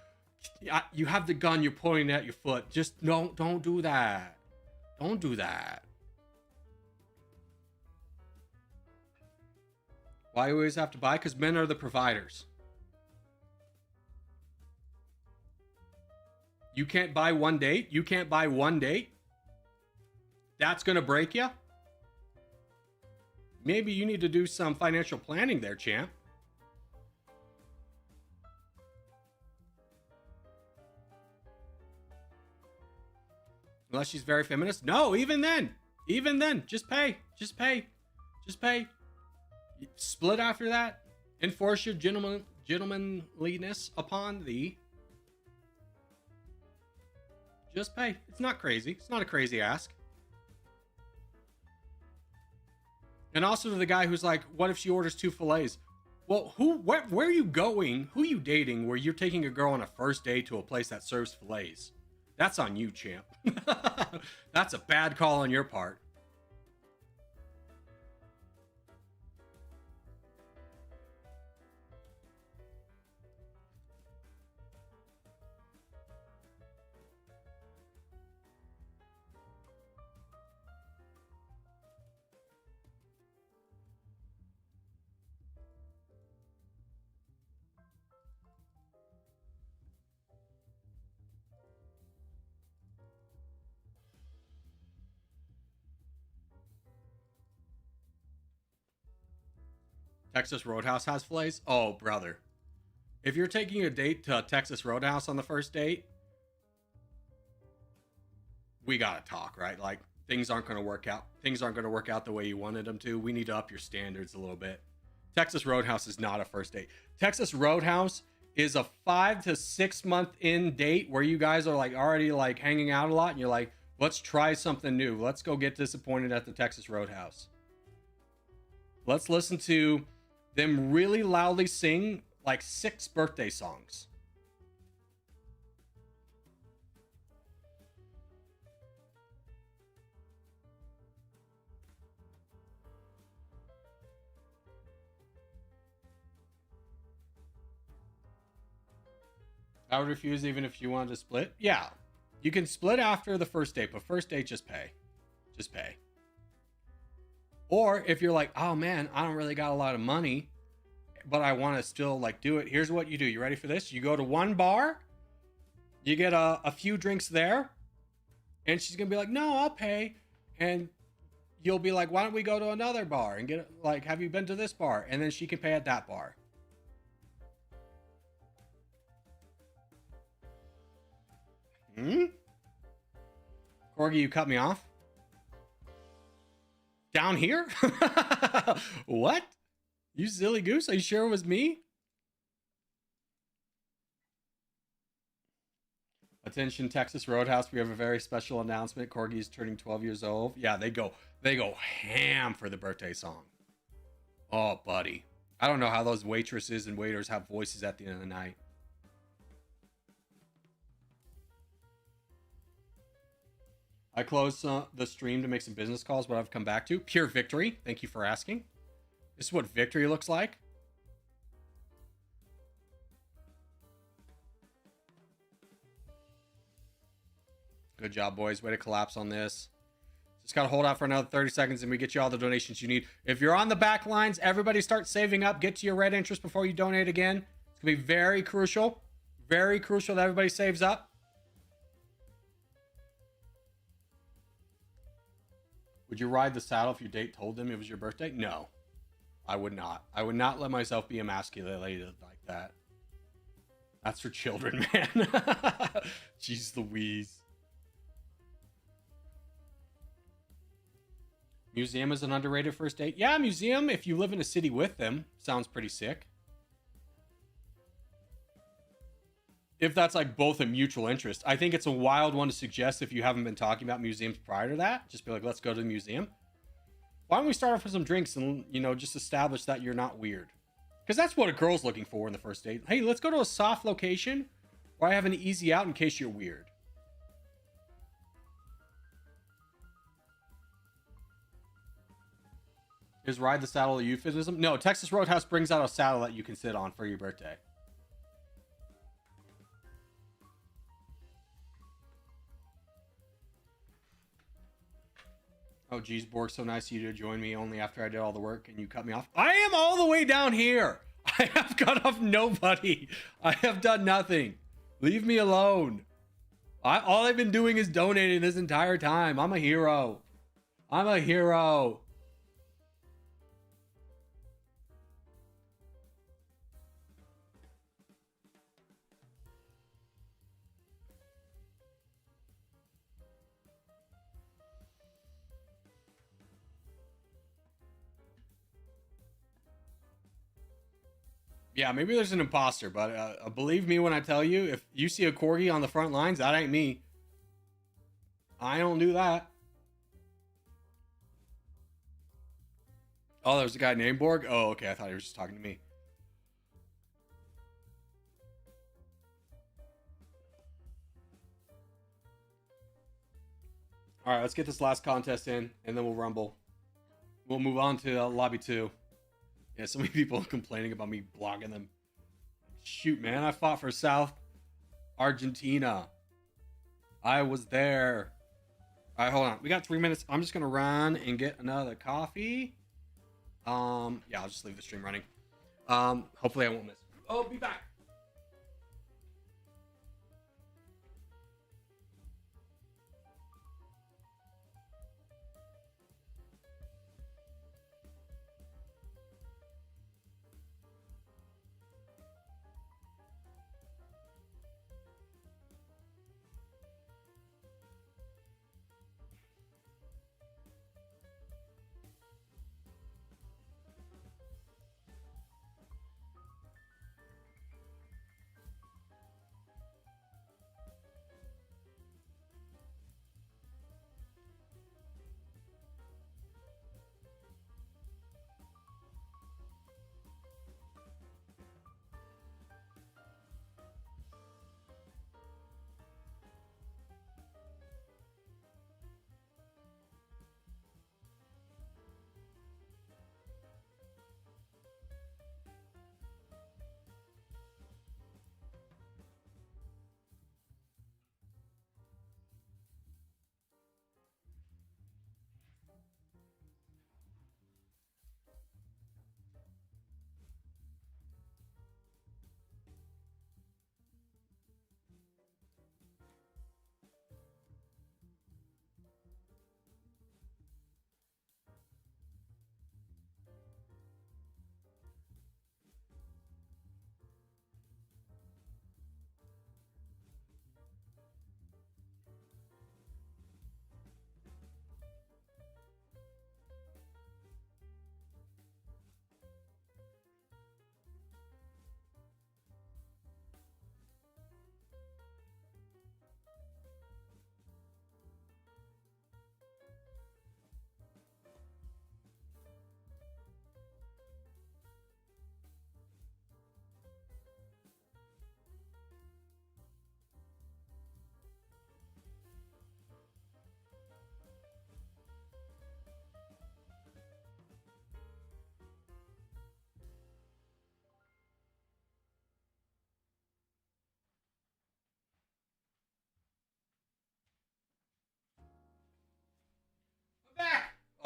You have the gun, you're pointing at your foot. Just don't do that. Don't do that. Why you always have to buy? Because men are the providers. You can't buy one date. You can't buy one date. That's going to break you. Maybe you need to do some financial planning there, champ. Unless she's very feminist. No, even then, just pay. Split after that. Enforce your gentlemanliness upon thee. Just pay. It's not crazy. It's not a crazy ask. And also to the guy who's like, what if she orders 2 fillets? Well, where are you going? Who are you dating where you're taking a girl on a first date to a place that serves fillets? That's on you, champ. That's a bad call on your part. Texas Roadhouse has fillets? Oh, brother. If you're taking a date to Texas Roadhouse on the first date, we gotta talk, right? Like, things aren't gonna work out. Things aren't gonna work out the way you wanted them to. We need to up your standards a little bit. Texas Roadhouse is not a first date. Texas Roadhouse is a 5 to 6 month in date where you guys are like already like hanging out a lot and you're like, let's try something new. Let's go get disappointed at the Texas Roadhouse. Let's listen to them really loudly sing like 6 birthday songs. I would refuse even if you wanted to split. Yeah, you can split after the first date, but first date, just pay. Just pay. Or if you're like, oh man, I don't really got a lot of money, but I want to still like do it. Here's what you do. You ready for this? You go to one bar, you get a few drinks there, and she's gonna be like, no, I'll pay. And you'll be like, why don't we go to another bar and get like, have you been to this bar? And then she can pay at that bar. Corgi, you cut me off. Down here? What? You silly goose? Are you sure it was me? Attention, Texas Roadhouse. We have a very special announcement. Corgi is turning 12 years old. Yeah, they go ham for the birthday song. Oh, buddy. I don't know how those waitresses and waiters have voices at the end of the night. I closed the stream to make some business calls, but I've come back to. Pure victory. Thank you for asking. This is what victory looks like. Good job, boys. Way to collapse on this. Just got to hold out for another 30 seconds and we get you all the donations you need. If you're on the back lines, everybody start saving up. Get to your red interest before you donate again. It's going to be very crucial. Very crucial that everybody saves up. Would you ride the saddle if your date told them it was your birthday? No, I would not. I would not let myself be emasculated like that. That's for children, man. Jeez Louise. Museum is an underrated first date. Yeah, museum, if you live in a city with them, sounds pretty sick. If that's like both a mutual interest. I think it's a wild one to suggest if you haven't been talking about museums prior to that. Just be like, let's go to the museum. Why don't we start off with some drinks and, you know, just establish that you're not weird? Because that's what a girl's looking for in the first date. Hey, let's go to a soft location where I have an easy out in case you're weird. Is ride the saddle a euphemism? No, Texas Roadhouse brings out a saddle that you can sit on for your birthday. Oh, geez, Borg, so nice of you to join me only after I did all the work and you cut me off. I am all the way down here. I have cut off nobody. I have done nothing. Leave me alone. All I've been doing is donating this entire time. I'm a hero. I'm a hero. Yeah, maybe there's an imposter, but believe me when I tell you, if you see a corgi on the front lines, that ain't me. I don't do that. Oh, there's a guy named Borg? Oh, okay. I thought he was just talking to me. All right, let's get this last contest in, and then we'll rumble. We'll move on to lobby 2. Yeah, so many people complaining about me blogging them. Shoot, man, I fought for South Argentina. I was there. All right, hold on. We got 3 minutes. I'm just gonna run and get another coffee. Yeah, I'll just leave the stream running. Hopefully I won't miss. Oh, be back.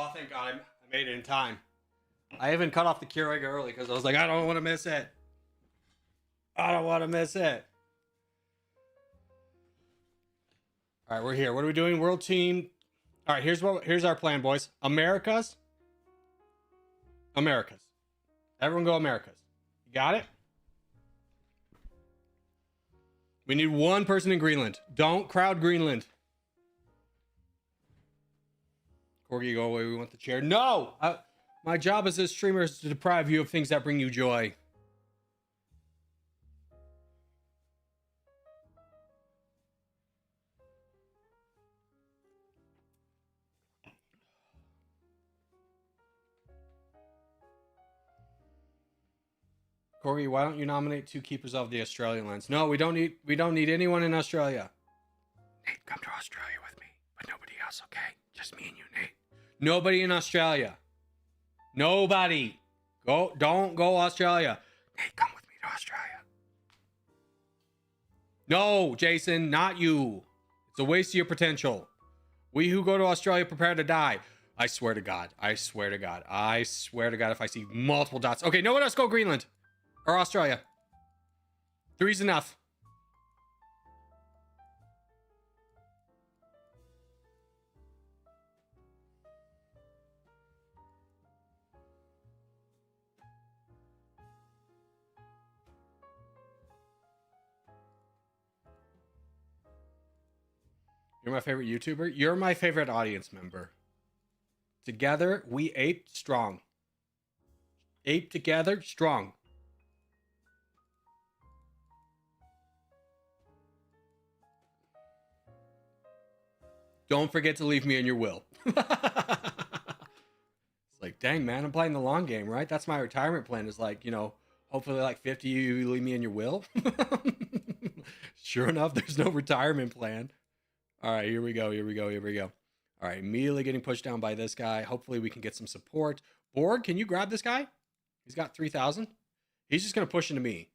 Oh, thank God. I made it in time. I even cut off the Keurig early because I was like, I don't want to miss it. I don't want to miss it. All right, we're here. What are we doing? World team. All right, here's our plan, boys. Americas. Everyone go Americas. You got it? We need one person in Greenland. Don't crowd Greenland. Corgi, go away. We want the chair. No! My job as a streamer is to deprive you of things that bring you joy. Corgi, why don't you nominate 2 keepers of the Australian lands? No, we don't need anyone in Australia. Nate, come to Australia with me, but nobody else, okay? Just me and you, Nate. Nobody in Australia. Nobody. Don't go Australia. Nate, come with me to Australia. No, Jason, not you. It's a waste of your potential. We who go to Australia prepare to die. I swear to God. I swear to God. I swear to God if I see multiple dots. Okay, no one else go Greenland. Or Australia. 3's enough. You're my favorite YouTuber. You're my favorite audience member. Together, we ape strong. Ape together, strong. Don't forget to leave me in your will. It's like, dang, man, I'm playing the long game, right? That's my retirement plan is like, hopefully like 50 you leave me in your will. Sure enough, there's no retirement plan. All right, here we go. All right, immediately getting pushed down by this guy. Hopefully we can get some support. Borg, can you grab this guy? He's got 3,000. He's just going to push into me.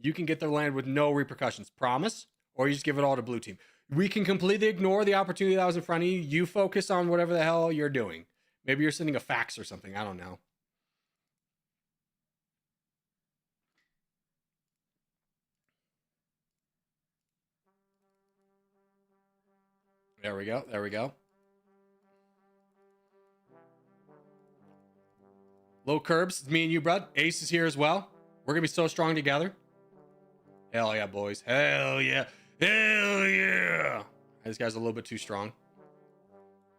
You can get the land with no repercussions. Promise? Or you just give it all to blue team. We can completely ignore the opportunity that was in front of you. You focus on whatever the hell you're doing. Maybe you're sending a fax or something. I don't know. There we go. Low curbs. It's me and you, bud. Ace is here as well. We're going to be so strong together. Hell yeah, boys. Hell yeah. This guy's a little bit too strong.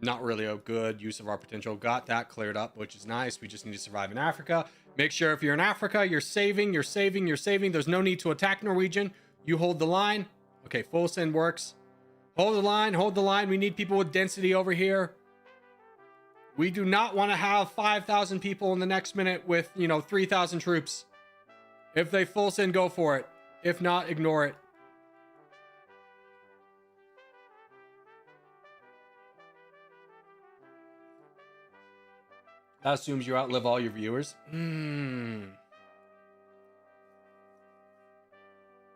Not really a good use of our potential. Got that cleared up, which is nice. We just need to survive in Africa. Make sure if you're in Africa, you're saving. There's no need to attack Norwegian. You hold the line. Okay, full send works. Hold the line. We need people with density over here. We do not want to have 5,000 people in the next minute with, 3,000 troops. If they full send, go for it. If not, ignore it. That assumes you outlive all your viewers.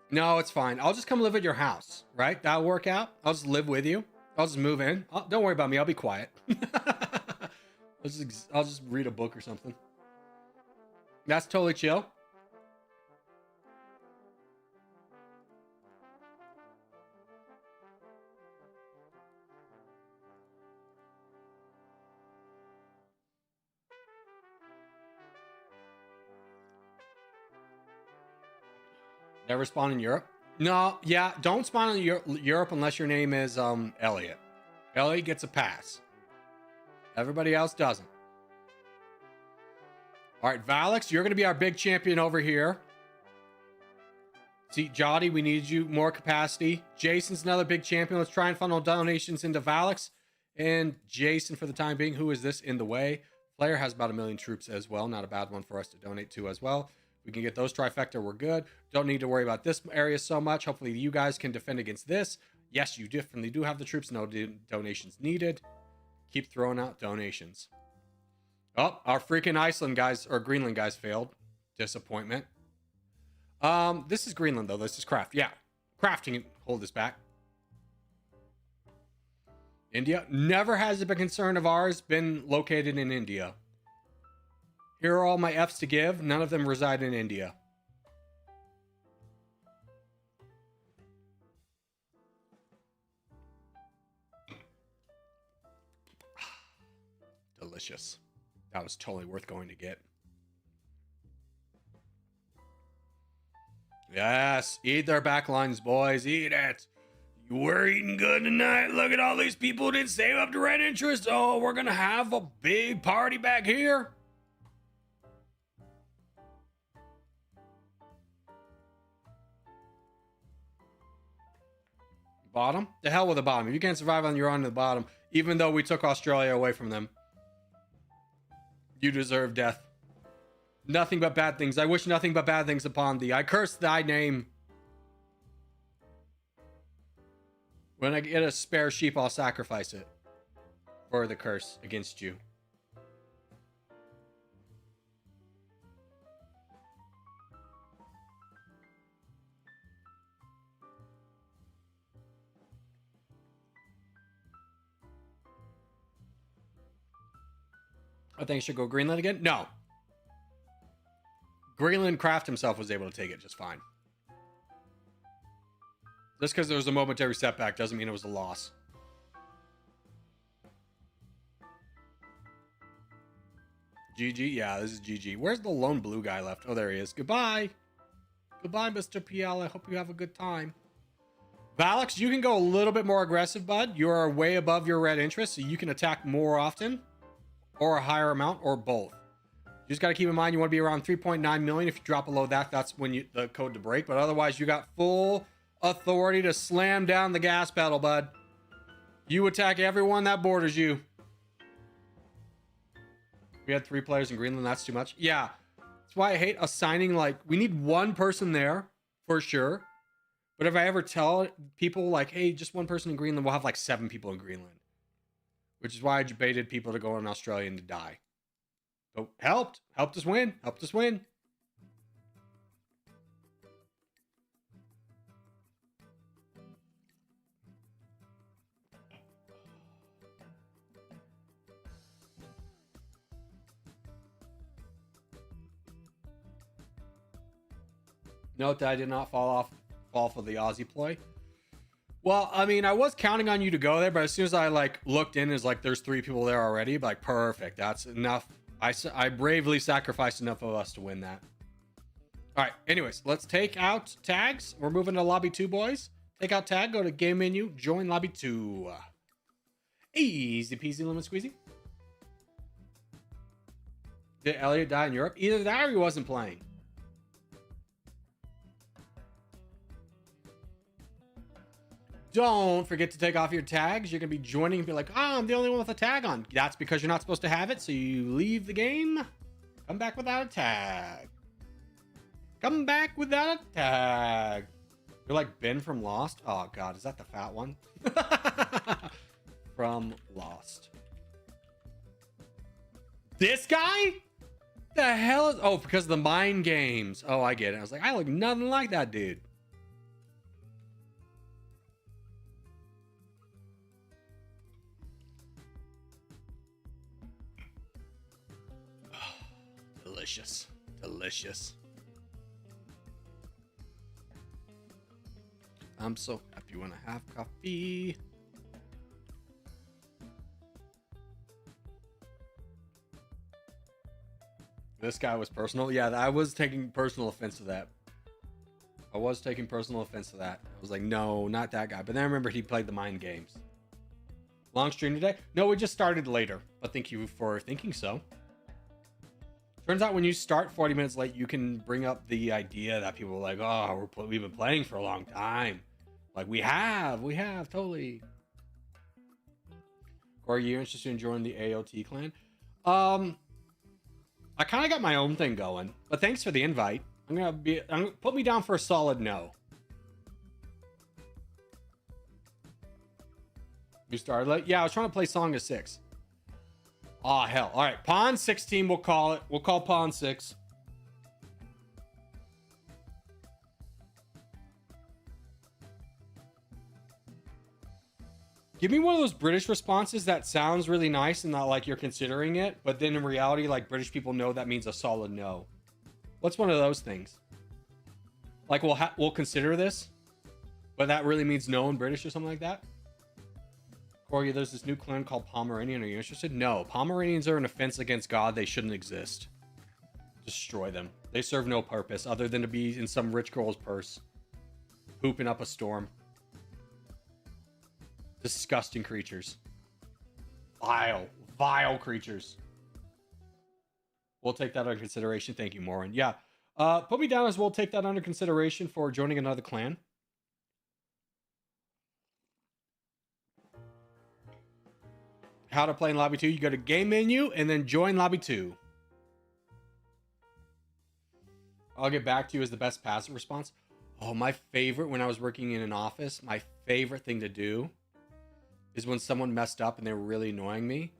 No, it's fine. I'll just come live at your house, right? That'll work out. I'll just live with you. I'll just move in. Don't worry about me. I'll be quiet. I'll just read a book or something. That's totally chill. Never spawn in Europe? No, yeah, don't spawn in Europe unless your name is Elliot. Elliot gets a pass. Everybody else doesn't. All right, Valix, you're going to be our big champion over here. See, Jotty, we need you. More capacity. Jason's another big champion. Let's try and funnel donations into Valix. And Jason, for the time being, who is this in the way? Player has about 1 million troops as well. Not a bad one for us to donate to as well. We can get those trifecta. We're good. Don't need to worry about this area so much. Hopefully you guys can defend against this. Yes, you definitely do have the troops. No donations needed. Keep throwing out donations. Oh, our freaking Iceland guys or Greenland guys failed. Disappointment. This is Greenland though. This is craft. Yeah, crafting. Hold this back. India? Never has it been a concern of ours been located in India. Here are all my Fs to give. None of them reside in India. Delicious. That was totally worth going to get. Yes, eat their backlines, boys. Eat it. We're eating good tonight. Look at all these people who didn't save up to red interest. Oh, we're going to have a big party back here. Bottom? The hell with the bottom. If you can't survive on your own to the bottom, even though we took Australia away from them, you deserve death. Nothing but bad things. I wish nothing but bad things upon thee. I curse thy name. When I get a spare sheep, I'll sacrifice it for the curse against you. I think I should go Greenland again. No. Greenland Craft himself was able to take it just fine. Just because there was a momentary setback doesn't mean it was a loss. GG? Yeah, this is GG. Where's the lone blue guy left? Oh, there he is. Goodbye. Goodbye, Mr. PL. I hope you have a good time. Valix, you can go a little bit more aggressive, bud. You are way above your red interest, so you can attack more often, or a higher amount, or both. You just got to keep in mind you want to be around 3.9 million. If you drop below that, that's when you the code to break. But otherwise, you got full authority to slam down the gas pedal, bud. You attack everyone that borders you. We had 3 players in Greenland. That's too much. Yeah. That's why I hate assigning, like, we need one person there for sure. But if I ever tell people, like, hey, just one person in Greenland, we'll have like 7 people in Greenland. Which is why I baited people to go in Australia and to die. So helped. Helped us win. Helped us win. Note that I did not fall for the Aussie ploy. Well, I mean, I was counting on you to go there, but as soon as I like looked in, is like there's 3 people there already. Like, perfect. That's enough. I bravely sacrificed enough of us to win that. All right. Anyways, let's take out tags. We're moving to lobby 2, boys. Take out tag. Go to game menu. Join lobby 2. Easy peasy lemon squeezy. Did Elliot die in Europe? Either that or he wasn't playing. Don't forget to take off your tags. You're going to be joining and be like, oh, I'm the only one with a tag on. That's because you're not supposed to have it. So you leave the game. Come back without a tag. Come back without a tag. You're like Ben from Lost. Oh, God. Is that the fat one? From Lost. This guy? The hell is... Oh, because of the mind games. Oh, I get it. I was like, I look nothing like that dude. Delicious. Delicious. I'm so happy when I have coffee. This guy was personal. Yeah, I was taking personal offense to that. I was like, no, not that guy. But then I remember he played the mind games. Long stream today? No, we just started later. But thank you for thinking so. Turns out when you start 40 minutes late, you can bring up the idea that people are like, oh, we've been playing for a long time. Like, we have, totally. Or are you interested in joining the AOT clan? I kind of got my own thing going, but thanks for the invite. Put me down for a solid no. You started late? Yeah, I was trying to play Song of 6. Oh, hell. All right. Pawn 16, we'll call it. We'll call Pawn 6. Give me one of those British responses that sounds really nice and not like you're considering it, but then in reality, like British people know that means a solid no. What's one of those things? Like we'll consider this, but that really means no in British or something like that. Corey, there's this new clan called Pomeranian. Are you interested? No. Pomeranians are an offense against God. They shouldn't exist. Destroy them. They serve no purpose other than to be in some rich girl's purse. Pooping up a storm. Disgusting creatures. Vile. Vile creatures. We'll take that under consideration. Thank you, Morin. Yeah. Put me down as we'll take that under consideration for joining another clan. How to play in lobby 2. You go to game menu and then join lobby 2. I'll get back to you as the best passive response. Oh, my favorite when I was working in an office, my favorite thing to do is when someone messed up and they were really annoying me,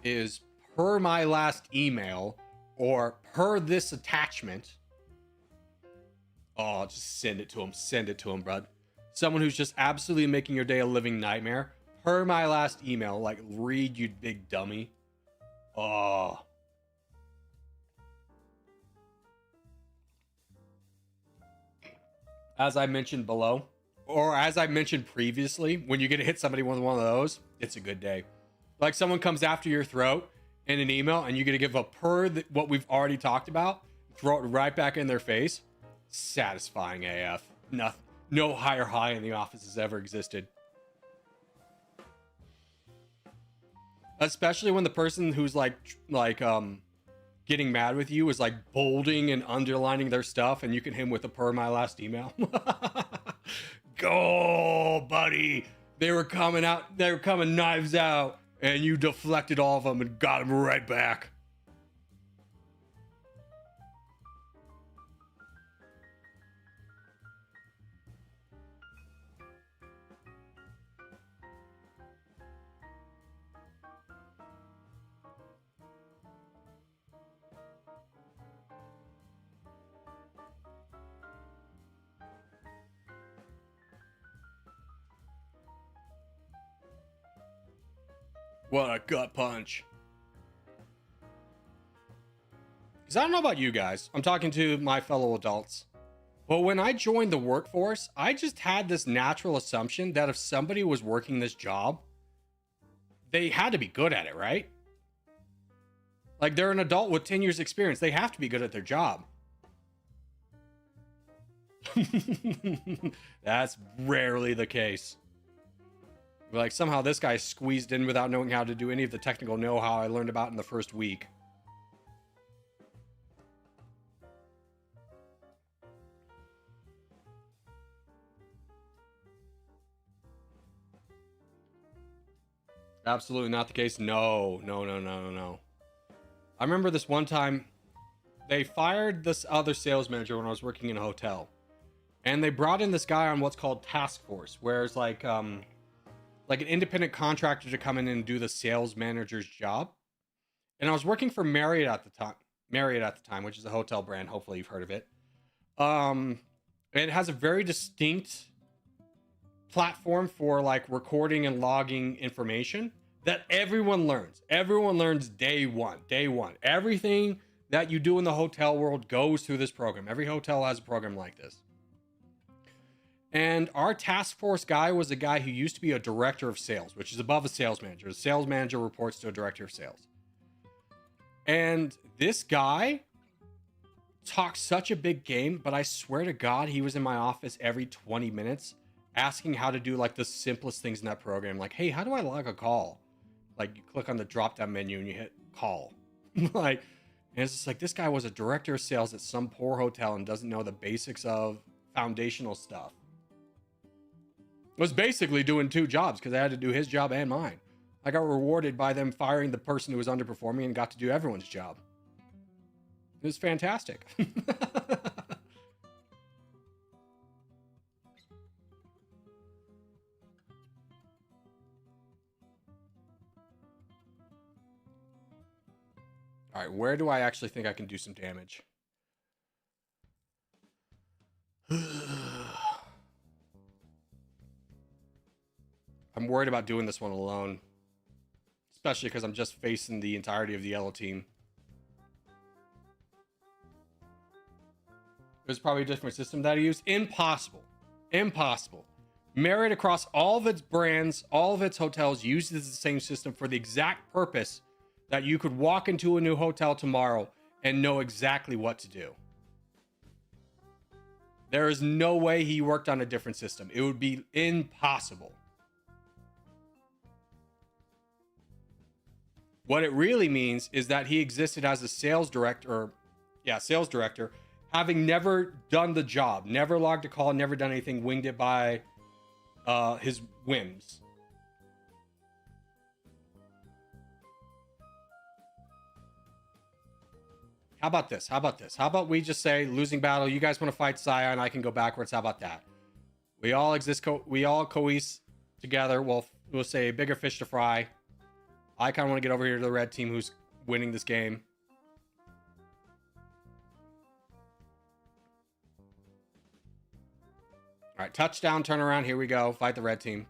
is per my last email or per this attachment. Oh, just send it to them. Send it to them, bud. Someone who's just absolutely making your day a living nightmare. Per my last email, like, read, you big dummy. Oh. As I mentioned below, or as I mentioned previously, when you get to hit somebody with one of those, it's a good day. Like someone comes after your throat in an email and you get to give a what we've already talked about, throw it right back in their face. Satisfying AF. No higher high in the office has ever existed. Especially when the person who's getting mad with you is like bolding and underlining their stuff and you can hit him with a per my last email. Go, buddy. They were coming knives out and you deflected all of them and got them right back. What a gut punch. Because I don't know about you guys. I'm talking to my fellow adults. But when I joined the workforce, I just had this natural assumption that if somebody was working this job, they had to be good at it, right? Like they're an adult with 10 years experience. They have to be good at their job. That's rarely the case. Like somehow this guy squeezed in without knowing how to do any of the technical know-how I learned about in the first week. Absolutely not the case. No. I remember this one time they fired this other sales manager when I was working in a hotel. And they brought in this guy on what's called task force, where it's like an independent contractor to come in and do the sales manager's job. And I was working for Marriott at the time, which is a hotel brand. Hopefully you've heard of it. It has a very distinct platform for like recording and logging information that everyone learns. Everyone learns day one. Everything that you do in the hotel world goes through this program. Every hotel has a program like this. And our task force guy was a guy who used to be a director of sales, which is above a sales manager. A sales manager reports to a director of sales. And this guy talks such a big game, but I swear to God, he was in my office every 20 minutes asking how to do like the simplest things in that program. Like, hey, how do I log a call? Like you click on the drop down menu and you hit call. And it's just like, this guy was a director of sales at some poor hotel and doesn't know the basics of foundational stuff. Was basically doing two jobs because I had to do his job and mine. I got rewarded by them firing the person who was underperforming and got to do everyone's job. It was fantastic. All right, where do I actually think I can do some damage? I'm worried about doing this one alone. Especially because I'm just facing the entirety of the yellow team. There's probably a different system that I use. Impossible. Impossible. Marriott across all of its brands, all of its hotels uses the same system for the exact purpose that you could walk into a new hotel tomorrow and know exactly what to do. There is no way he worked on a different system. It would be impossible. What it really means is that he existed as a sales director, having never done the job, never logged a call, never done anything, winged it by his whims. How about this? How about this? How about we just say losing battle? You guys want to fight Scion? I can go backwards. How about that? We all exist. We all coalesce together. We'll say bigger fish to fry. I kind of want to get over here to the red team who's winning this game. All right, touchdown, turnaround. Here we go. Fight the red team.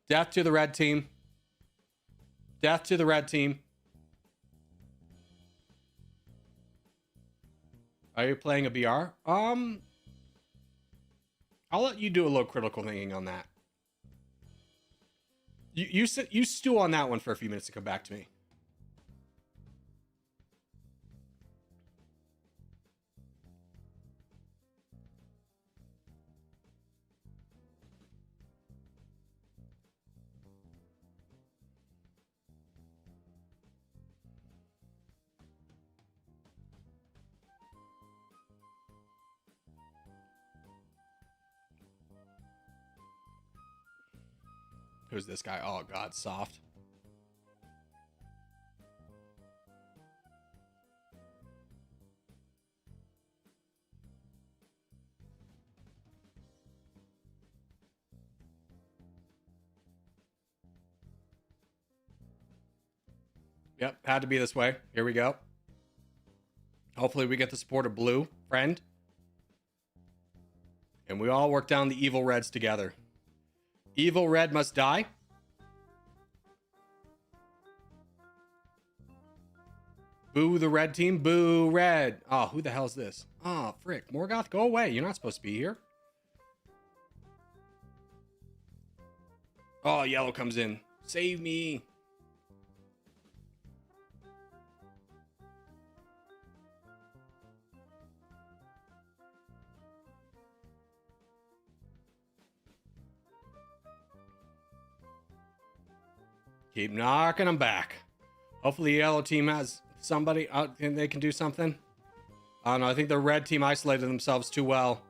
Death to the red team. Death to the red team. Are you playing a BR? I'll let you do a little critical thinking on that. You stew on that one for a few minutes to come back to me. Who's this guy? Oh, God, soft. Yep, had to be this way. Here we go. Hopefully we get the support of blue, friend. And we all work down the evil reds together. Evil red must die. Boo the red team. Boo red. Oh, who the hell is this? Oh, frick. Morgoth, go away. You're not supposed to be here. Oh, yellow comes in. Save me. Keep knocking them back. Hopefully the yellow team has somebody out and they can do something. I don't know. I think the red team isolated themselves too well.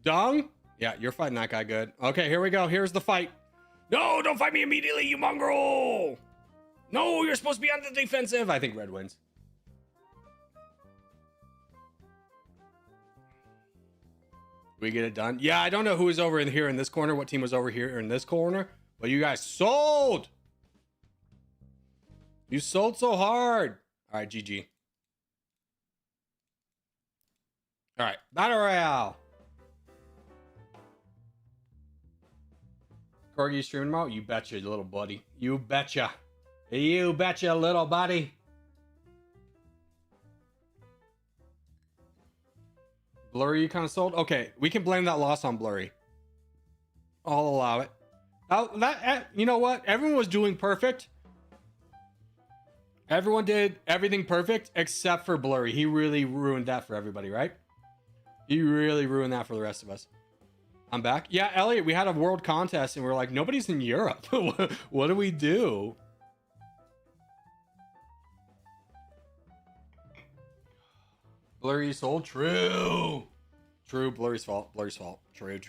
Dung? Yeah, you're fighting that guy good. Okay, here we go. Here's the fight. No, don't fight me immediately, you mongrel! No, you're supposed to be on the defensive. I think red wins. We get it done. Yeah, I don't know who was over in here in this corner, what team was over here in this corner, but you guys sold. You sold so hard. All right, GG. All right, Battle Royale. Corgi streaming tomorrow? You betcha, little buddy. You betcha. You betcha, little buddy. Blurry, you kind of sold? Okay, we can blame that loss on Blurry. I'll allow it. You know what? Everyone was doing perfect. Everyone did everything perfect except for Blurry. He really ruined that for everybody, right? He really ruined that for the rest of us. I'm back. Yeah, Elliot, we had a world contest and we were like, nobody's in Europe. What do we do? Blurry sold. True. True. Blurry's fault. Blurry's fault. True.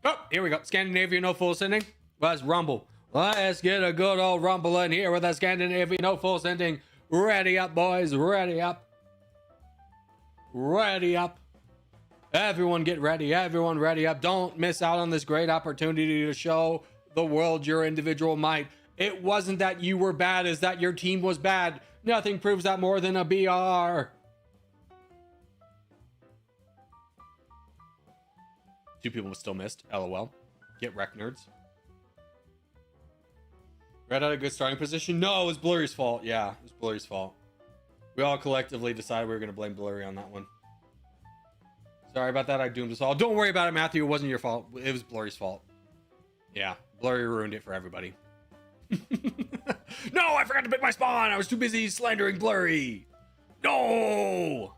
Oh, here we go. Scandinavia no full sending. Let's rumble. Let's get a good old rumble in here with a Scandinavia no full sending. Ready up, boys. Ready up. Ready up. Everyone get ready. Everyone ready up. Don't miss out on this great opportunity to show the world your individual might. It wasn't that you were bad, it's that your team was bad. Nothing proves that more than a BR. 2 people still missed. LOL. Get wrecked, nerds. Red had a good starting position. No, it was Blurry's fault. Yeah, it was Blurry's fault. We all collectively decided we were going to blame Blurry on that one. Sorry about that. I doomed us all. Don't worry about it, Matthew. It wasn't your fault. It was Blurry's fault. Yeah, Blurry ruined it for everybody. No, I forgot to pick my spawn. I was too busy slandering Blurry. No.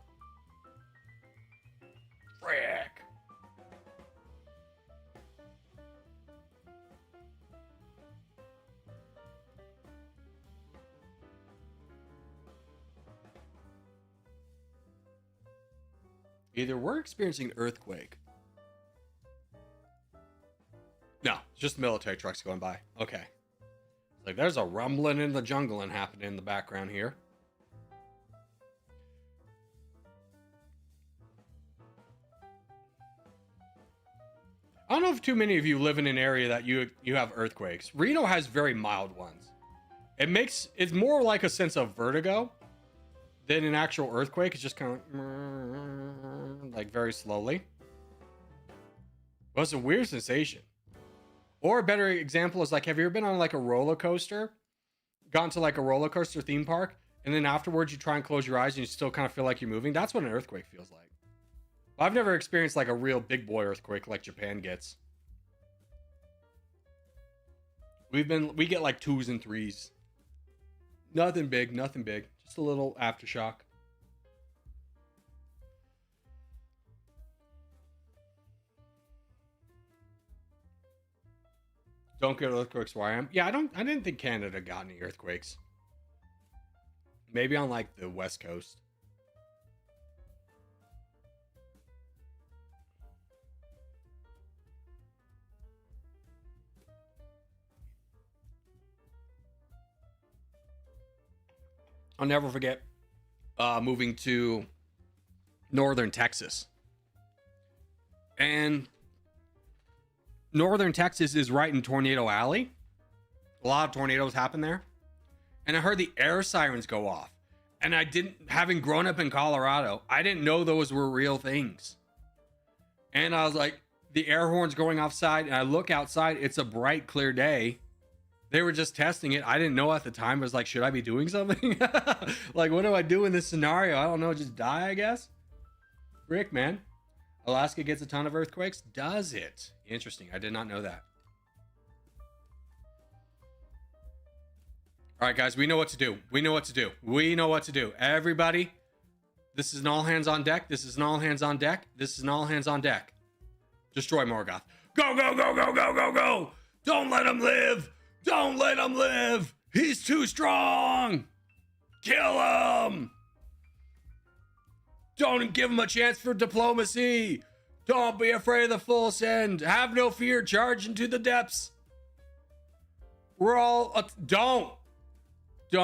Frick. Either we're experiencing an earthquake. No, it's just military trucks going by. Okay. Like, there's a rumbling in the jungle and happening in the background here. I don't know if too many of you live in an area that you have earthquakes. Reno has very mild ones. It's more like a sense of vertigo than an actual earthquake. It's just kind of like very slowly. Well, it's a weird sensation. Or a better example is like, have you ever been on like a roller coaster? Gone to like a roller coaster theme park, and then afterwards you try and close your eyes and you still kind of feel like you're moving? That's what an earthquake feels like. I've never experienced like a real big boy earthquake like Japan gets. We get like 2s and 3s. Nothing big, nothing big. Just a little aftershock. Don't get earthquakes where I am. Yeah, I didn't think Canada got any earthquakes. Maybe on like the West Coast. I'll never forget moving to northern Texas. And northern Texas is right in Tornado Alley. A lot of tornadoes happen there. And I heard the air sirens go off. And having grown up in Colorado, I didn't know those were real things. And I was like, the air horn's going outside, and I look outside, it's a bright, clear day. They were just testing it. I didn't know at the time. I was like, should I be doing something? Like, what do I do in this scenario? I don't know. Just die, I guess. Rick, man. Alaska gets a ton of earthquakes? Does it? Interesting. I did not know that. All right, guys. We know what to do. We know what to do. We know what to do. Everybody, this is an all hands on deck. This is an all hands on deck. This is an all hands on deck. Destroy Morgoth. Go, go, go, go, go, go, go. Don't let him live. Don't let him live. He's too strong. Kill him. Don't give him a chance for diplomacy. Don't be afraid of the full send. Have no fear. Charge into the depths. We're all... Don't. You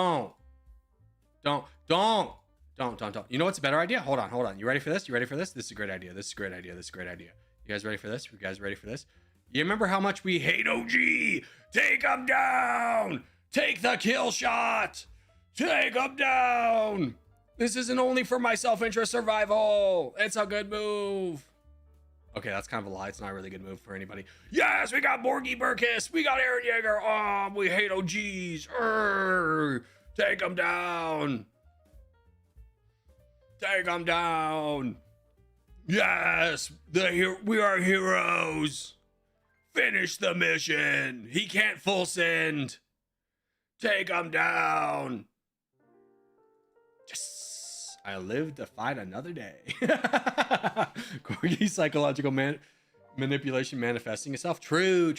know what's a better idea? Hold on. You ready for this? This is a great idea. You guys ready for this? You remember how much we hate OG? Take him down. Take the kill shot. Take him down. This isn't only for my self-interest survival. It's a good move. Okay, that's kind of a lie. It's not a really good move for anybody. Yes, we got Borgie Burkus. We got Aaron Yeager. Oh, we hate OGs. Take him down. Take him down. Yes, we are heroes. Finish the mission. He can't full send. Take him down. Yes. I live to fight another day. Corgi psychological manipulation manifesting itself. True.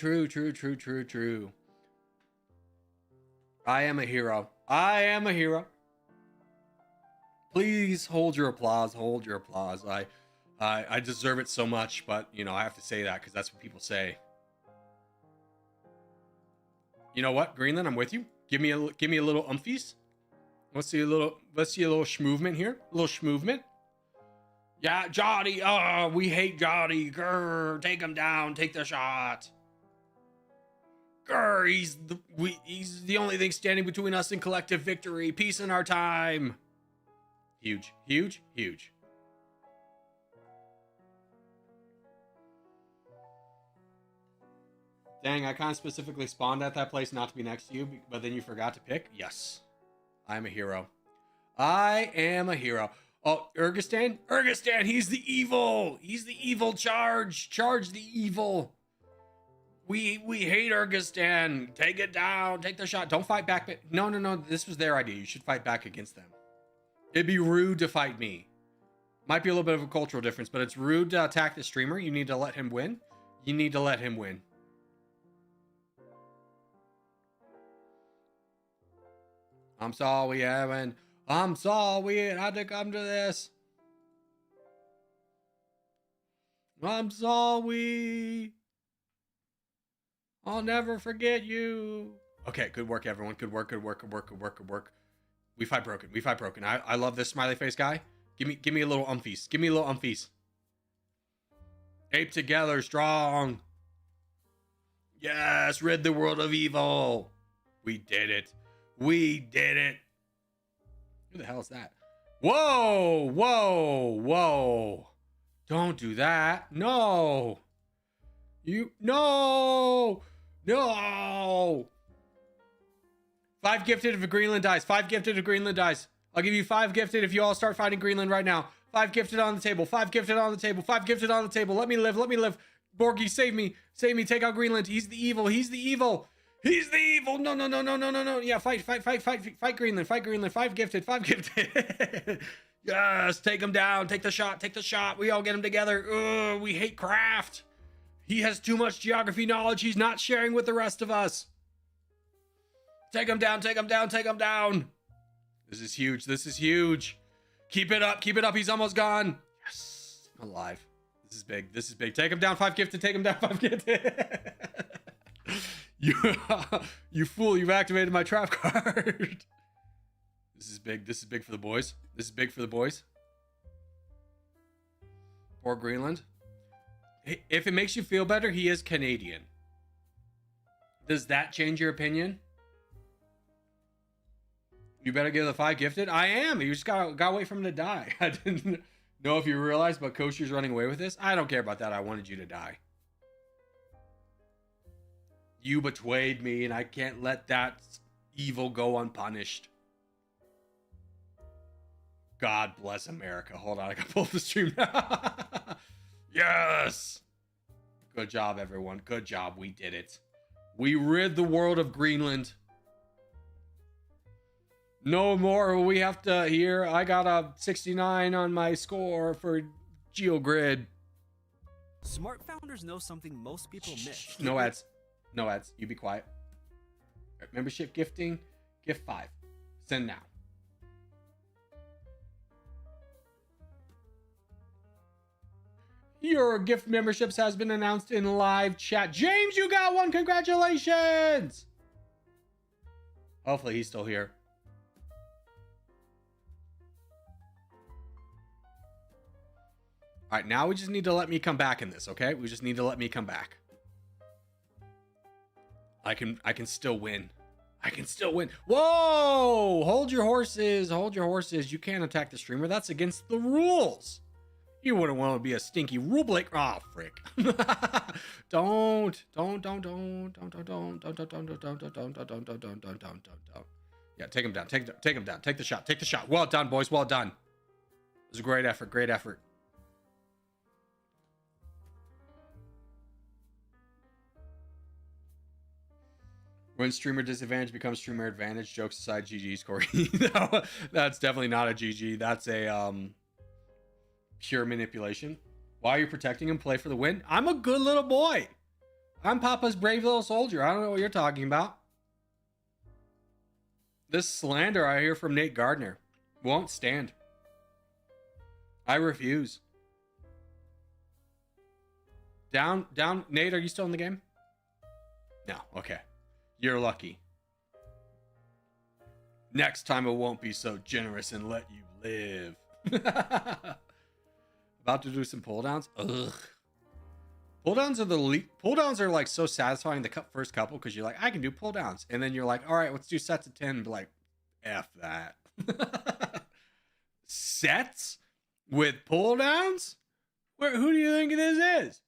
I am a hero. Please hold your applause. I deserve it so much, but you know, I have to say that because that's what people say. You know what, Greenland, I'm with you. Give me a little umphies. Let's see a little schmovement here. A little schmovement. Yeah, Johnny. Oh, we hate Johnny. Grr, take him down. Take the shot. Grr, he's the only thing standing between us and collective victory. Peace in our time. Huge, huge, huge. Dang, I kind of specifically spawned at that place not to be next to you, but then you forgot to pick? Yes. I'm a hero. I am a hero. Oh, Urgistan? Urgistan, he's the evil. He's the evil charge. Charge the evil. We hate Urgistan. Take it down. Take the shot. Don't fight back. No. This was their idea. You should fight back against them. It'd be rude to fight me. Might be a little bit of a cultural difference, but it's rude to attack the streamer. You need to let him win. You need to let him win. I'm sorry, Evan. I'm sorry it had to come to this. I'm sorry. I'll never forget you. Okay, good work, everyone. Good work. We fight broken. I love this smiley face guy. Give me a little umfies. Give me a little umfies. Ape together, strong. Yes, rid the world of evil. We did it. We did it. Who the hell is that? Whoa. Don't do that. No. No. 5 gifted if a Greenland dies. 5 gifted if Greenland dies. I'll give you 5 gifted if you all start fighting Greenland right now. 5 gifted on the table. 5 gifted on the table. 5 gifted on the table. Let me live. Borgie, save me. Take out Greenland. He's the evil. No. Yeah, fight Greenland. 5 gifted. Yes, take him down. Take the shot. We all get him together. Ugh, we hate Craft. He has too much geography knowledge. He's not sharing with the rest of us. Take him down. This is huge. Keep it up. He's almost gone. Yes, I'm alive. This is big. Take him down. 5 gifted. Take him down. 5 gifted. You fool, you've activated my trap card. This is big for the boys. Poor Greenland. If it makes you feel better, he is Canadian. Does that change your opinion? You better give the 5 gifted. I am. You just gotta wait for him to die. I didn't know if you realized, but Kosher's running away with this. I don't care about that. I wanted you to die. You betrayed me, and I can't let that evil go unpunished. God bless America. Hold on, I gotta pull up the stream now. Yes! Good job, everyone. Good job. We did it. We rid the world of Greenland. No more will we have to hear. I got a 69 on my score for GeoGrid. Smart founders know something most people miss. No ads. You be quiet. Right, membership gifting. Gift 5. Send now. Your gift memberships has been announced in live chat. James, you got one. Congratulations. Hopefully he's still here. All right, now we just need to let me come back in this, okay? We just need to let me come back. I can still win. Whoa! Hold your horses. You can't attack the streamer. That's against the rules. You wouldn't want to be a stinky rule breaker. Oh, frick. Don't. Yeah, take him down. Take him down. Take the shot. Well done, boys. Well done. It was a great effort. When streamer disadvantage becomes streamer advantage, jokes aside, GG's, Corey. No, that's definitely not a GG. That's a pure manipulation. Why are you protecting him? Play for the win. I'm a good little boy. I'm Papa's brave little soldier. I don't know what you're talking about. This slander I hear from Nate Gardner won't stand. I refuse. Down. Nate, are you still in the game? No. Okay. You're lucky. Next time I won't be so generous and let you live. About to do some pull downs. Ugh. Pull downs are pull downs are like so satisfying the first couple because you're like, I can do pull downs, and then you're like, all right, let's do sets of 10. And be like, F that. Sets with pull downs? Who do you think this is?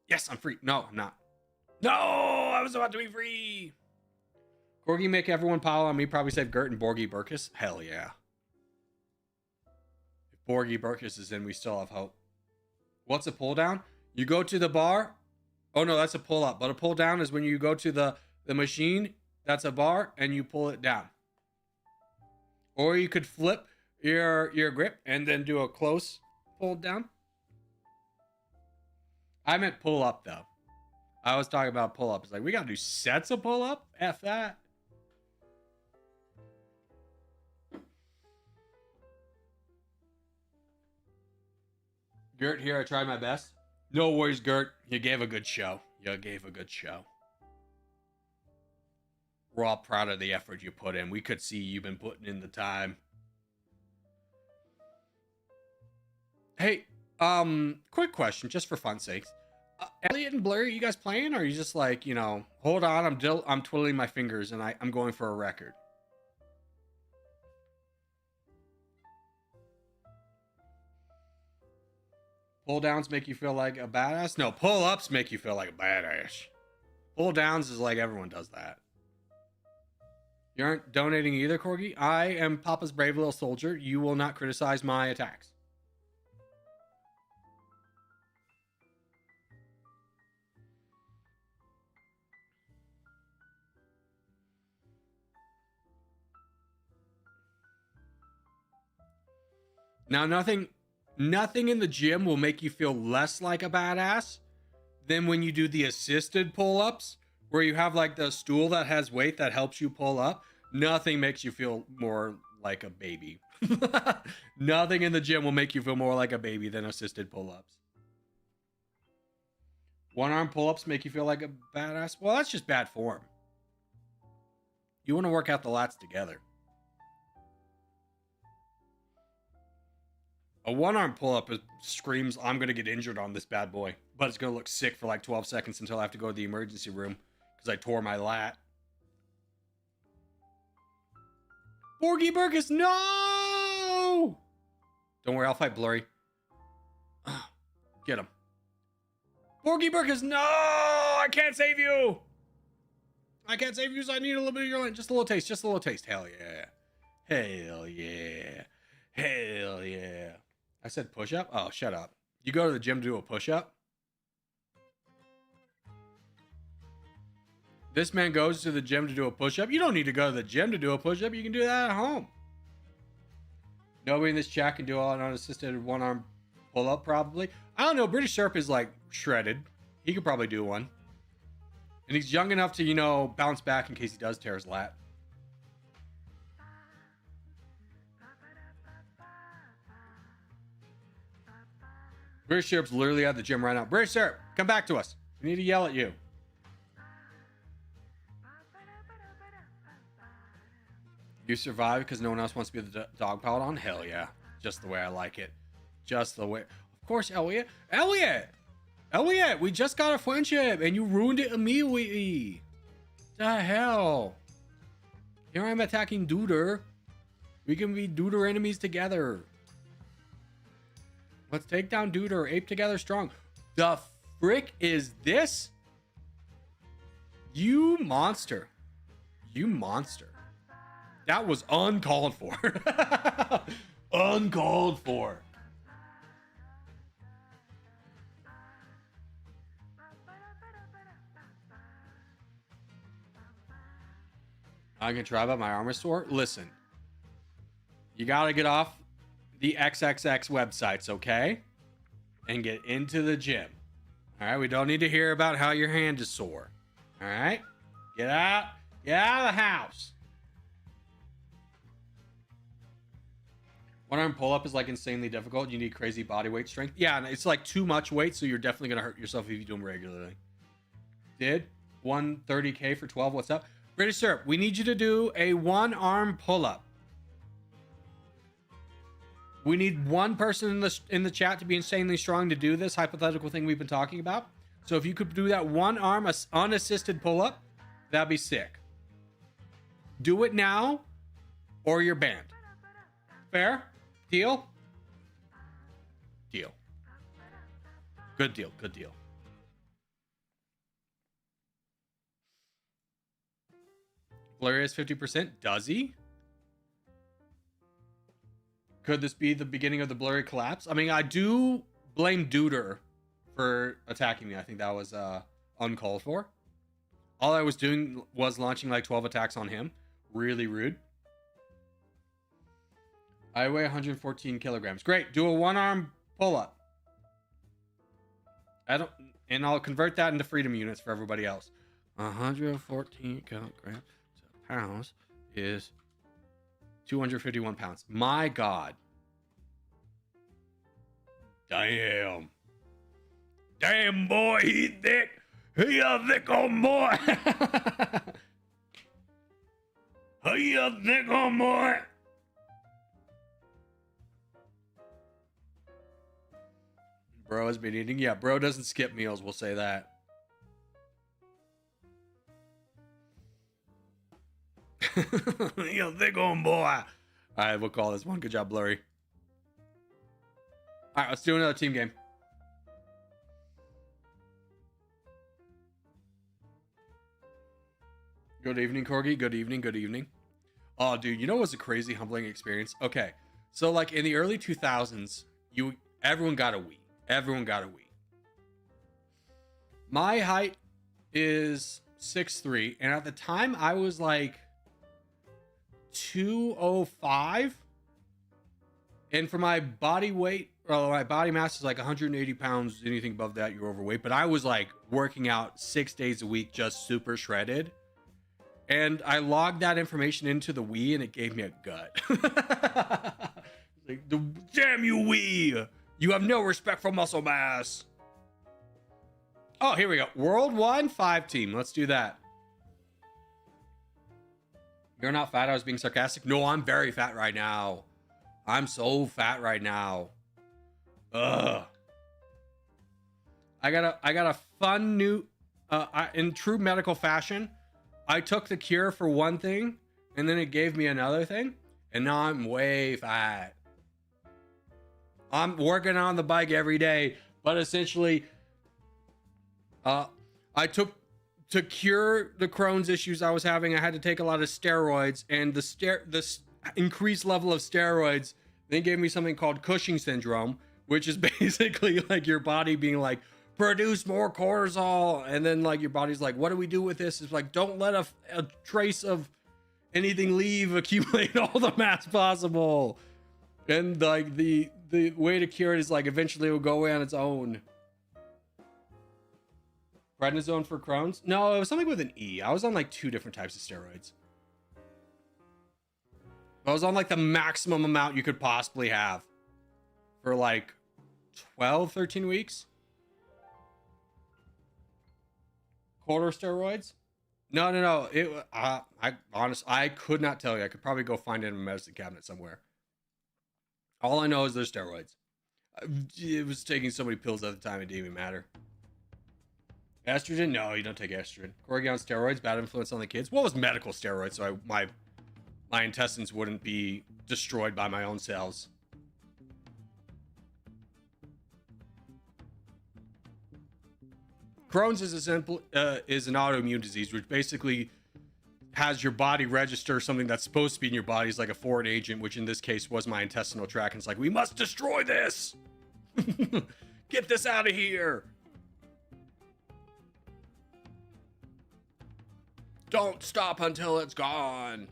Yes, I'm free. No, I'm not. No, I was about to be free. Corgi make everyone pile on me. Probably save Gert and Borgie Burkus. Hell yeah. If Borgie Burkus is in, we still have hope. What's a pull down? You go to the bar. Oh no, that's a pull up. But a pull down is when you go to the machine. That's a bar and you pull it down. Or you could flip your grip and then do a close pull down. I meant pull up though. I was talking about pull up. It's like we gotta do sets of pull up. F that. Gert here, I tried my best. No worries, Gert. You gave a good show. You gave a good show. We're all proud of the effort you put in. We could see you've been putting in the time. Hey, quick question, just for fun's sake. Elliot and Blair, you guys playing? Or are you just like, you know, hold on, I'm twiddling my fingers and I'm going for a record? Pull downs make you feel like a badass? No, pull ups make you feel like a badass. Pull downs is like everyone does that. You aren't donating either, Corgi? I am Papa's brave little soldier. You will not criticize my attacks. Now, nothing in the gym will make you feel less like a badass than when you do the assisted pull-ups, where you have like the stool that has weight that helps you pull up. Nothing makes you feel more like a baby. Nothing in the gym will make you feel more like a baby than assisted pull-ups. One-arm pull-ups make you feel like a badass? Well, that's just bad form. You want to work out the lats together. A one-arm pull-up screams, I'm going to get injured on this bad boy. But it's going to look sick for like 12 seconds until I have to go to the emergency room because I tore my lat. Borgie Burkus, no! Don't worry, I'll fight Blurry. Get him. Borgie Burkus, no! I can't save you! I can't save you, so I need a little bit of your land. Just a little taste, just a little taste. Hell yeah. Hell yeah. Hell yeah. I said push-up? Oh, shut up. You go to the gym to do a push-up? This man goes to the gym to do a push-up? You don't need to go to the gym to do a push-up. You can do that at home. Nobody in this chat can do an unassisted one-arm pull-up, probably. I don't know. British Sharp is, like, shredded. He could probably do one. And he's young enough to, you know, bounce back in case he does tear his lat. British Syrup's literally at the gym right now. British Syrup, come back to us. We need to yell at you. You survive because no one else wants to be the dog piled on? Hell yeah. Just the way I like it. Just the way. Of course, Elliot. Elliot! Elliot, we just got a friendship and you ruined it immediately. The hell? Here I'm attacking Duder. We can be Duder enemies together. Let's take down Duder. Ape together strong. The frick is this? You monster. You monster. That was uncalled for. Uncalled for. I can try about my armor store. Listen. You gotta get off the XXX websites, okay? And get into the gym. All right, we don't need to hear about how your hand is sore. All right? Get out of the house. One arm pull-up is like insanely difficult. You need crazy body weight strength. Yeah, and it's like too much weight, so you're definitely going to hurt yourself if you do them regularly. Did 130K for 12. What's up? British Syrup, we need you to do a one-arm pull-up. We need one person in the chat to be insanely strong to do this hypothetical thing we've been talking about. So if you could do that one arm unassisted pull-up, that'd be sick. Do it now, or you're banned. Fair? Deal? Deal. Good deal. Good deal. Blurry is 50%. Does he? Could this be the beginning of the blurry collapse? I mean, I do blame Duder for attacking me. I think that was uncalled for. All I was doing was launching like 12 attacks on him. Really rude. I weigh 114 kilograms. Great. Do a one-arm pull-up. And I'll convert that into freedom units for everybody else. 114 kilograms to pounds is 251 pounds. My God. Damn. Damn, boy, he thick. He a thick old boy. He a thick old boy. Bro has been eating. Yeah, bro doesn't skip meals. We'll say that. He a thick old boy. All right, we'll call this one. Good job, Blurry. All right, let's do another team game. Good evening, Corgi. Good evening. Good evening. Oh, dude, you know what was a crazy humbling experience? Okay, so like in the early 2000s, everyone got a Wii. Everyone got a Wii. My height is 6'3", and at the time I was like 205, and for my body weight, or my body mass is like 180 pounds. Anything above that, you're overweight. But I was like working out 6 days a week, just super shredded. And I logged that information into the Wii, and it gave me a gut. Like, damn you, Wii! You have no respect for muscle mass. Oh, here we go. World 1 5 team. Let's do that. You're not fat. I was being sarcastic. No, I'm very fat right now. I'm so fat right now. Ugh. I got a fun new. In true medical fashion, I took the cure for one thing, and then it gave me another thing, and now I'm way fat. I'm working on the bike every day, but essentially, I took to cure the Crohn's issues I was having. I had to take a lot of steroids, and the increased level of steroids then gave me something called Cushing syndrome, which is basically like your body being like, produce more cortisol, and then like your body's like, what do we do with this? It's like, don't let a trace of anything leave, accumulate all the mass possible. And like the way to cure it is like eventually it will go away on its own. Prednisone for Crohn's? No, it was something with an E. I was on like 2 different types of steroids. I was on like the maximum amount you could possibly have for like 12, 13 weeks. Quarter steroids? No. I could not tell you. I could probably go find it in a medicine cabinet somewhere. All I know is there's steroids. It was taking so many pills at the time, it didn't even matter. Estrogen? No, you don't take estrogen. Corgi on steroids, bad influence on the kids. What was medical steroids? So my intestines wouldn't be destroyed by my own cells. Crohn's is is an autoimmune disease, which basically has your body register something that's supposed to be in your body as like a foreign agent, which in this case was my intestinal tract. And it's like, we must destroy this. Get this out of here. Don't stop until it's gone.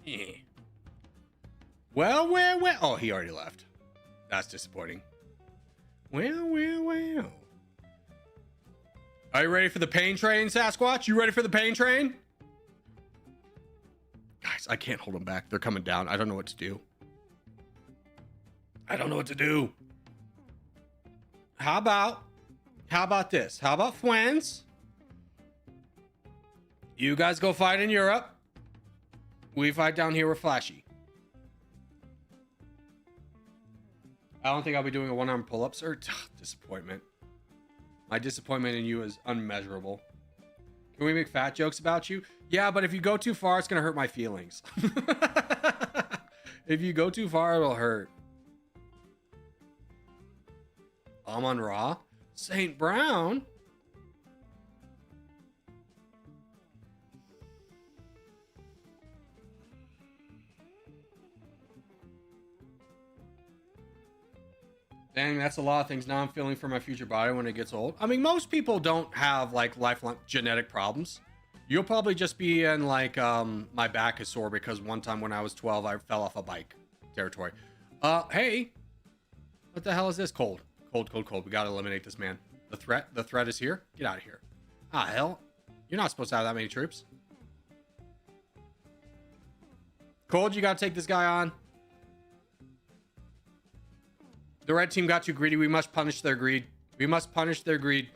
Yeah. Well. Oh, he already left. That's disappointing. Well. Are you ready for the pain train, Sasquatch? You ready for the pain train? Guys, I can't hold them back. They're coming down. I don't know what to do. I don't know what to do. How about this? How about friends? You guys go fight in Europe. We fight down here with Flashy. I don't think I'll be doing a one-arm pull-up, sir. Disappointment. My disappointment in you is unmeasurable. Can we make fat jokes about you? Yeah, but if you go too far, it's going to hurt my feelings. If you go too far, it'll hurt. I'm on Raw. St. Brown? Dang, that's a lot of things now I'm feeling for my future body when it gets old. I mean, most people don't have like lifelong genetic problems. You'll probably just be in like my back is sore because one time when I was 12 I fell off a bike. Territory. Hey, what the hell is this? Cold. We gotta eliminate this man. The threat is here. Get out of here. Ah, hell, you're not supposed to have that many troops. Cold, you gotta take this guy on. The red team got too greedy. We must punish their greed. We must punish their greed.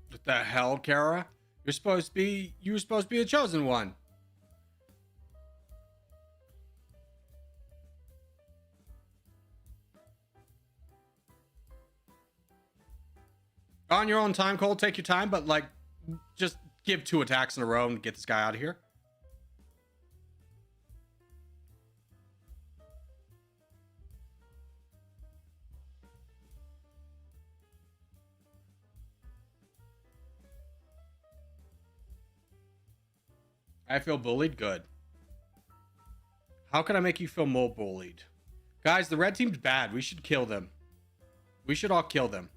What the hell, Kara? You were supposed to be the chosen one. On your own time, Cole. Take your time, but like, just give 2 attacks in a row and get this guy out of here. I feel bullied? Good. How can I make you feel more bullied? Guys, the red team's bad. We should kill them. We should all kill them.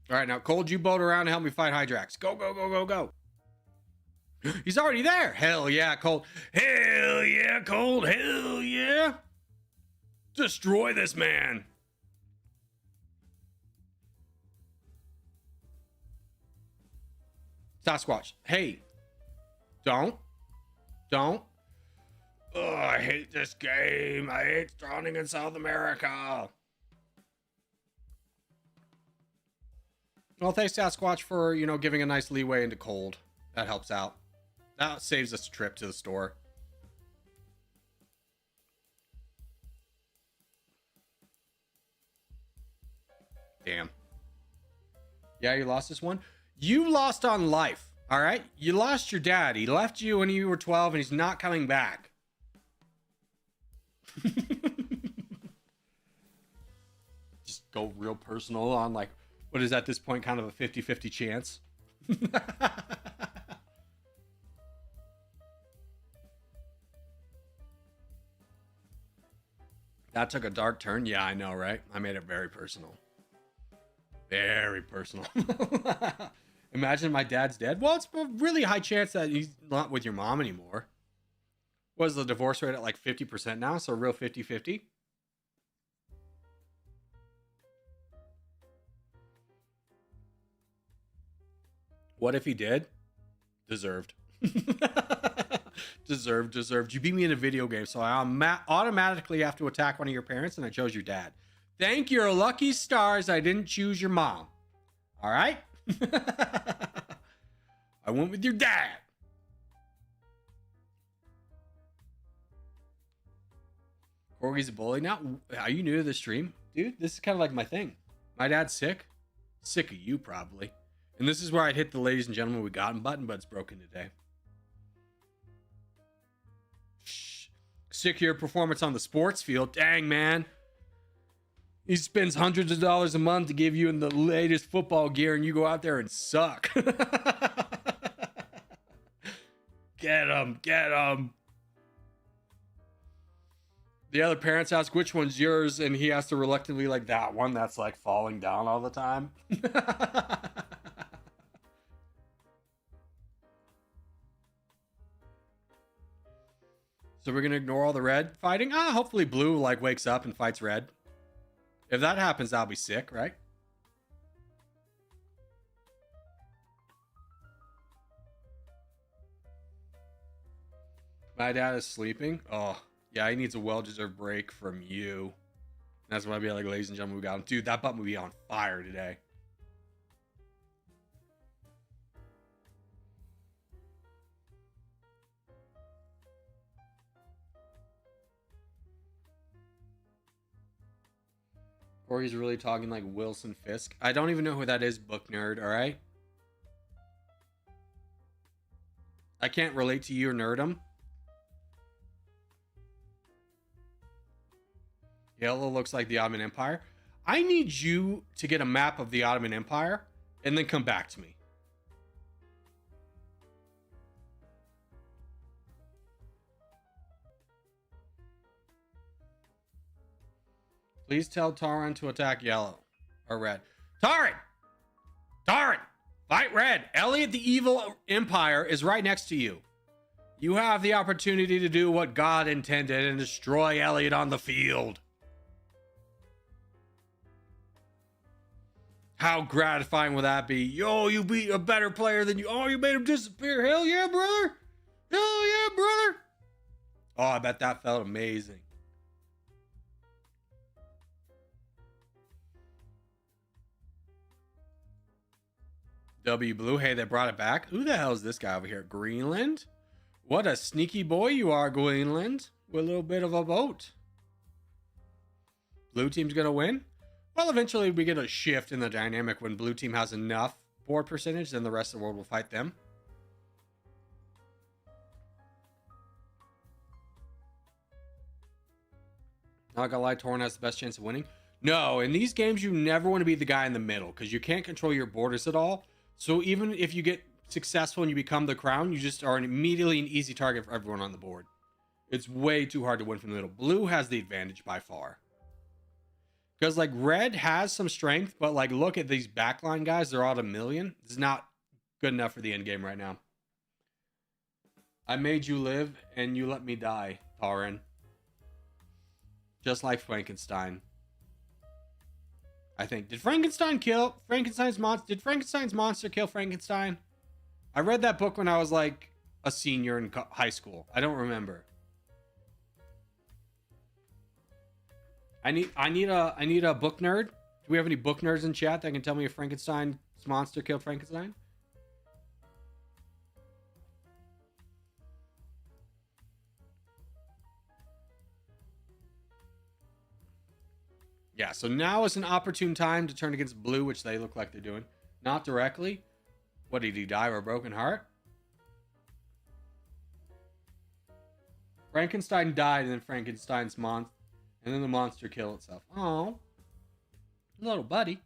All right, now, Cold, you boat around and help me fight Hydrax. Go, go, go, go, go. He's already there. Hell yeah, Cold. Hell yeah, Cold. Hell yeah. Destroy this man. Sasquatch. Hey. Don't. Ugh, I hate this game. I hate drowning in South America. Well, thanks, Sasquatch, for, you know, giving a nice leeway into Cold. That helps out. That saves us a trip to the store. Damn. Yeah, you lost this one? You lost on life, all right? You lost your dad. He left you when you were 12, and he's not coming back. Just go real personal on, like, what is at this point kind of a 50-50 chance? That took a dark turn. Yeah, I know, right? I made it very personal. Very personal. Imagine my dad's dead. Well, it's a really high chance that he's not with your mom anymore. Was the divorce rate at like 50% now? So a real 50-50? What if he did? Deserved. Deserved. You beat me in a video game, so I automatically have to attack one of your parents, and I chose your dad. Thank your lucky stars I didn't choose your mom. All right? I went with your dad. Corgi's a bully now? Are you new to the stream? Dude, this is kind of like my thing. My dad's sick. Sick of you, probably. And this is where I'd hit the ladies and gentlemen we got button, but it's broken today. secure performance on the sports field. Dang, man. He spends hundreds of dollars a month to give you in the latest football gear, and you go out there and suck. Get him. Get him. The other parents ask, which one's yours? And he has to reluctantly, like, that one that's, like, falling down all the time. So we're going to ignore all the red fighting? Hopefully blue, like, wakes up and fights red. If that happens, I'll be sick, right? My dad is sleeping. Oh, yeah, he needs a well-deserved break from you. That's why I'd be like, ladies and gentlemen, we got him. Dude, that button would be on fire today. Or he's really talking like Wilson Fisk. I don't even know who that is, book nerd, all right? I can't relate to you or nerdum. Yellow looks like the Ottoman Empire. I need you to get a map of the Ottoman Empire and then come back to me. Please tell Taran to attack yellow or red. Taran! Taran! Fight red! Elliot the Evil Empire is right next to you. You have the opportunity to do what God intended and destroy Elliot on the field. How gratifying will that be? Yo, you beat a better player than you. Oh, you made him disappear. Hell yeah, brother. Hell yeah, brother. Oh, I bet that felt amazing. W Blue, hey, they brought it back. Who the hell is this guy over here? Greenland? What a sneaky boy you are, Greenland. With a little bit of a boat. Blue team's gonna win? Well, eventually we get a shift in the dynamic when blue team has enough board percentage, then the rest of the world will fight them. Not gonna lie, Torn has the best chance of winning. No, in these games, you never want to be the guy in the middle because you can't control your borders at all. So even if you get successful and you become the crown, you just are immediately an easy target for everyone on the board. It's way too hard to win from the middle. Blue has the advantage by far. Because, like, red has some strength, but, like, look at these backline guys. They're all at 1,000,000. It's not good enough for the end game right now. I made you live, and you let me die, Taran. Just like Frankenstein. I think. Did Frankenstein kill Frankenstein's monster? Did Frankenstein's monster kill Frankenstein? I read that book when I was, like, a senior in high school. I don't remember. I need a book nerd. Do we have any book nerds in chat that can tell me if Frankenstein's monster killed Frankenstein? Yeah, so now is an opportune time to turn against blue, which they look like they're doing. Not directly. What, did he die of a broken heart? Frankenstein died, and then Frankenstein's monster. And then the monster killed itself. Oh, little buddy.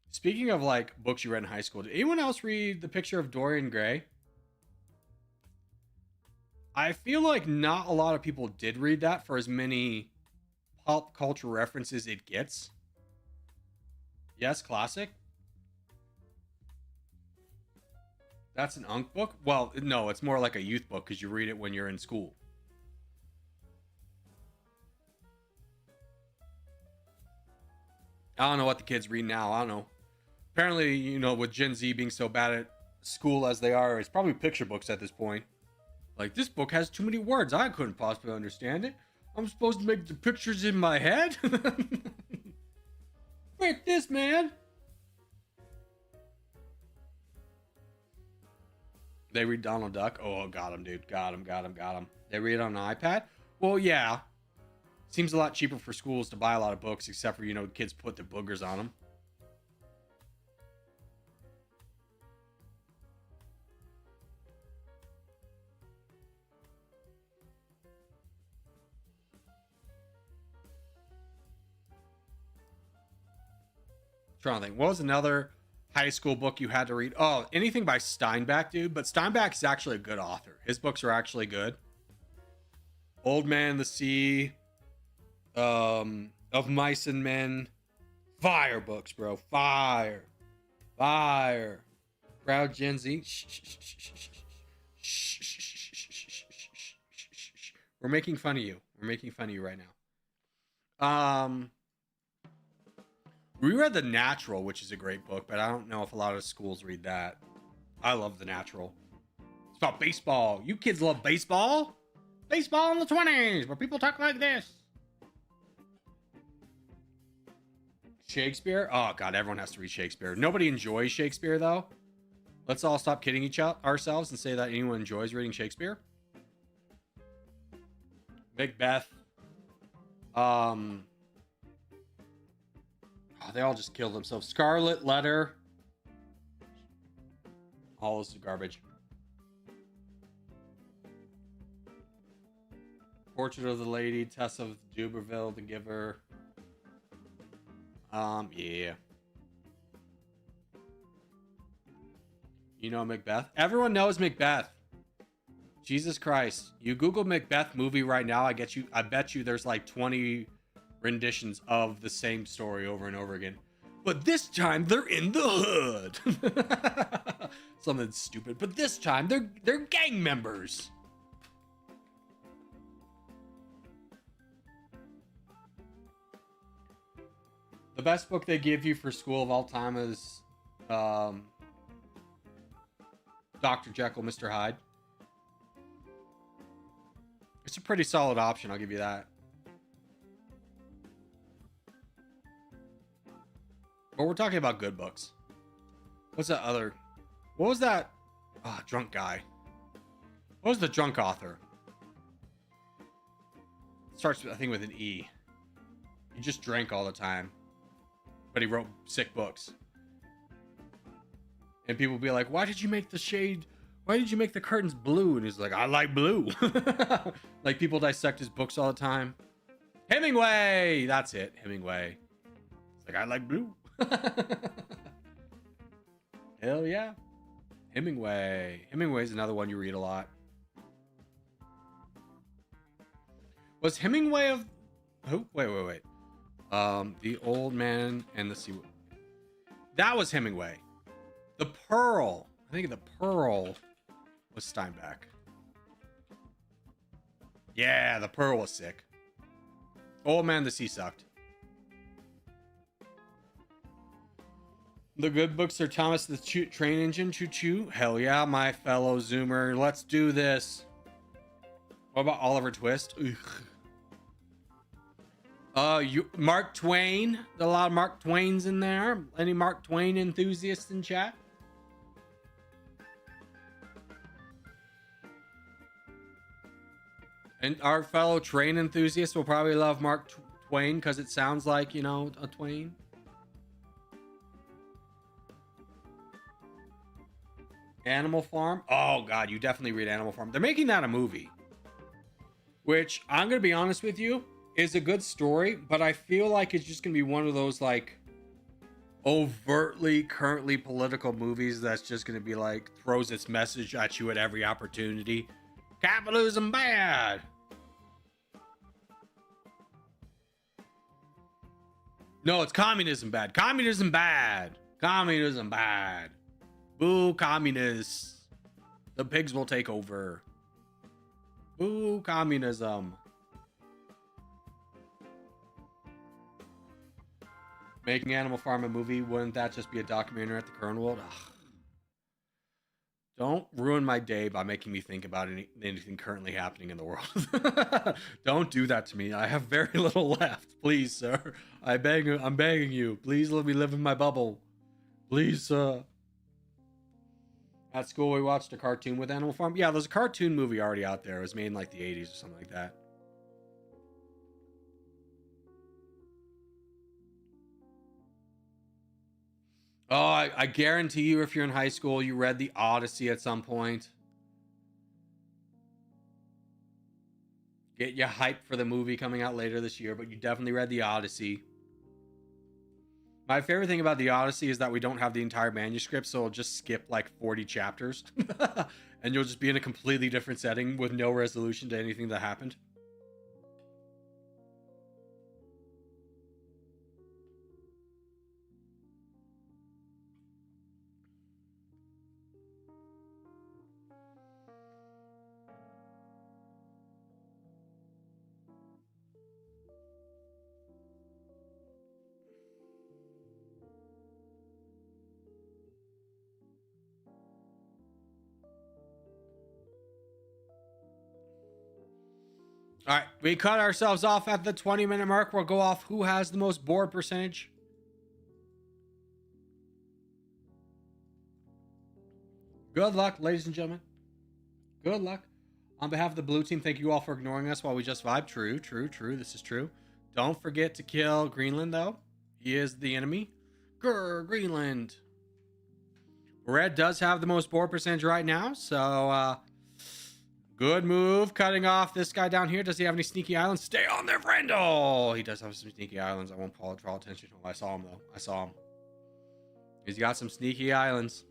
Speaking of, like, books you read in high school, did anyone else read The Picture of Dorian Gray? I feel like not a lot of people did read that for as many pop culture references it gets. Yes, classic. That's an UNC book? Well, no, it's more like a youth book because you read it when you're in school. I don't know what the kids read now. I don't know. Apparently, you know, with Gen Z being so bad at school as they are, it's probably picture books at this point. Like, this book has too many words. I couldn't possibly understand it. I'm supposed to make the pictures in my head? Frick this, man. They read Donald Duck. Oh, got him, dude. Got him. They read it on an iPad? Well, yeah. Seems a lot cheaper for schools to buy a lot of books, except for, you know, kids put their boogers on them. trying to think. What was another high school book you had to read? Oh, anything by Steinbeck, dude. But Steinbeck is actually a good author. His books are actually good. Old Man and the Sea, Of Mice and Men. Fire books, bro. Fire. Fire. Proud Gen Z. We're making fun of you. We're making fun of you right now. We read The Natural, which is a great book, but I don't know if a lot of schools read that. I love The Natural. It's about baseball. You kids love baseball? Baseball in the 20s, where people talk like this. Shakespeare? Oh, God, everyone has to read Shakespeare. Nobody enjoys Shakespeare, though. Let's all stop kidding ourselves and say that anyone enjoys reading Shakespeare. Macbeth. Oh, they all just killed themselves. Scarlet Letter. All this is garbage. Portrait of the Lady, Tess of Duberville, The Giver. Yeah. You know Macbeth? Everyone knows Macbeth. Jesus Christ. You Google Macbeth movie right now, I bet you there's like 20 renditions of the same story over and over again. But this time they're in the hood. Something stupid. But this time they're gang members. The best book they give you for school of all time is Dr. Jekyll, Mr. Hyde. It's a pretty solid option, I'll give you that. But we're talking about good books. What's that other? What was that? Drunk guy. What was the drunk author? It starts, I think, with an E. He just drank all the time. But he wrote sick books. And people be like, why did you make the curtains blue? And he's like, I like blue. Like, people dissect his books all the time. Hemingway! That's it, Hemingway. It's like, I like blue. Hell yeah. Hemingway. Hemingway's another one you read a lot. Was Hemingway of... Who? Wait. The Old Man and the Sea. That was Hemingway. The Pearl. I think The Pearl was Steinbeck. Yeah, The Pearl was sick. Old Man and the Sea sucked. The good books are Thomas the Train Engine. Choo Choo. Hell yeah, my fellow Zoomer. Let's do this. What about Oliver Twist? Ugh. Mark Twain. A lot of Mark Twains in there. Any Mark Twain enthusiasts in chat? And our fellow train enthusiasts will probably love Mark Twain because it sounds like, you know, a Twain. Animal Farm. Oh, God, you definitely read Animal Farm. They're making that a movie. Which, I'm going to be honest with you, is a good story, but I feel like it's just going to be one of those, like, overtly, currently political movies that's just going to be like, throws its message at you at every opportunity. Capitalism bad! No, it's communism bad. Communism bad. Communism bad. Boo, communists. The pigs will take over. Boo, communism. Making Animal Farm a movie, wouldn't that just be a documentary at the current world? Ugh. Don't ruin my day by making me think about anything currently happening in the world. Don't do that to me. I have very little left. Please, sir. I'm begging you. Please let me live in my bubble. Please, sir. At school, we watched a cartoon with Animal Farm. Yeah, there's a cartoon movie already out there. It was made in like the 80s or something like that. Oh, I guarantee you, if you're in high school, you read the Odyssey at some point. Get you hyped for the movie coming out later this year, but you definitely read the Odyssey. My favorite thing about the Odyssey is that we don't have the entire manuscript, so it'll just skip like 40 chapters. And you'll just be in a completely different setting with no resolution to anything that happened. All right, we cut ourselves off at the 20-minute mark. We'll go off who has the most board percentage. Good luck, ladies and gentlemen. Good luck. On behalf of the blue team, thank you all for ignoring us while we just vibe. True, true, true. This is true. Don't forget to kill Greenland, though. He is the enemy. Grr, Greenland. Red does have the most board percentage right now, so good move. Cutting off this guy down here. Does he have any sneaky islands? Stay on there, friend. Oh, he does have some sneaky islands. I won't draw attention to him. I saw him, though. I saw him. He's got some sneaky islands.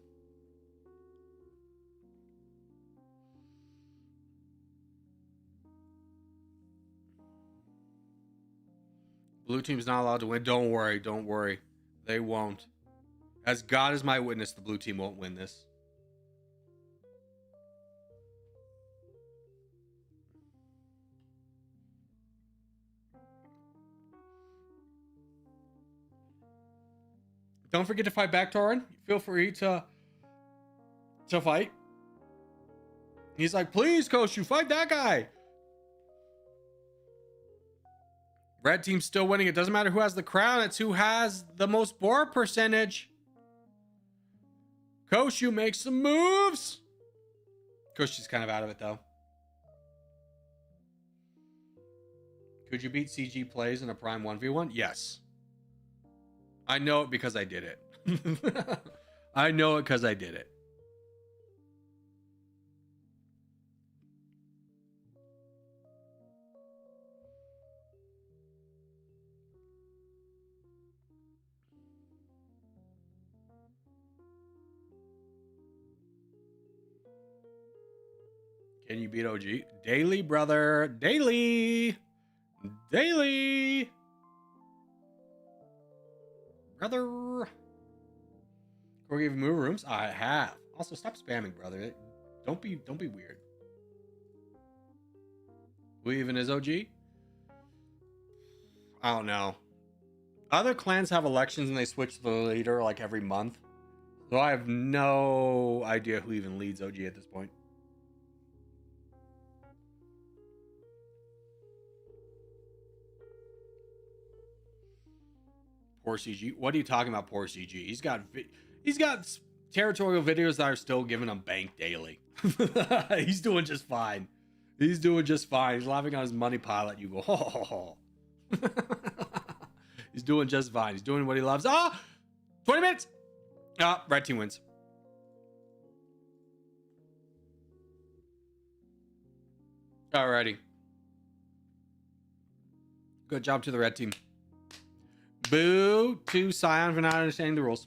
Blue team's not allowed to win. Don't worry. Don't worry. They won't. As God is my witness, the blue team won't win this. Don't forget to fight back, Torin. Feel free to fight. He's like, please, coach, you fight that guy. Red team's still winning. It doesn't matter who has the crown. It's who has the most board percentage. Koshu makes some moves. Koshu's kind of out of it, though. Could you beat CG plays in a Prime 1v1? Yes. I know it because I did it. I know it because I did it. Can you beat OG? Daily, brother. Daily. Daily. Brother. Corey gave you move rooms? I have. Also, stop spamming, brother. Don't be weird. Who even is OG? I don't know. Other clans have elections and they switch the leader like every month. So I have no idea who even leads OG at this point. Poor CG. What are you talking about, poor CG? He's got territorial videos that are still giving him bank daily. He's doing just fine. He's doing just fine. He's laughing on his money pile at you. Go, ho, ho, ho. He's doing just fine. He's doing what he loves. Ah! 20 minutes! Ah, red team wins. Alrighty. Good job to the red team. Boo to Scion for not understanding the rules.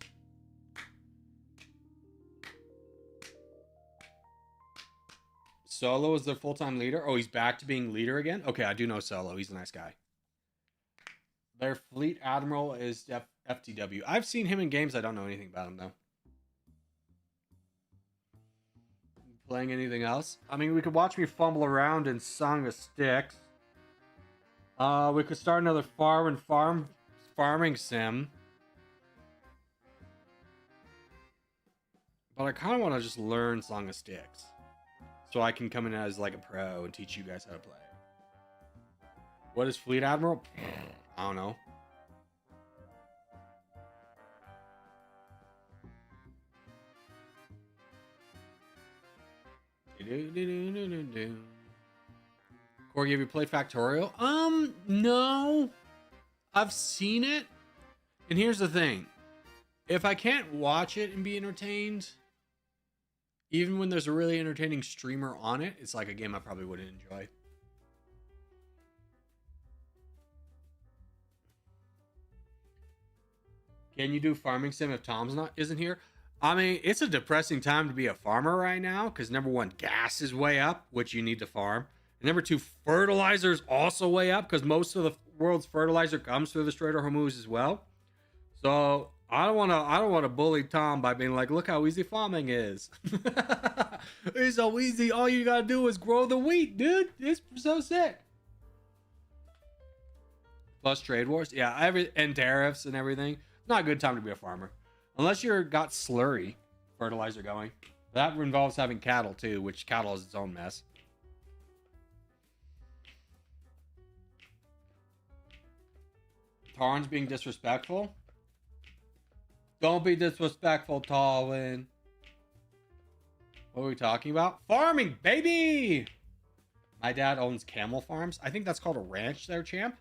Solo is the full-time leader. Oh, he's back to being leader again? Okay, I do know Solo. He's a nice guy. Their fleet admiral is FTW. I've seen him in games. I don't know anything about him, though. Playing anything else? I mean, we could watch me fumble around in Song of Sticks. We could start another farming sim. But I kind of want to just learn Song of Sticks. So I can come in as like a pro and teach you guys how to play. What is Fleet Admiral? I don't know. Corey, have you played Factorial? No. I've seen it. And here's the thing. If I can't watch it and be entertained, even when there's a really entertaining streamer on it, it's like a game I probably wouldn't enjoy. Can you do farming sim if Tom's not isn't here? I mean, it's a depressing time to be a farmer right now because number one, gas is way up, which you need to farm. And number two, fertilizer is also way up because most of the world's fertilizer comes through the Strait of Hormuz as well. So I don't wanna bully Tom by being like, look how easy farming is. It's so easy. All you gotta do is grow the wheat, dude. It's so sick. Plus trade wars, yeah, and tariffs and everything. Not a good time to be a farmer, unless you're got slurry fertilizer going. That involves having cattle too, which cattle is its own mess. Tarn's being disrespectful. Don't be disrespectful, Tarwin. What are we talking about? Farming, baby! My dad owns camel farms. I think that's called a ranch there, champ.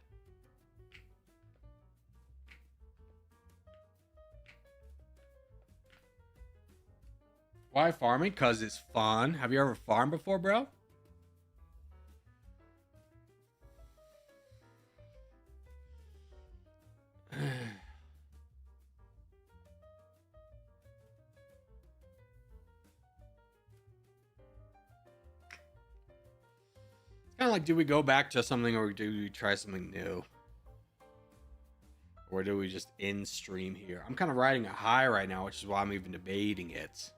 Why farming? Because it's fun. Have you ever farmed before, bro? Kind of like, do we go back to something or do we try something new? Or do we just end stream here? I'm kind of riding a high right now, which is why I'm even debating it.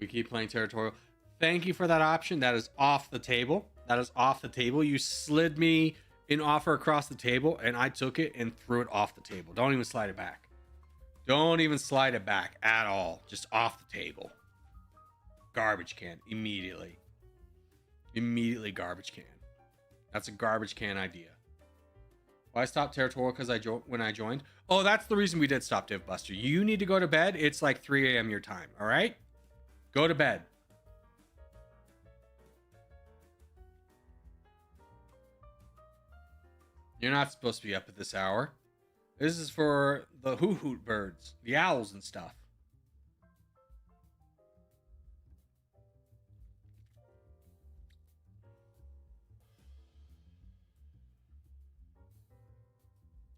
We keep playing Territorial. Thank you for that option. That is off the table. That is off the table. You slid me an offer across the table and I took it and threw it off the table. Don't even slide it back. Don't even slide it back at all. Just off the table. Garbage can. Immediately. Immediately garbage can. That's a garbage can idea. Why stop Territorial? Because when I joined. Oh, that's the reason we did stop Div Buster. You need to go to bed. It's like 3 a.m. your time. All right? Go to bed. You're not supposed to be up at this hour. This is for the hoot birds, the owls and stuff.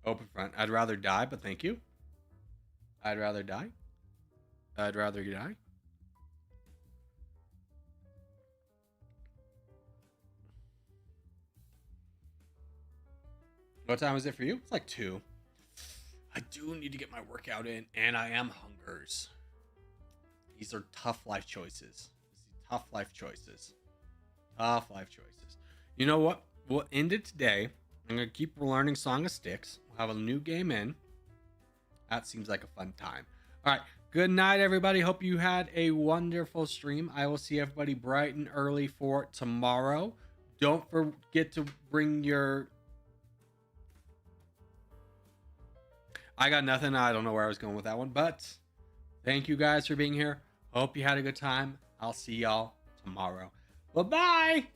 Open front. I'd rather die, but thank you. I'd rather die. I'd rather you die. What time is it for you? It's like 2. I do need to get my workout in, and I am hungers. These are tough life choices. Tough life choices. Tough life choices. You know what? We'll end it today. I'm going to keep learning Song of Sticks. We'll have a new game in. That seems like a fun time. All right. Good night, everybody. Hope you had a wonderful stream. I will see everybody bright and early for tomorrow. Don't forget to bring your... I got nothing. I don't know where I was going with that one, but thank you guys for being here. Hope you had a good time. I'll see y'all tomorrow. Bye-bye.